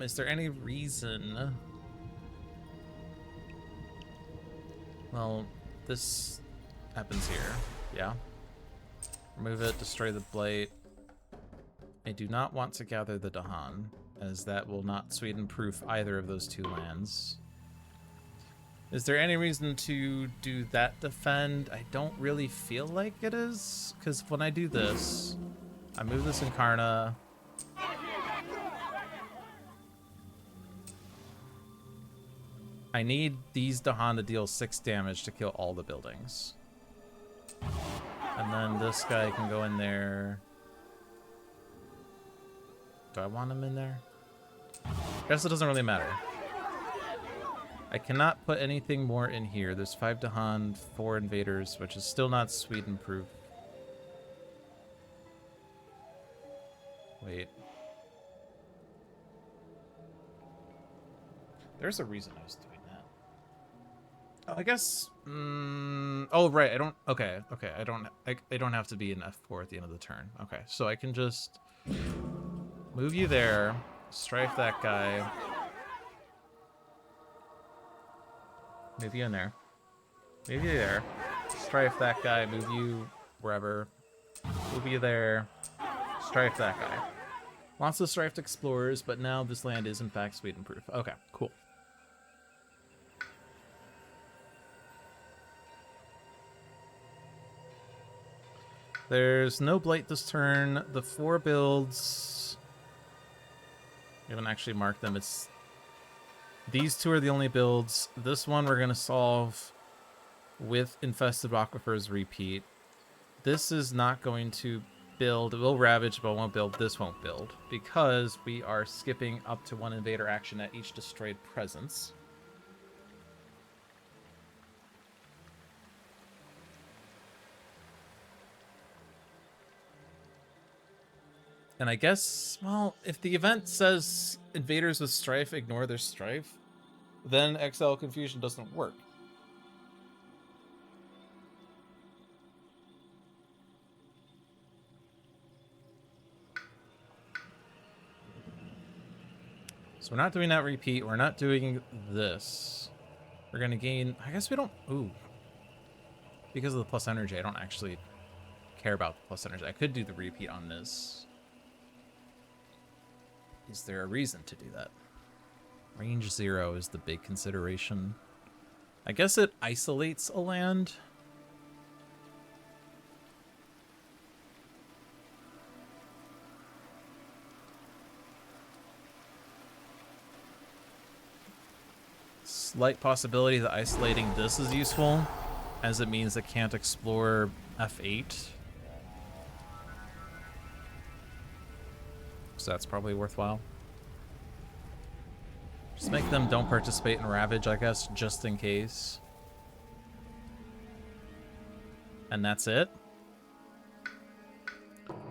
Is there any reason... Well, this happens here. Yeah. Remove it, destroy the blight. I do not want to gather the Dahan, as that will not Sweden-proof either of those 2 lands. Is there any reason to do that defend? I don't really feel like it is, because when I do this, I move this Incarna. I need these Dahan to deal 6 damage to kill all the buildings. And then this guy can go in there. Do I want him in there? I guess it doesn't really matter. I cannot put anything more in here. There's 5 Dahan, 4 invaders, which is still not Sweden-proof. Wait. There's a reason I was doing that. Oh, I guess... oh, right. I don't... Okay. I don't have to be in F4 at the end of the turn. Okay. So I can just move you there. Strife that guy. Move you in there. Move you there. Strife that guy. Move you wherever. Move you there. Strife that guy. Lots of strifed explorers, but now this land is in fact Sweden-proof. Okay, cool. There's no blight this turn. The 4 builds... We haven't actually marked them. It's... These 2 are the only builds. This one we're going to solve with Infested Aquifers repeat. This is not going to build. It will Ravage, but it won't build. This won't build because we are skipping up to 1 invader action at each destroyed presence. And I guess, well, if the event says invaders with strife ignore their strife, then XL Confusion doesn't work. So we're not doing that repeat. We're not doing this. We're going to gain... I guess we don't... Ooh. Because of the plus energy, I don't actually care about the plus energy. I could do the repeat on this. Is there a reason to do that? Range 0 is the big consideration. I guess it isolates a land. Slight possibility that isolating this is useful, as it means it can't explore F8. So that's probably worthwhile. Just make them don't participate in Ravage, I guess, just in case. And that's it.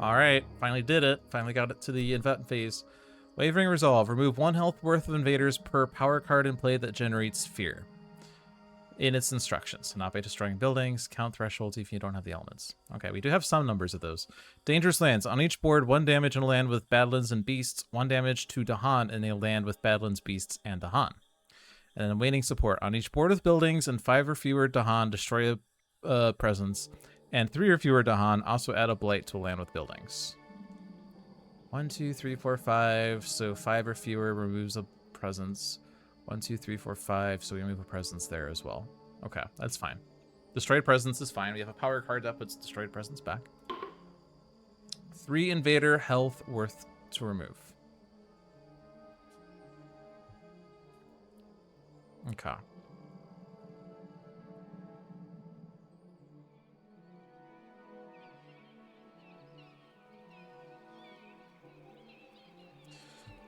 Alright, finally did it. Finally got it to the event phase. Wavering Resolve. Remove 1 health worth of invaders per power card in play that generates fear. In its instructions. Not by destroying buildings. Count thresholds if you don't have the elements. Okay, we do have some numbers of those. Dangerous lands. On each board, 1 damage in a land with Badlands and Beasts. 1 damage to Dahan in a land with Badlands, Beasts, and Dahan. And then waiting support. On each board with buildings and 5 or fewer Dahan, destroy a presence. And 3 or fewer Dahan, also add a blight to a land with buildings. 1, 2, 3, 4, 5. So 5 or fewer removes a presence. 1, 2, 3, 4, 5. So we remove a presence there as well. Okay, that's fine. Destroyed presence is fine. We have a power card that puts destroyed presence back. 3 invader health worth to remove. Okay.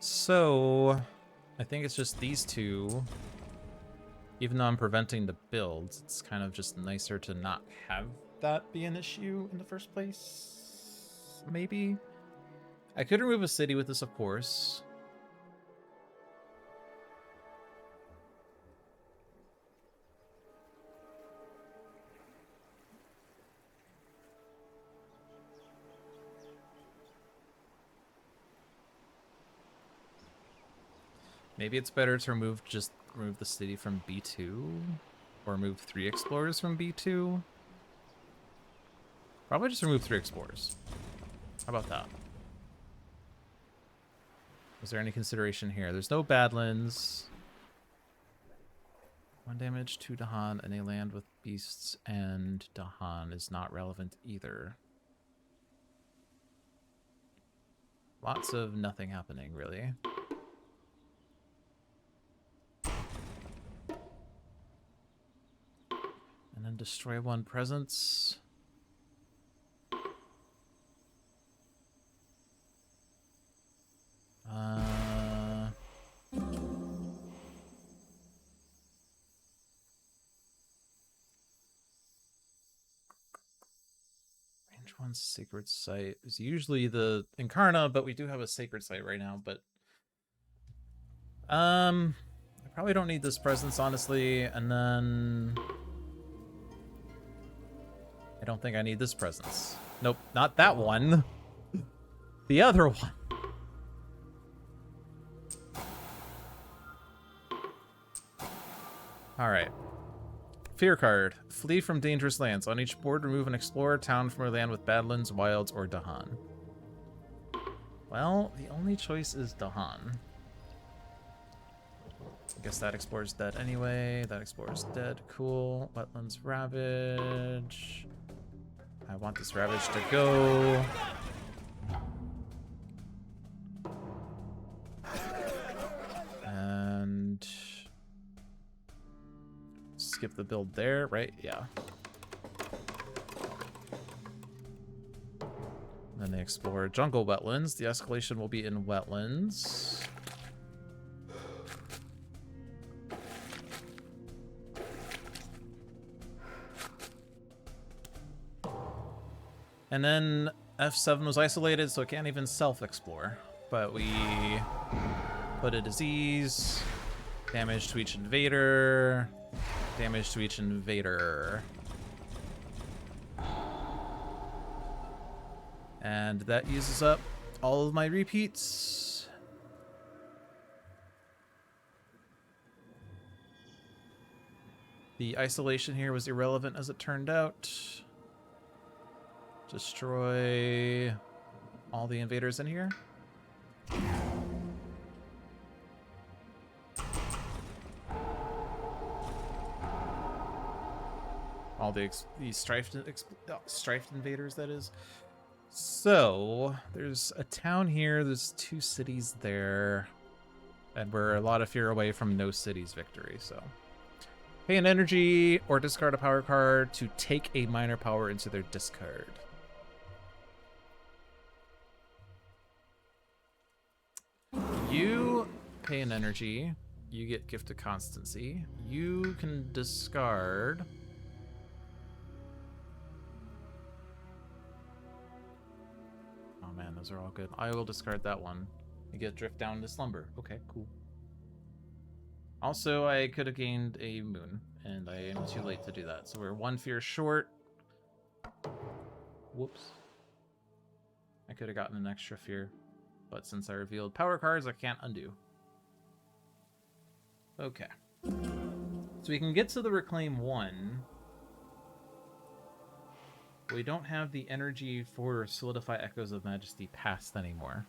So, I think it's just these 2. Even though I'm preventing the builds, it's kind of just nicer to not have that be an issue in the first place. Maybe? I could remove a city with this, of course. Maybe it's better to remove the city from B2, or remove 3 explorers from B2. Probably just remove 3 explorers. How about that? Is there any consideration here? There's no Badlands. 1 damage to Dahan, and a land with beasts and Dahan is not relevant either. Lots of nothing happening, really. And then destroy 1 presence. Range 1 sacred site is usually the Incarna, but we do have a sacred site right now, but I probably don't need this presence, honestly, and then I don't think I need this presence. Nope, not that one. The other one. Alright. Fear card. Flee from dangerous lands. On each board, remove an explorer town from a land with Badlands, Wilds, or Dahan. Well, the only choice is Dahan. I guess that explorer's dead anyway. That explorer's dead. Cool. Wetlands Ravage. I want this Ravage to go. And skip the build there, right? Yeah. Then they explore jungle wetlands. The escalation will be in wetlands. And then F7 was isolated, so it can't even self-explore. But we put a disease, damage to each invader, damage to each invader. And that uses up all of my repeats. The isolation here was irrelevant as it turned out. Destroy all the invaders in here. All the strifed invaders, that is. So, there's a town here, there's 2 cities there, and we're a lot of fear away from no cities victory, so. Pay an energy or discard a power card to take a minor power into their discard. You pay an energy, you get Gift of Constancy. You can discard... Oh man, those are all good. I will discard that one. You get Drift Down to Slumber. Okay, cool. Also, I could have gained a moon, and I am too late to do that. So we're 1 fear short. Whoops. I could have gotten an extra fear, but since I revealed power cards, I can't undo. Okay. So we can get to the Reclaim 1. We don't have the energy for Solidify Echoes of Majesty Past anymore.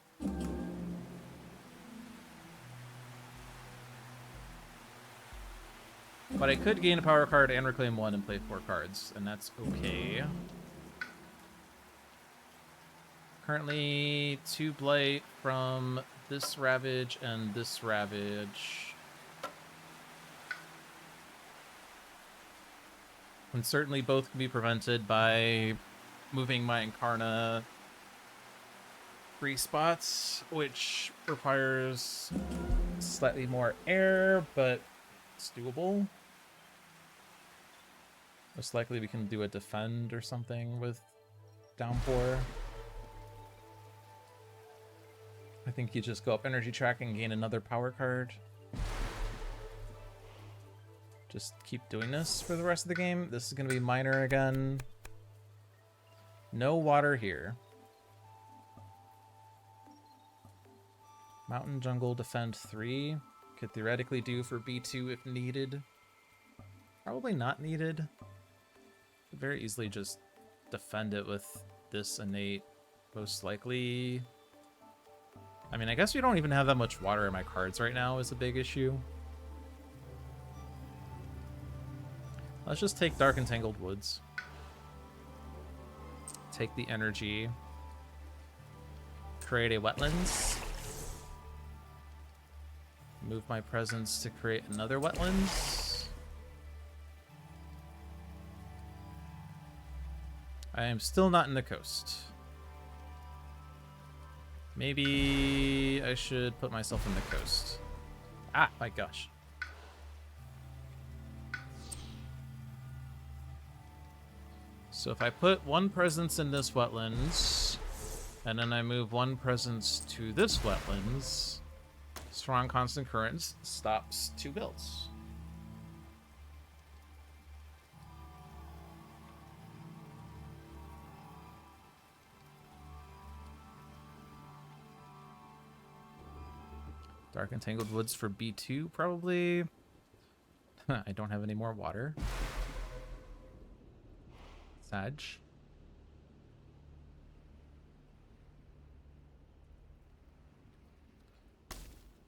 But I could gain a power card and reclaim 1 and play 4 cards, and that's okay. Currently 2 Blight from this Ravage and this Ravage. And certainly both can be prevented by moving my Incarna 3 spots, which requires slightly more air, but it's doable. Most likely we can do a defend or something with Downpour. I think you just go up energy track and gain another power card. Just keep doing this for the rest of the game. This is going to be minor again. No water here. Mountain Jungle Defend 3. Could theoretically do for B2 if needed. Probably not needed. Could very easily just defend it with this innate, most likely. I mean, I guess we don't even have that much water in my cards right now is a big issue. Let's just take Dark Entangled Woods. Take the energy. Create a Wetlands. Move my presence to create another Wetlands. I am still not in the coast. Maybe I should put myself in the coast. Ah, my gosh. So if I put 1 presence in this wetlands, and then I move 1 presence to this wetlands, Strong Constant Currents stops 2 builds. Dark Entangled Woods for B2, probably. I don't have any more water. Sag.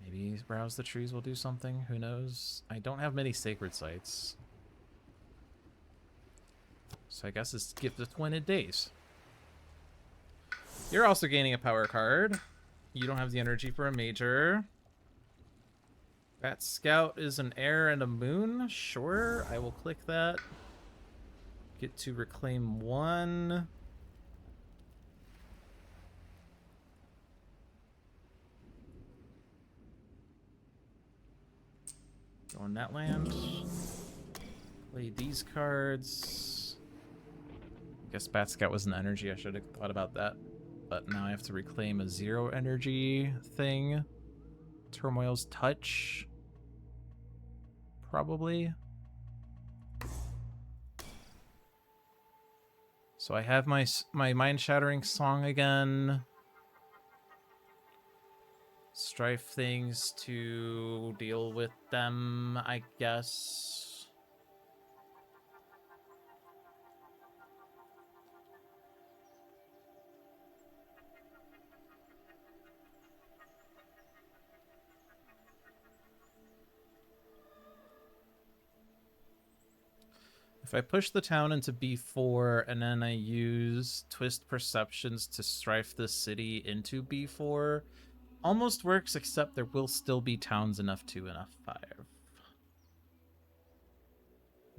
Maybe Browse the Trees will do something. Who knows? I don't have many Sacred Sites. So I guess it's Gift of Twined Days. You're also gaining a power card. You don't have the energy for a major. Bat Scout is an air and a moon. Sure, I will click that. Get to reclaim 1. Go on that land. Play these cards. I guess Bat Scout was an energy. I should have thought about that. But now I have to reclaim a 0 energy thing. Turmoil's Touch. Probably. So I have my mind-shattering song again. Strife things to deal with them, I guess. If I push the town into B4 and then I use Twist Perceptions to strife the city into B4, almost works, except there will still be towns in F2 and F5.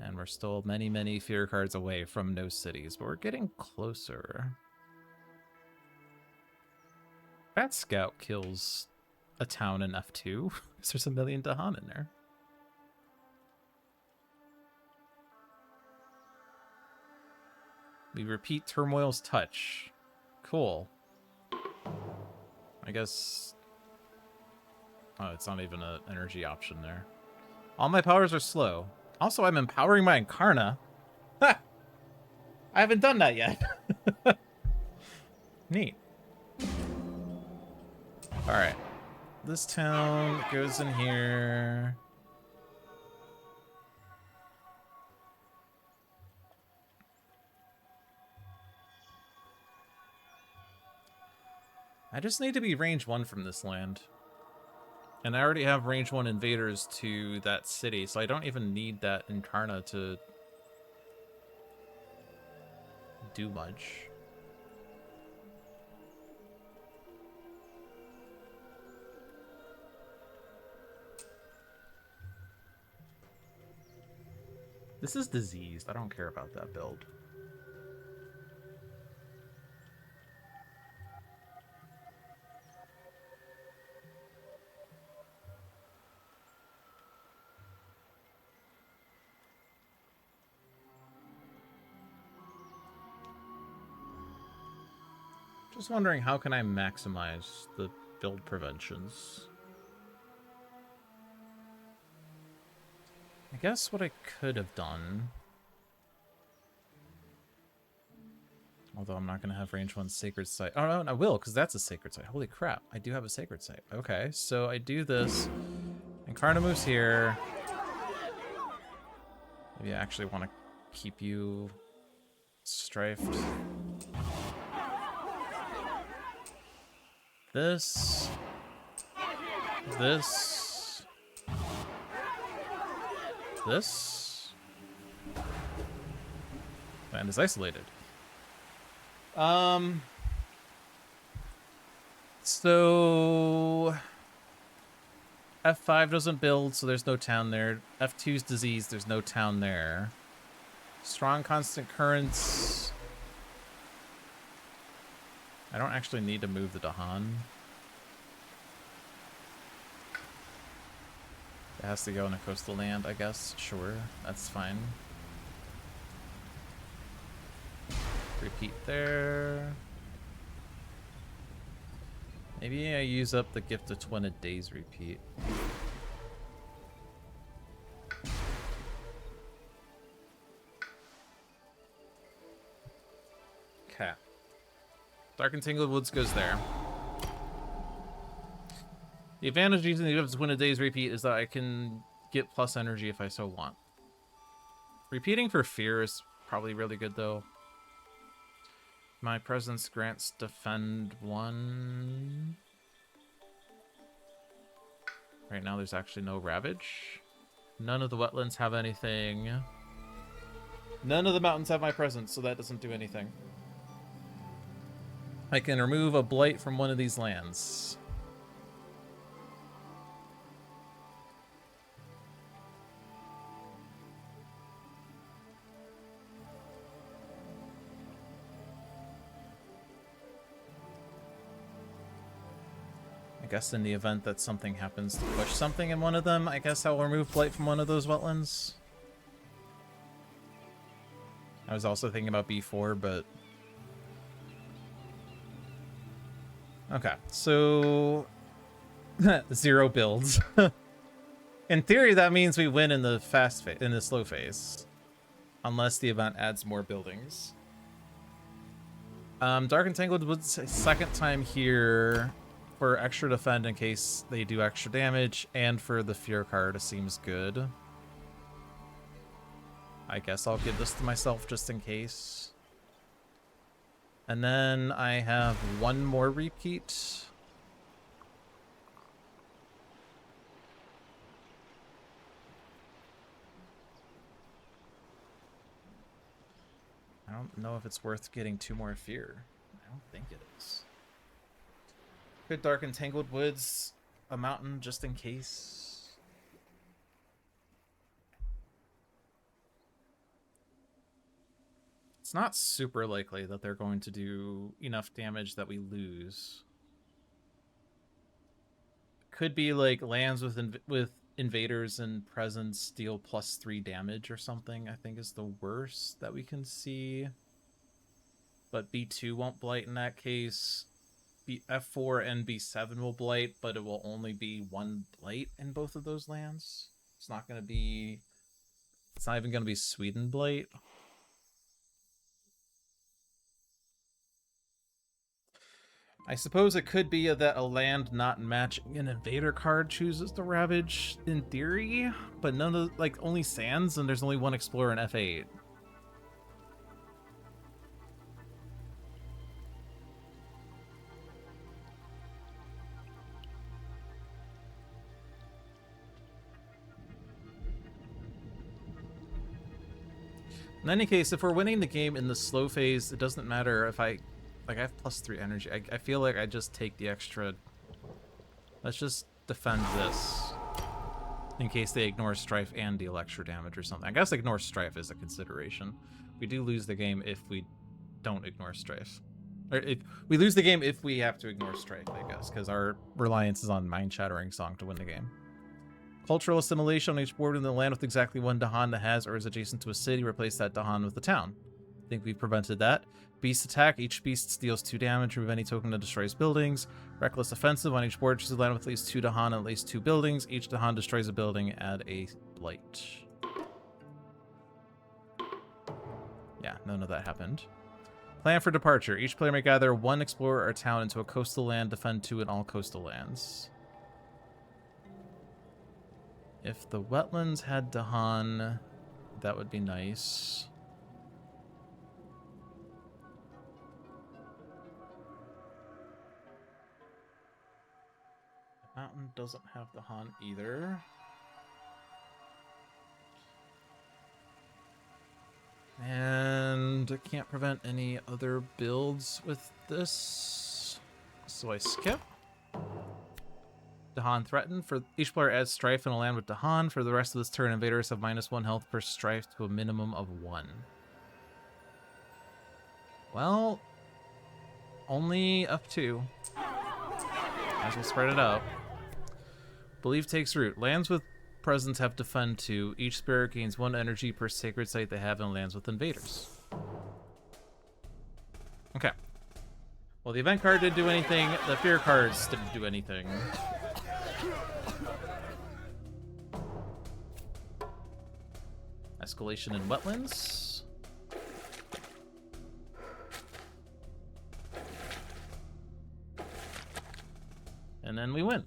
And we're still many, many fear cards away from no cities, but we're getting closer. Bat Scout kills a town in F2, because there's a million Dahan in there. We repeat Turmoil's Touch. Cool. I guess... Oh, it's not even an energy option there. All my powers are slow. Also, I'm empowering my Incarna. Ha! I haven't done that yet. Neat. Alright. This town goes in here. I just need to be range 1 from this land. And I already have range 1 invaders to that city, so I don't even need that Incarna to do much. This is diseased. I don't care about that build. Just wondering, how can I maximize the build preventions? I guess what I could have done... Although I'm not going to have range 1 Sacred Site. Oh, no, I will, because that's a Sacred Site. Holy crap, I do have a Sacred Site. Okay, so I do this. Incarna moves here. Maybe I actually want to keep you strifed. This. This. This. Land is isolated. So F5 doesn't build, so there's no town there. F2's disease, there's no town there. Strong constant currents. I don't actually need to move the Dahan. It has to go in a coastal land, I guess. Sure, that's fine. Repeat there. Maybe I use up the Gift of Twined Days repeat. Okay. Dark and Tangled Woods goes there. The advantage of using the Gift of Twined Days repeat is that I can get plus energy if I so want. Repeating for fear is probably really good though. My presence grants defend 1. Right now there's actually no Ravage. None of the wetlands have anything. None of the mountains have my presence, so that doesn't do anything. I can remove a blight from one of these lands. I guess in the event that something happens to push something in one of them, I guess I'll remove blight from one of those wetlands. I was also thinking about B4, but... Okay, so... 0 builds. In theory, that means we win in the fast phase, in the slow phase. Unless the event adds more buildings. Dark and Tangled Woods, second time here for extra defend in case they do extra damage, and for the Fear card, it seems good. I guess I'll give this to myself just in case. And then I have one more repeat. I don't know if it's worth getting 2 more Fear. I don't think it is. Good Dark and Tangled Woods, a mountain just in case. It's not super likely that they're going to do enough damage that we lose. Could be like lands with invaders and presence deal +3 damage or something, I think is the worst that we can see. But B2 won't blight in that case. F4 and B7 will blight, but it will only be 1 blight in both of those lands. It's not going to be... It's not even going to be Sweden blight. I suppose it could be that a land not matching an invader card chooses to Ravage in theory, but none of, like, only Sands, and there's only 1 Explorer in F8. In any case, if we're winning the game in the slow phase, it doesn't matter if I have +3 energy. I feel like I just take the extra. Let's just defend this. In case they ignore Strife and deal extra damage or something. I guess ignore Strife is a consideration. We do lose the game if we don't ignore Strife. Or if we lose the game if we have to ignore Strife, I guess, because our reliance is on Mind-Shattering Song to win the game. Cultural assimilation on each board in the land with exactly 1 Dahan that has or is adjacent to a city. Replace that Dahan with the town. I think we've prevented that. Beast attack. Each beast deals 2 damage. Remove any token that destroys buildings. Reckless offensive. On each board, choose a land with at least 2 Dahan and at least 2 buildings. Each Dahan destroys a building. Add a blight. Yeah, none of that happened. Plan for departure. Each player may gather 1 explorer or town into a coastal land. Defend 2 in all coastal lands. If the wetlands had Dahan, that would be nice. The mountain doesn't have Dahan either. And I can't prevent any other builds with this, so I skip. Dahan threatened. For each player adds Strife in a land with Dahan. For the rest of this turn, invaders have -1 health per Strife to a minimum of 1. Well, only up 2. Might as well spread it out. Belief takes root. Lands with presence have defend 2. Each spirit gains 1 energy per sacred site they have in lands with invaders. Okay. Well, the event card didn't do anything. The fear cards didn't do anything. Escalation in wetlands. And then we win.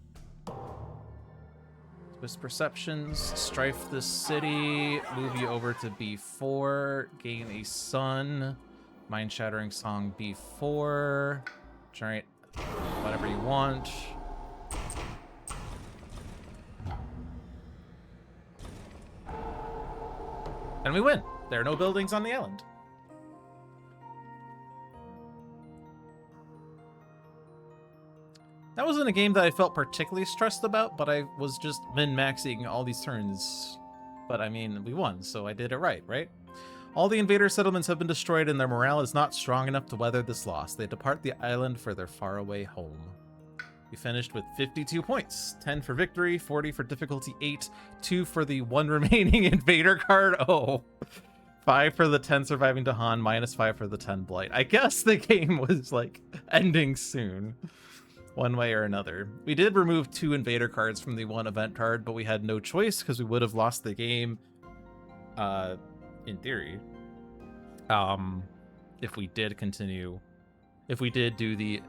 Twist perceptions, strife the city, move you over to B4, gain a sun, mind-shattering song B4, generate whatever you want. And we win. There are no buildings on the island. That wasn't a game that I felt particularly stressed about, but I was just min-maxing all these turns. But I mean, we won, so I did it right? All the invader settlements have been destroyed and their morale is not strong enough to weather this loss. They depart the island for their faraway home. We finished with 52 points. 10 for victory, 40 for difficulty 8, 2 for the one remaining invader card. Oh, 5 for the 10 surviving to Han, -5 for the 10 blight. I guess the game was like ending soon, one way or another. We did remove 2 invader cards from the one event card, but we had no choice because we would have lost the game, in theory, if we did do the